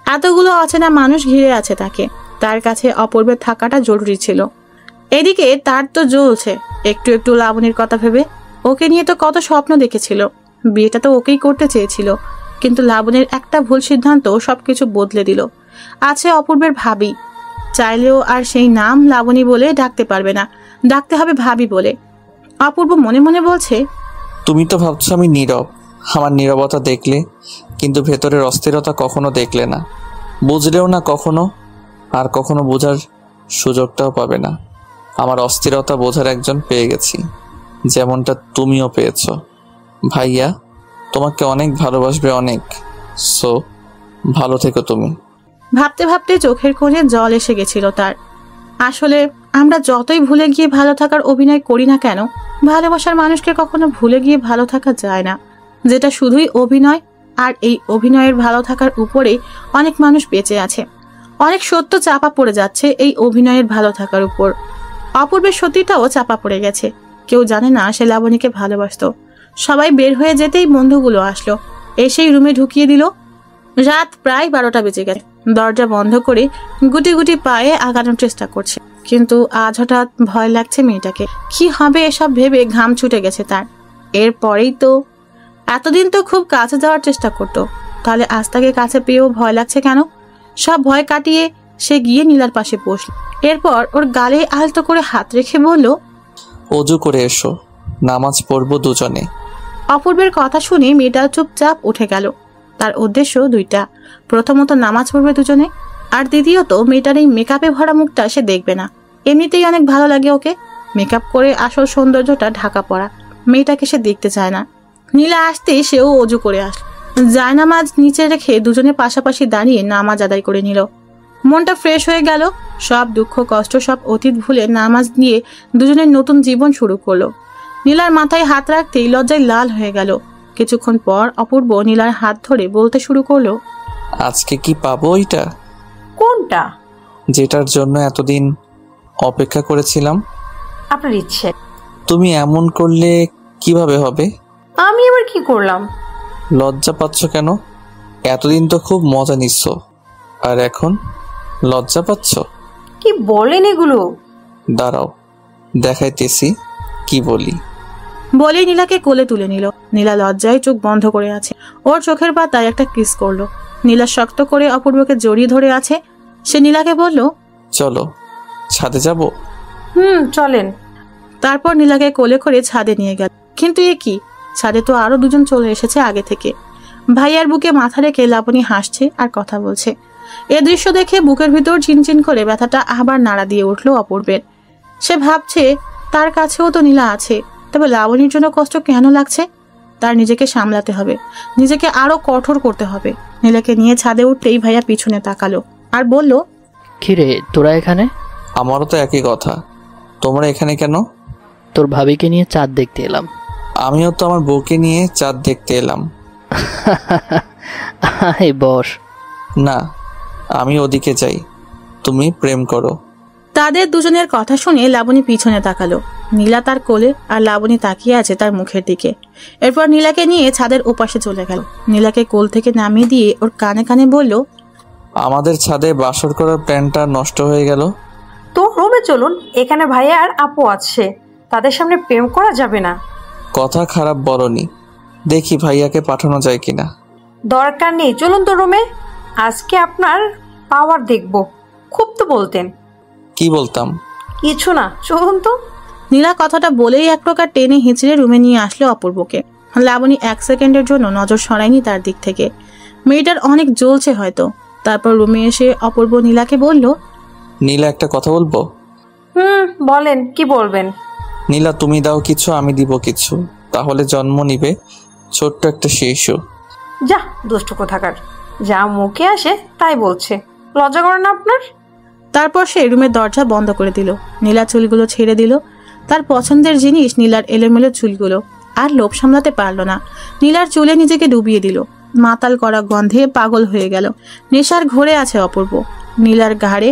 এতগুলো অচেনা মানুষ ঘিরে আছে তাকে, তার কাছে অপূর্বের থাকাটা জরুরি ছিল। এদিকে তার তো জ্বলছে একটু একটু লাবণীর কথা ভেবে। ওকে নিয়ে তো কত স্বপ্ন দেখেছিল, বিয়েটা তো ওকেই করতে চেয়েছিল। কিন্তু লাবণীর একটা ভুল সিদ্ধান্ত সবকিছু বদলে দিল। আছে অপূর্বের ভাবি, চাইলেও আর সেই নাম লাবণী বলে ডাকতে পারবে না, ডাকতে হবে ভাবি বলে। অপূর্ব মনে মনে বলছে,
তুমি তো ভাবছো আমি নীরব, আমার নীরবতা দেখলে, কিন্তু ভেতরের অস্থিরতা কখনো দেখলে না, বুঝলেও না কখনো, আর কখনো বোঝার সুযোগটাও পাবে না। আমার অস্থিরতা বোঝার একজন পেয়ে গেছি, যেমনটা তুমিও পেয়েছো। ভাইয়া তোমাকে অনেক ভালোবাসবে, অনেক। সো ভালো থেকো তুমি।
ভাবতে ভাবতে চোখের কোণে জল এসে গেছিল তার। আসলে আমরা যতই ভুলে গিয়ে ভালো থাকার অভিনয় করি না কেন, ভালোবাসার মানুষকে কখনো ভুলে গিয়ে ভালো থাকা যায় না। যেটা শুধুই অভিনয়, আর এই অভিনয়ের ভালো থাকার উপরে অনেক মানুষ বেঁচে আছে। অনেক সত্য চাপা পড়ে যাচ্ছে এই অভিনয়ের ভালো থাকার উপর। অপূর্বের সত্যিটাও চাপা পড়ে গেছে। কেউ জানে না সে লাবণীকে ভালোবাসতো। সবাই বের হয়ে যেতেই বন্ধুগুলো আসলো, এসেই রুমে ঢুকিয়ে দিল। রাত প্রায় 12টা বেজে গেছে। দরজা বন্ধ করে গুটি গুটি পায়ে আগানোর চেষ্টা করছে, কিন্তু আজ হঠাৎ ভয় লাগছে মেয়েটাকে। কি হবে এসব ভেবে ঘাম ছুটে গেছে তার। এরপরেই তো এতদিন তো খুব কাছে যাওয়ার চেষ্টা করতো, তাহলে আজ তাকে কাছে পেয়েও ভয় লাগছে কেন? সব ভয় কাটিয়ে সে গিয়ে নীলার পাশে বসল। এরপর ওর গালে আলতো করে হাত রেখে বলল,
অজু করে এসো, নামাজ পড়বো দুজনে।
অপূর্বের কথা শুনে মেয়েটা চুপচাপ উঠে গেল। তার উদ্দেশ্য দুইটা, প্রথমত নামাজ পড়বে দুজনে, আর দ্বিতীয়ত মেয়েটার এই মেকআপে ভরা মুখটা সে দেখবে না। এমনিতেই অনেক ভালো লাগে ওকে, মেকআপ করে আসল সৌন্দর্যটা ঢাকা পড়া মেয়েটাকে সে দেখতে চায় না। নীলা আসতে সেও অজু করে আসলো। জায়নামাজ নিচে রেখে দুজনে পাশাপাশি দাঁড়িয়ে নামাজ আদায় করে নিল। মনটা ফ্রেশ হয়ে গেল। সব দুঃখ কষ্ট সব অতীত ভুলে নামাজ নিয়ে দুজনের নতুন জীবন শুরু করলো। নীলার মাথায় হাত রাখতেই লজ্জায় লাল হয়ে গেল। কিছুক্ষণ পর অপূর্ব নীলার হাত ধরে বলতে শুরু করলো,
আজকে কি পাবো ওইটা?
কোনটা?
যেটার জন্য এতদিন অপেক্ষা করেছিলাম।
আপনার ইচ্ছে।
তুমি এমন করলে কিভাবে হবে?
আমি এবার কি করলাম?
লজ্জা পাচ্ছ কেন? এতদিন তো খুব মজা নিচ্ছ, আর এখন লজ্জা পাচ্ছ?
কি বলেন এগুলো?
দাঁড়াও দেখাইতেছি কি বলি।
বলে নীলাকে কোলে তুলে নিল। নীলা লজ্জায় চোখ বন্ধ করে আছে। ওর চোখের পাতায় একটা কিস করলো। নীলা শক্ত করে অপূর্বকে জড়িয়ে ধরে আছে। সে নীলাকে বলল,
চলো ছাদে যাব।
চলেন।
তারপর নীলাকে কোলে করে ছাদে নিয়ে গেল। কিন্তু এ কি, ছাদে তো আরো দুজন চলে এসেছে আগে থেকে। ভাইয়ার বুকে মাথা রেখে লাবণী হাসছে আর কথা বলছে। এ দৃশ্য দেখে বুকের ভিতর চিনচিন করে ব্যথাটা আবার নাড়া দিয়ে উঠলো অপূর্বের। সে ভাবছে তার কাছেও তো নীলা আছে, তবে লাবণীর জন্য কষ্ট কেন লাগছে? তার নিজেকে সামলাতে হবে, নিজেকে আরো কঠোর করতে হবে। নীলাকে নিয়ে ছাদে উঠতেই ভাইয়া পিছনে তাকালো আর বলল,
কিরে তোরা এখানে?
আমারও তো একই কথা, তোমরা এখানে কেন?
তোর ভাবিকে নিয়ে চাঁদ দেখতে এলাম।
আমিও তো আমার বউকে নিয়ে চাঁদ দেখতে এলাম।
বস।
না, আমি ওদিকে যাই, তুমি প্রেম করো।
তাদের দুজনের কথা শুনে লাবণী পিছনে তাকালো। নীলা তার কোলে আর লাবণী তাকিয়ে আছে তার মুখের দিকে। এরপর নীলাকে নিয়ে ছাদের ওপাশে চলে গেল। নীলাকে কোল থেকে নামিয়ে দিয়ে ওর কানে কানে বলল,
আমাদের ছাদে বাসর করার প্ল্যানটা নষ্ট হয়ে গেল।
তো রুমে চলুন, এখানে ভাইয়া আর আপু আছে, তাদের সামনে প্রেম করা যাবে না।
কথা খারাপ বলনি, দেখি ভাইয়াকে পাঠানো যায় কিনা।
দরকার নেই, চলুন তো রুমে, আজকে আপনার পাওয়ার দেখব। খুব তো বলতেন।
কি বলতাম?
কিছু না, চলুন তো।
নীলা কথাটা বলেই এক প্রকার টেনে হিঁচড়ে রুমে নিয়ে আসলো অপূর্বকে। লাবণী 1 সেকেন্ডের জন্য নজর সরায়নি তার দিক থেকে। মেয়েটার অনেক জ্বলছে হয়তো। তারপর রুমে এসে অপূর্ব নীলাকে বলল,
নীলা একটা কথা বলবো?
বলেন, কি বলবেন?
নীলা, তুমি দাও কিছু, আমি দিব কিছু, তাহলে জন্ম নিবে ছোট্ট একটা শিশু।
যা দুষ্ট কোথাকার, যা মুখে আসে তাই বলছে, লজ্জা করে না আপনার?
তারপর সে রুমের দরজা বন্ধ করে দিল। নীলা চুলগুলো ছেড়ে দিল। তার পছন্দের জিনিস নীলার এলোমেলো চুলগুলো। আর লোভ সামলাতে পারল না, নীলার চুলে নিজেকে ডুবিয়ে দিল। মাতাল করা গন্ধে পাগল হয়ে গেল। নেশার ঘোরে আছে অপূর্ব। নীলার ঘাড়ে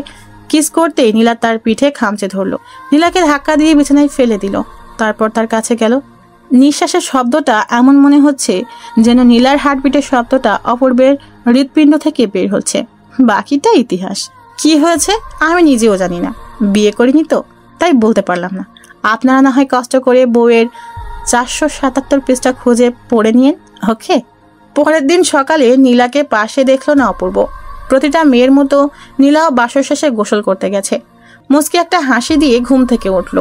কিস করতেই নীলা তার পিঠে খামচে ধরল। নীলাকে ধাক্কা দিয়ে বিছানায় ফেলে দিল। তারপর তার কাছে গেল। নিঃশ্বাসের শব্দটা এমন মনে হচ্ছে যেন নীলার হার্টবিটের শব্দটা অপূর্বের হৃৎপিণ্ড থেকে বের হচ্ছে। বাকিটা ইতিহাস। কি হয়েছে আমি নিজেও জানি না, বিয়ে করিনি তো, তাই বলতে পারলাম না। আপনারা না হয় কষ্ট করে বউয়ের 477 পৃষ্ঠা খুঁজে পড়ে নিয়েন, ওকে? পরের দিন সকালে নীলাকে পাশে দেখলো না অপূর্ব। প্রতিটা মেয়ের মতো নীলাও বাসর শেষে গোসল করতে গেছে। মুচকি একটা হাসি দিয়ে ঘুম থেকে উঠল।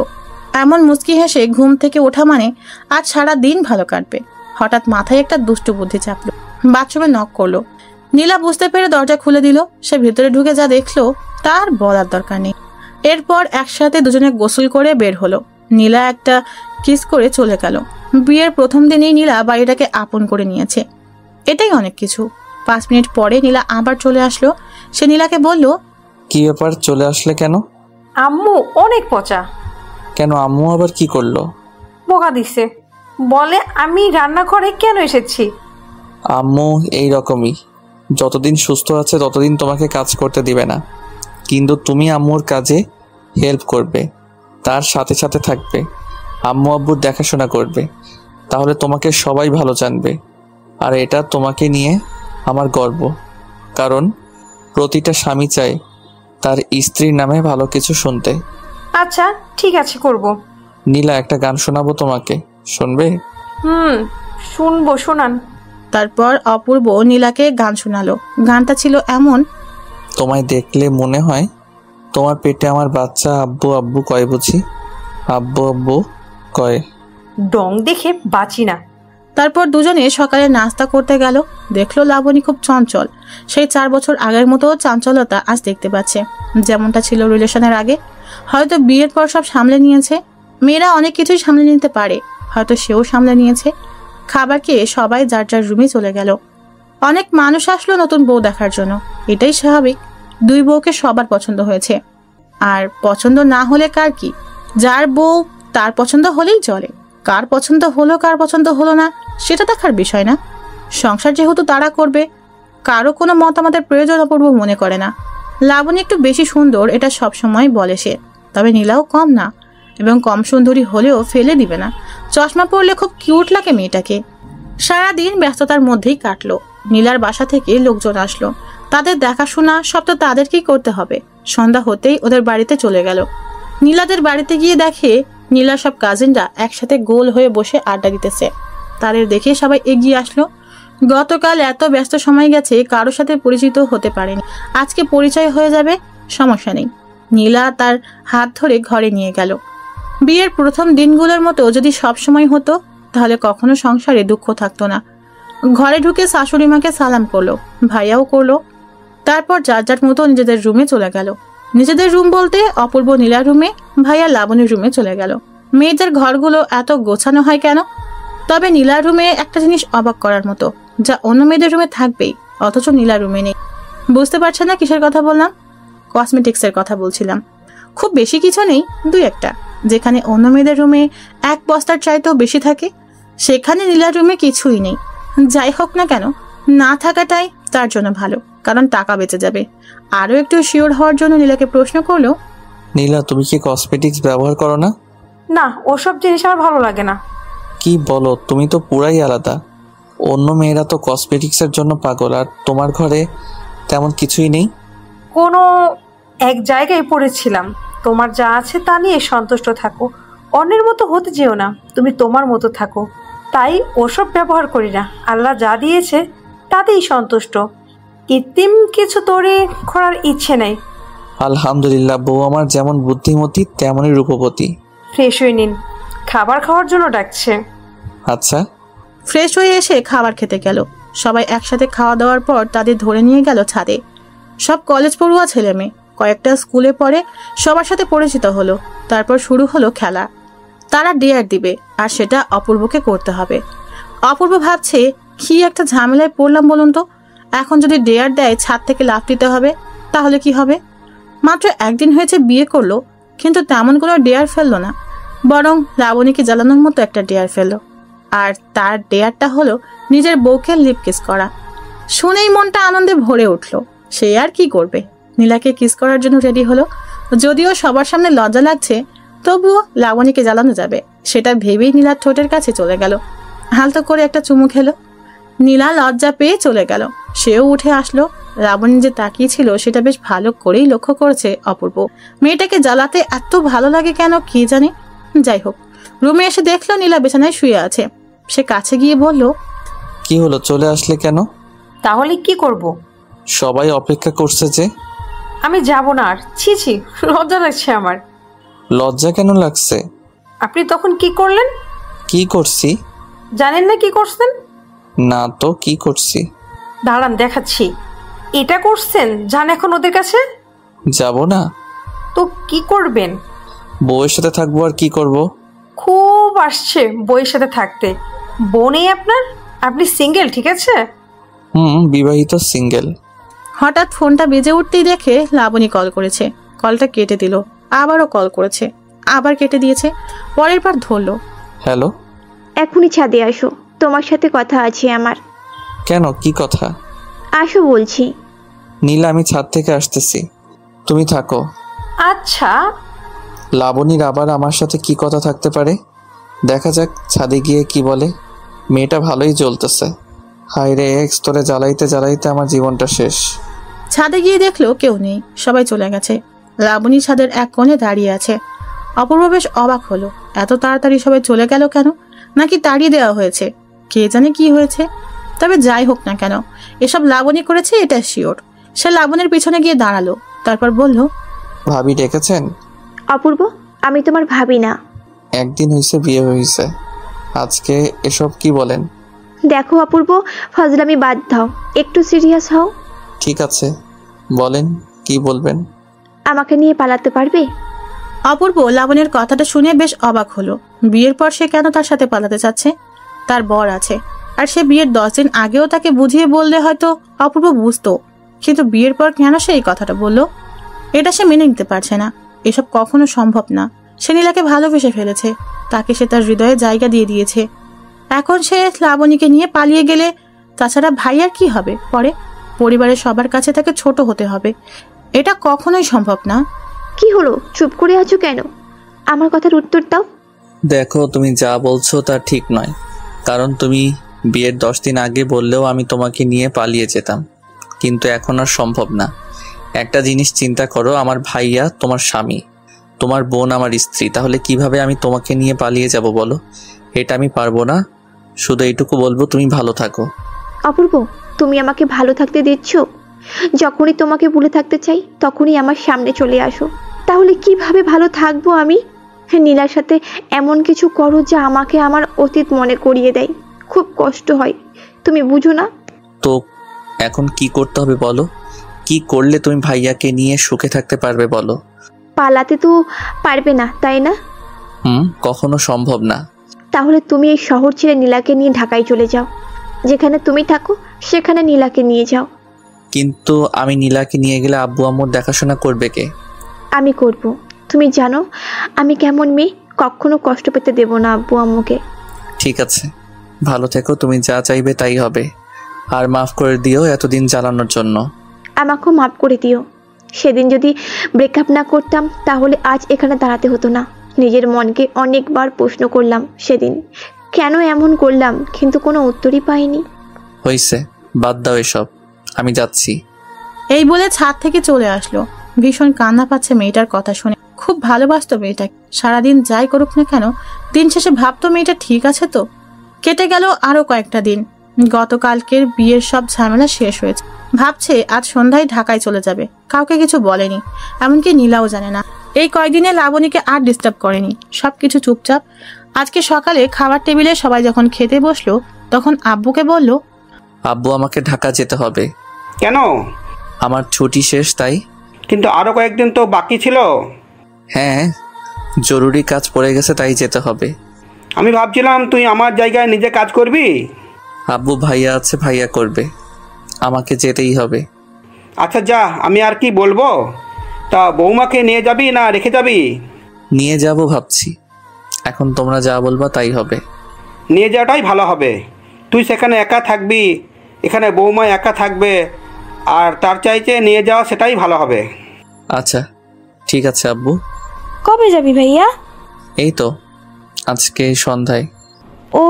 এমন মুচকি হেসে ঘুম থেকে ওঠা মানে আজ সারা দিন ভালো কাটবে। হঠাৎ মাথায় একটা দুষ্টু বুদ্ধি চাপলো। বাথরুমে নক করলো। নীলা বুঝতে পেরে দরজা খুলে দিল। সে ভেতরে ঢুকে যা দেখলো তার বলার দরকার নেই। এরপর একসাথে দুজনে গোসল করে বের হলো। নীলা একটা কিস করে চলে গেল। বিয়ের প্রথম দিনেই নীলা বাড়িটাকে আপন করে নিয়েছে, এটাই অনেক কিছু। 5 মিনিট পরে নীলা আবার চলে আসলো। সে নীলাকে বলল,
কি ব্যাপার, চলে আসলে কেন?
আম্মু অনেক পচা।
কেন, আম্মু আবার কি করলো?
বোকা দিছে, বলে আমি রান্নাঘরে কেন এসেছি।
আম্মু এই রকমই, যতদিন সুস্থ আছে ততদিন তোমাকে কাজ করতে দিবে না, কিন্তু তুমি আম্মুর কাজে হেল্প করবে, তার সাথে সাথে থাকবে, আম্মু আব্বুর দেখাশোনা করবে, তাহলে তোমাকে সবাই ভালো জানবে। আর এটা তোমাকে নিয়ে আমার গর্ব, কারণ প্রতিটা স্বামী চায় তার স্ত্রীর নামে ভালো কিছু শুনতে।
আচ্ছা ঠিক আছে, করব।
নীলা, একটা গান শোনাবো তোমাকে, শুনবে?
শুনবো, শোনান।
তারপর অপূর্ব নীলাকে গান শোনালো। গানটা ছিল এমন,
তোমায় দেখলে মনে হয় তোমার পেটে আমার বাচ্চা, আব্বু আব্বু কয় বুঝি, আব্বু আব্বু কয়।
ডং দেখে বাঁচি না।
তারপর দুজনে সকালে নাস্তা করতে গেল। দেখলো লাবণী খুব চঞ্চল। সেই 4 বছর আগের মতো চাঞ্চলতা আজ দেখতে পাচ্ছে, যেমনটা ছিল রিলেশনের আগে। হয়তো বিয়ের পর সব সামলে নিয়েছে। মেয়েরা অনেক কিছুই সামলে নিতে পারে, হয়তো সেও সামলে নিয়েছে। খাবার খেয়ে সবাই যার যার রুমে চলে গেল। অনেক মানুষ আসলো নতুন বউ দেখার জন্য, এটাই স্বাভাবিক। 2 বউকে সবার পছন্দ হয়েছে, আর পছন্দ না হলে কার কি, যার বউ তার পছন্দ হলেই চলে। কার পছন্দ হলো কার পছন্দ হলো না সেটা দেখার বিষয় না। সংসার যেহেতু তারা করবে, কারো কোনো মতামতের প্রয়োজন অপূর্ব মনে করে না। লাবণী একটু বেশি সুন্দর, এটা সবসময় বলে সে, তবে নীলাও কম না, এবং কম সুন্দরী হলেও ফেলে দিবে না। চশমা পরলে খুব কিউট লাগে মেয়েটাকে। সারাদিন ব্যস্ততার মধ্যেই কাটলো। নীলার বাসা থেকে লোকজন আসলো, তাদের দেখাশোনা সব তো তাদেরকেই করতে হবে। সন্ধ্যা হতেই ওদের বাড়িতে চলে গেল। নীলাদের বাড়িতে গিয়ে দেখে নীলার সব কাজিনরা একসাথে গোল হয়ে বসে আড্ডা দিতেছে। তাদের দেখে সবাই এগিয়ে আসলো। গতকাল এত ব্যস্ত সময় গেছে, কারোর সাথে পরিচিত হতে পারেনি। আজকে পরিচয় হয়ে যাবে, সমস্যা নেই। নীলা তার হাত ধরে ঘরে নিয়ে গেল। বিয়ের প্রথম দিনগুলোর মতো যদি সব সময় হতো, তাহলে কখনো সংসারে দুঃখ থাকতো না। ঘরে ঢুকে শাশুড়ি মাকে সালাম করলো, ভাইয়াও করলো। তারপর যার যার মতো নিজেদের রুমে চলে গেল। নিজেদের রুম বলতে অপূর্ব নীলার রুমে, ভাইয়া লাবণীর রুমে চলে গেল। মেয়েদের ঘরগুলো এত গোছানো হয় কেন? তবে নীলার রুমে একটা জিনিস অবাক করার মতো, যা অন্য মেয়েদের রুমে থাকবেই, অথচ নীলার রুমে নেই। বুঝতে পারছে না কিসের কথা বললাম? কসমেটিক্সের কথা বলছিলাম। খুব বেশি কিছু নেই, 2-1টা। যেখানে অন্য মেয়েদের রুমে 1 বস্তার চাইতেও বেশি থাকে, সেখানে নীলার রুমে কিছুই নেই। যাই হোক না কেন, না থাকাটাই তার জন্য ভালো, কারণ টাকা বেঁচে যাবে। আরও একটু শিওর হওয়ার জন্য নীলাকে প্রশ্ন করলো,
নীলা, তুমি কি কসমেটিক্স ব্যবহার করো না?
না, ওসব জিনিস আমার ভালো লাগে না।
কি বলো, তুমি তো পুরাই আলাদা। অন্য মেয়েরা তো কসমেটিক্সের জন্য পাগল, আর তোমার ঘরে তেমন কিছুই নেই।
কোনো এক জায়গায় পড়েছিলাম, তোমার যা আছে তা নিয়ে সন্তুষ্ট থাকো, অন্যের মতো হতে যেও না, তুমি তোমার মতো থাকো। তাই ওসব ব্যবহার করি না। আল্লাহ যা দিয়েছে তাতেই সন্তুষ্ট, কৃত্রিম কিছু তৈরি করার ইচ্ছে নেই।
আলহামদুলিল্লাহ, বউ আমার যেমন বুদ্ধিমতী তেমনই রূপবতী।
ফ্রেশ হয়ে নিন, খাবার খাওয়ার জন্য ডাকছে।
আচ্ছা,
ফ্রেশ হয়ে এসে খাবার খেতে গেল। সবাই একসাথে খাওয়া দাওয়ার পর তাদের ধরে নিয়ে গেল ছাদে। সব কলেজ পড়ুয়া ছেলে মেয়ে, কয়েকটা স্কুলে পড়ে, সবার সাথে পরিচিত হলো। তারপর শুরু হলো খেলা। তারা ডেয়ার দিবে, আর সেটা অপূর্বকে করতে হবে। অপূর্ব ভাবছে, কি একটা ঝামেলায় পড়লাম বলুন তো। এখন যদি ডেয়ার দেয় ছাদ থেকে লাফ দিতে হবে, তাহলে কি হবে? মাত্র একদিন হয়েছে বিয়ে করলো, কিন্তু তেমন কোনো ডেয়ার ফেললো না, বরং লাবণীকে জ্বালানোর মতো একটা ডেয়ার ফেললো। আর তার ডেয়ারটা হলো নিজের বউকে লিপ কিস করা। শুনেই মনটা আনন্দে ভরে উঠল। সে আর কি করবে, নীলাকে কিস করার জন্য রেডি হলো। যদিও সবার সামনে লজ্জা লাগছে, তবুও লাবণীকে জ্বালানো যাবে সেটা ভেবেই নীলার ঠোঁটের কাছে চলে গেল। হালতো করে একটা চুমু খেলো। নীলা লজ্জা পেয়ে চলে গেল। সেও উঠে আসলো। লাবণী যে তাকিয়ে ছিল সেটা বেশ ভালো করেই লক্ষ্য করেছে অপূর্ব। মেয়েটাকে জ্বালাতে এত ভালো লাগে কেন কি জানি। যাই হোক, রুমে এসে দেখলো নীলা বিছানায় শুয়ে আছে। সে কাছে গিয়ে বলল,
কি হলো, চলে আসলে কেন?
তাহলে কি করব?
সবাই অপেক্ষা করছে যে।
আমি যাব না আর। ছি ছি, লজ্জা লাগছে আমার।
লজ্জা কেন লাগছে?
আপনি তখন কি করলেন?
কি করছি?
জানেন না কি করছেন?
না তো, কি করছি?
দাঁড়ান দেখাচ্ছি। এটা করছেন, যান এখন ওদের কাছে।
যাব না
তো কি করবেন?
বউয়ের সাথে থাকবো, আর কি করব?
খুব আসছে বউয়ের সাথে থাকতে। বউ নেই আপনার? আপনি সিঙ্গেল, ঠিক আছে?
বিবাহিত, সিঙ্গেল।
হঠাৎ ফোনটা বেজে উঠতেই দেখে লাবণী কল করেছে। কলটা কেটে দিল, আবারও কল করেছে, আবার কেটে দিয়েছে, পরের বার ধরলো।
হ্যালো,
এখনই ছাদে আসো, তোমার সাথে কথা আছে আমার।
কেন, কি কথা?
আসো বলছি।
নীলা, আমি ছাদ থেকে আসতেছি, তুমি থাকো।
আচ্ছা।
লাবণীর আবার আমার সাথে কি কথা থাকতে পারে, দেখা যাক ছাদে গিয়ে কি বলে। মেয়েটা ভালোই জ্বলতেছে। হায় রে, এক স্তরে জ্বালাইতে জ্বালাইতে আমার জীবনটা শেষ।
ছাদে গিয়ে দেখলো কেউ নেই, সবাই চলে গেছে। লাবণী ছাদের এক কোণে দাঁড়িয়ে আছে। অপূর্ব বেশ অবাক হলো, এত তাড়াতাড়ি সবাই চলে গেল কেন? নাকি তাড়িয়ে দেওয়া হয়েছে? কে জানে কি হয়েছে। তবে যাই হোক না কেন, এসব লাবণী করেছে এটা শিওর। সে লাবণীর পিছনে গিয়ে দাঁড়ালো, তারপর বলল,
ভাবি ডেকেছেন?
অপূর্ব, আমি তোমার ভাবি না।
একদিন হয়েছে বিয়ে হয়েছে, আজকে এসব কি বলেন?
দেখো অপূর্ব, ফাজলামি বাদ দাও, একটু সিরিয়াস হও।
ঠিক আছে, বলেন কি বলবেন।
আমাকে নিয়ে পালাতে পারবে?
অপূর্ব লাবণীর কথাটা শুনে বেশ অবাক হলো। বিয়ের পর সে কেন তার সাথে পালাতে চাচ্ছে? তার বর আছে, আর সে বিয়ের 10 দিন আগেও তাকে বুঝিয়ে বললে হয়তো অপূর্ব বুঝতো, কিন্তু বিয়ের পর কেন সে এই কথাটা বললো? এটা সে মেনে নিতে পারছে না। এসব কখনো সম্ভব না। সে নীলাকে ভালোবেসে ফেলেছে, তাকে সে তার হৃদয়ে জায়গা দিয়ে দিয়েছে। এখন সে লাবণীকে নিয়ে পালিয়ে গেলে, তাছাড়া ভাই আর কি হবে পরে? পরিবারের সবার কাছে তাকে ছোট হতে হবে, এটা কখনোই সম্ভব না।
কি হলো, চুপ করে আছো কেন? আমার কথার উত্তর দাও।
দেখো, তুমি যা বলছো তা ঠিক নয়, কারণ তুমি বিয়ের 10 দিন আগে বললেও আমি তোমাকে নিয়ে পালিয়ে যেতাম, কিন্তু এখন আর সম্ভব না। একটা জিনিস চিন্তা করো, আমার ভাইয়া তোমার স্বামী, তোমার বোন আমার স্ত্রী, তাহলে কিভাবে আমি তোমাকে নিয়ে পালিয়ে যাব বলো? এটা আমি পারবো না। শুধু এইটুকু বলবো, তুমি ভালো থাকো।
অপূর্ব, তুমি আমাকে ভালো থাকতে দিচ্ছ? যখনই তোমাকে ভুলে থাকতে চাই তখনই আমার সামনে চলে আসো। তাহলে কিভাবে ভালো থাকবো আমি? নীলার সাথে এমন কিছু করো যা আমাকে আমার অতীত মনে করিয়ে দেয়। খুব কষ্ট হয়, তুমি বুঝো না?
তো এখন কি করতে হবে বলো? কি করলে তুমি ভাইয়াকে নিয়ে সুখে থাকতে পারবে বলো?
পালাতে তো পারবে না, তাই না?
কখনো সম্ভব না।
তাহলে তুমি এই শহর ছেড়ে নীলাকে নিয়ে ঢাকায় চলে যাও। যেখানে তুমি থাকো সেখানে নীলাকে নিয়ে যাও।
কিন্তু আমি নীলাকে নিয়ে গেলে আব্বু আম্মুর দেখাশোনা করবে কে?
আমি করব। তুমি জানো আমি কেমন মেয়ে, কখনো কষ্ট পেতে দেব না আব্বু আম্মুকে।
ঠিক আছে, ভালো থেকো, তুমি যা চাইবে তাই হবে। আর মাফ করে দিও এতদিন জ্বালানোর জন্য।
আমাকেও মাফ করে দিও। সেদিন যদি ব্রেকআপ না করতাম তাহলে আজ এখানে দাঁড়াতে হতো না। নিজের মনকে অনেকবার প্রশ্ন করলাম সেদিন, কেন এমন করলাম, কিন্তু কোনো উত্তরই পাইনি।
হইছে, বাদ দাও এসব, আমি যাচ্ছি।
এই বলে ছাদ থেকে চলে আসলো। ভীষণ কান্না পাচ্ছে মেয়েটার কথা শুনে। খুব ভালোবাসতো মেয়েটা, সারাদিন যাই করুক না কেন দিন শেষে ভাবতো মেয়েটা ঠিক আছে তো। কেটে গেল আরো কয়েকটা দিন। গতকালকের বিয়ের সব ঝামেলা শেষ হয়েছে। ভাবছে আজ সন্ধ্যায় ঢাকায় চলে যাবে। কাউকে কিছু বলেনি, এমনকি নীলাও জানে না। এই কয়েকদিনে লাবণীকে আর ডিস্টার্ব করেনি, সবকিছু চুপচাপ। আজকে সকালে খাবার টেবিলে সবাই যখন খেতে বসলো তখন আব্বুকে বলল,
আব্বু আমাকে ঢাকা যেতে হবে।
কেন?
আমার ছুটি শেষ তাই।
কিন্তু আরো কয়েকদিন তো বাকি ছিল।
হ্যাঁ, জরুরি কাজ পড়ে গেছে তাই যেতে হবে।
আমি ভাবছিলাম তুই আমার জায়গায় নিজে কাজ করবি।
আব্বু ভাইয়া আছে, ভাইয়া করবে, আমাকে যেতেই হবে।
আচ্ছা যা, আমি আর কি বলবো। তা বৌমাকে নিয়ে যাবি না রেখে যাবি?
নিয়ে যাব ভাবছি, এখন তোমরা যা বলবা তাই হবে।
নিয়ে যাওয়াটাই ভালো হবে। তুই সেখানে একা থাকবি, এখানে বৌমা একা থাকবে, আর তার চাইতে নিয়ে যাওয়া সেটাই ভালো হবে।
আচ্ছা ঠিক আছে আব্বু।
কবে যাবি ভাইয়া?
এই তো আজকে সন্ধ্যায়।
ও।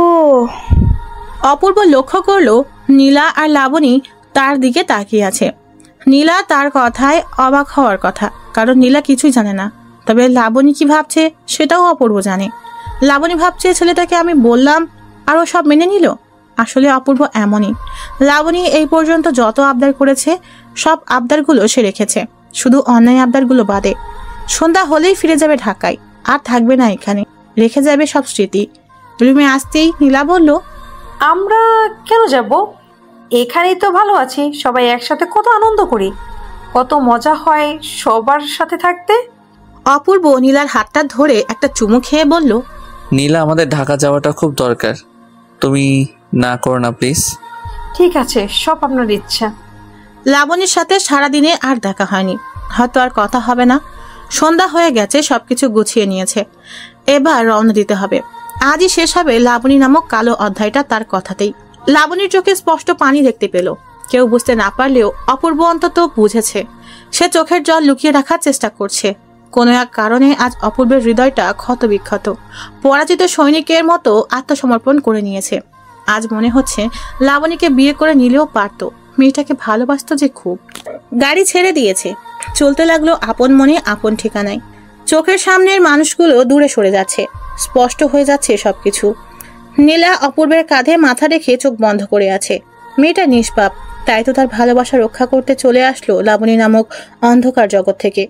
অপূর্ব লক্ষ্য করলো নীলা আর লাবণী তার দিকে তাকিয়ে আছে। নীলা তার কথায় অবাক হওয়ার কথা, কারণ নীলা কিছুই জানে না। তবে লাবণী কি ভাবছে সেটাও অপূর্ব জানে। লাবণী ভাবছে ছেলেটাকে আমি বললাম আর ও সব মেনে নিল। আসলে অপূর্ব এমনই। লাবণী এই পর্যন্ত যত আবদার করেছে সব আবদারগুলো সে রেখেছে, শুধু অন্যায় আবদারগুলো বাদে। সন্ধ্যা হলেই ফিরে যাবে ঢাকায়, আর থাকবে না এখানে, রেখে যাবে সব স্মৃতি। রুমে আসতেই নীলা বলল,
আমরা কেন যাব? এখানেই তো ভালো আছি, সবাই একসাথে কত আনন্দ করি, কত মজা হয় সবার সাথে থাকতে।
অপূর্ব নীলার হাতটা ধরে একটা চুমু খেয়ে বলল,
নীলা আমাদের ঢাকা যাওয়াটা খুব দরকার, তুমি না করো না প্লিজ।
ঠিক আছে, সব আপনার ইচ্ছা।
লাবণীর সাথে সারাদিনে আর দেখা হয়নি, হয়তো আর কথা হবে না। সন্ধ্যা হয়ে গেছে, সবকিছু গুছিয়ে নিয়েছে, এবার রওনা দিতে হবে। আজই শেষ হবে লাবণী নামক কালো অধ্যায়টা। তার কথাতেই লাবণীর চোখে স্পষ্ট পানি দেখতে পেল। কেউ বুঝতে না পারলেও অপূর্ব অন্তত বুঝেছে। সে চোখের জল লুকিয়ে রাখার চেষ্টা করছে। কোনো এক কারণে আজ অপূর্বের হৃদয়টা ক্ষত বিক্ষত, পরাজিত সৈনিকের মতো আত্মসমর্পণ করে নিয়েছে। আজ মনে হচ্ছে লাবণীকে বিয়ে করে নিলেও পারত, মেয়েটাকে ভালোবাসতো যে খুব। গাড়ি ছেড়ে দিয়েছে, চলতে লাগলো আপন মনে আপন ঠিকানায়। চোখের সামনের মানুষগুলো দূরে সরে যাচ্ছে, স্পষ্ট হয়ে যাচ্ছে সবকিছু। নীলা অপূর্বের কাঁধে মাথা রেখে চোখ বন্ধ করে আছে। মেয়েটা নিষ্পাপ, তাই তো তার ভালোবাসা রক্ষা করতে চলে আসলো লাবণী নামক অন্ধকার জগৎ থেকে।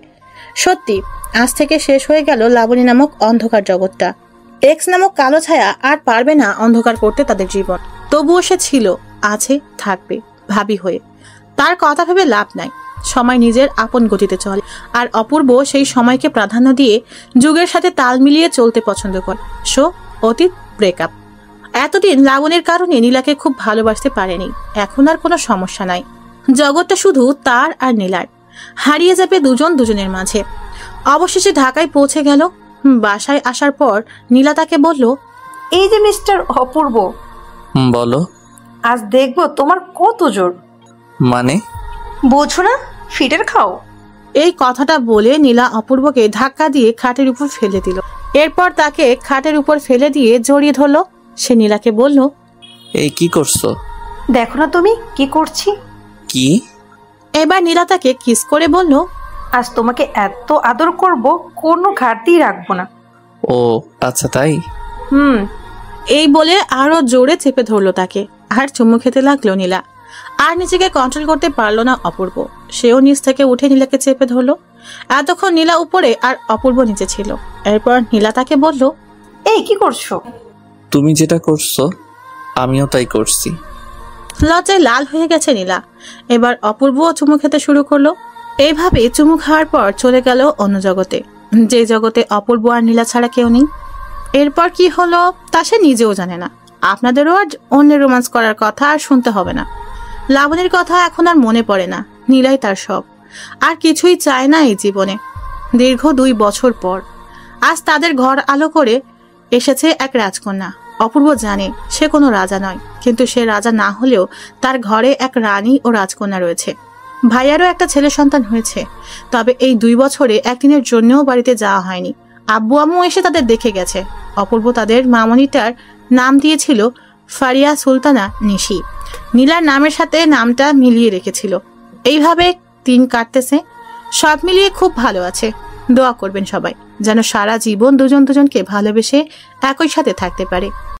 সত্যি আজ থেকে শেষ হয়ে গেল লাবণী নামক অন্ধকার জগৎটা। এক্স নামক কালো ছায়া আর পারবে না অন্ধকার করতে তাদের জীবন। তবুও সে ছিল, আছে, থাকবে ভাবি হয়ে। তার কথা ভেবে লাভ নাই। সময় নিজের আপন গতিতে চলে, আর অপূর্ব সেই সময়কে প্রাধান্য দিয়ে যুগের সাথে তাল মিলিয়ে চলতে পছন্দ করে। সো অতীত ব্রেকআপ। এতদিন লাবণীর কারণে নীলাকে খুব ভালোবাসতে পারেনি, এখন আর কোনো সমস্যা নাই। জগৎটা শুধু তার আর নীলার, হারিয়ে যাবে দুজন দুজনের মাঝে। অবশেষে ঢাকায় পৌঁছে গেল। বাসায় আসার পর নীলা তাকে বলল,
এই যে মিস্টার অপূর্ব।
বলো।
আজ দেখবো তোমার কত জোর।
মানে?
বোঝো না, ফিটার খাও।
এই কথাটা বলে নীলা অপূর্বকে ধাক্কা দিয়ে খাটের উপর ফেলে দিল। এরপর তাকে খাটের উপর ফেলে দিয়ে জড়িয়ে ধরলো। সে নীলাকে বলল,
এই কি করছো?
দেখো না তুমি কি করছি।
কি?
এবার নীলা তাকে কিস করে বলল,
আজ তোমাকে এত আদর করব, কোনো ঘাটতি রাখবো না।
ও আচ্ছা তাই।
এই বলে আরো জোরে চেপে ধরলো তাকে, আর চুমু খেতে লাগলো নীলা। আর নিজেকে কন্ট্রোল করতে পারলো না অপূর্ব। সেও নিচ থেকে উঠে নীলাকে চেপে ধরলো। এতক্ষণ নীলা উপরে আর অপূর্ব নিচে ছিল। এরপর নীলা তাকে বলল,
এই কি করছো?
তুমি যেটা করছো আমিও তাই করছি।
লজ্জায় লাল হয়ে গেছে নীলা। এবার অপূর্বও চুমু খেতে শুরু করলো। এইভাবে চুমু খাওয়ার পর চলে গেল অন্য জগতে, যে জগতে অপূর্ব আর নীলা ছাড়া কেউ নেই। এরপর কি হলো তা সে নিজেও জানে না। আপনাদেরও আর অন্যের রোমান্স করার কথা আর শুনতে হবে না। লাবণীর কথা এখন আর মনে পড়ে না, নীলাই তার সব। আর কিছুই চায় না এই জীবনে। দীর্ঘ 2 বছর পর আজ তাদের ঘর আলো করে এসেছে এক রাজকন্যা। অপূর্ব জানে সে কোনো রাজা নয়, কিন্তু সে রাজা না হলেও তার ঘরে এক রানী ও রাজকন্যা রয়েছে। ভাইয়ারও একটা ছেলে সন্তান হয়েছে। তবে এই 2 বছরে একদিনের জন্যও বাড়িতে যাওয়া হয়নি। আব্বু আম্মু এসে তাদের দেখে গেছে। অপূর্ব তাদের মামনিটার নাম দিয়েছিল ফারিয়া সুলতানা নিশি। নীলার নামের সাথে নামটা মিলিয়ে রেখেছিল। এইভাবে দিন কাটতেছে, সব মিলিয়ে খুব ভালো আছে। দোয়া করবেন সবাই যেন সারা জীবন দুজন দুজনকে ভালোবেসে একই সাথে থাকতে পারে।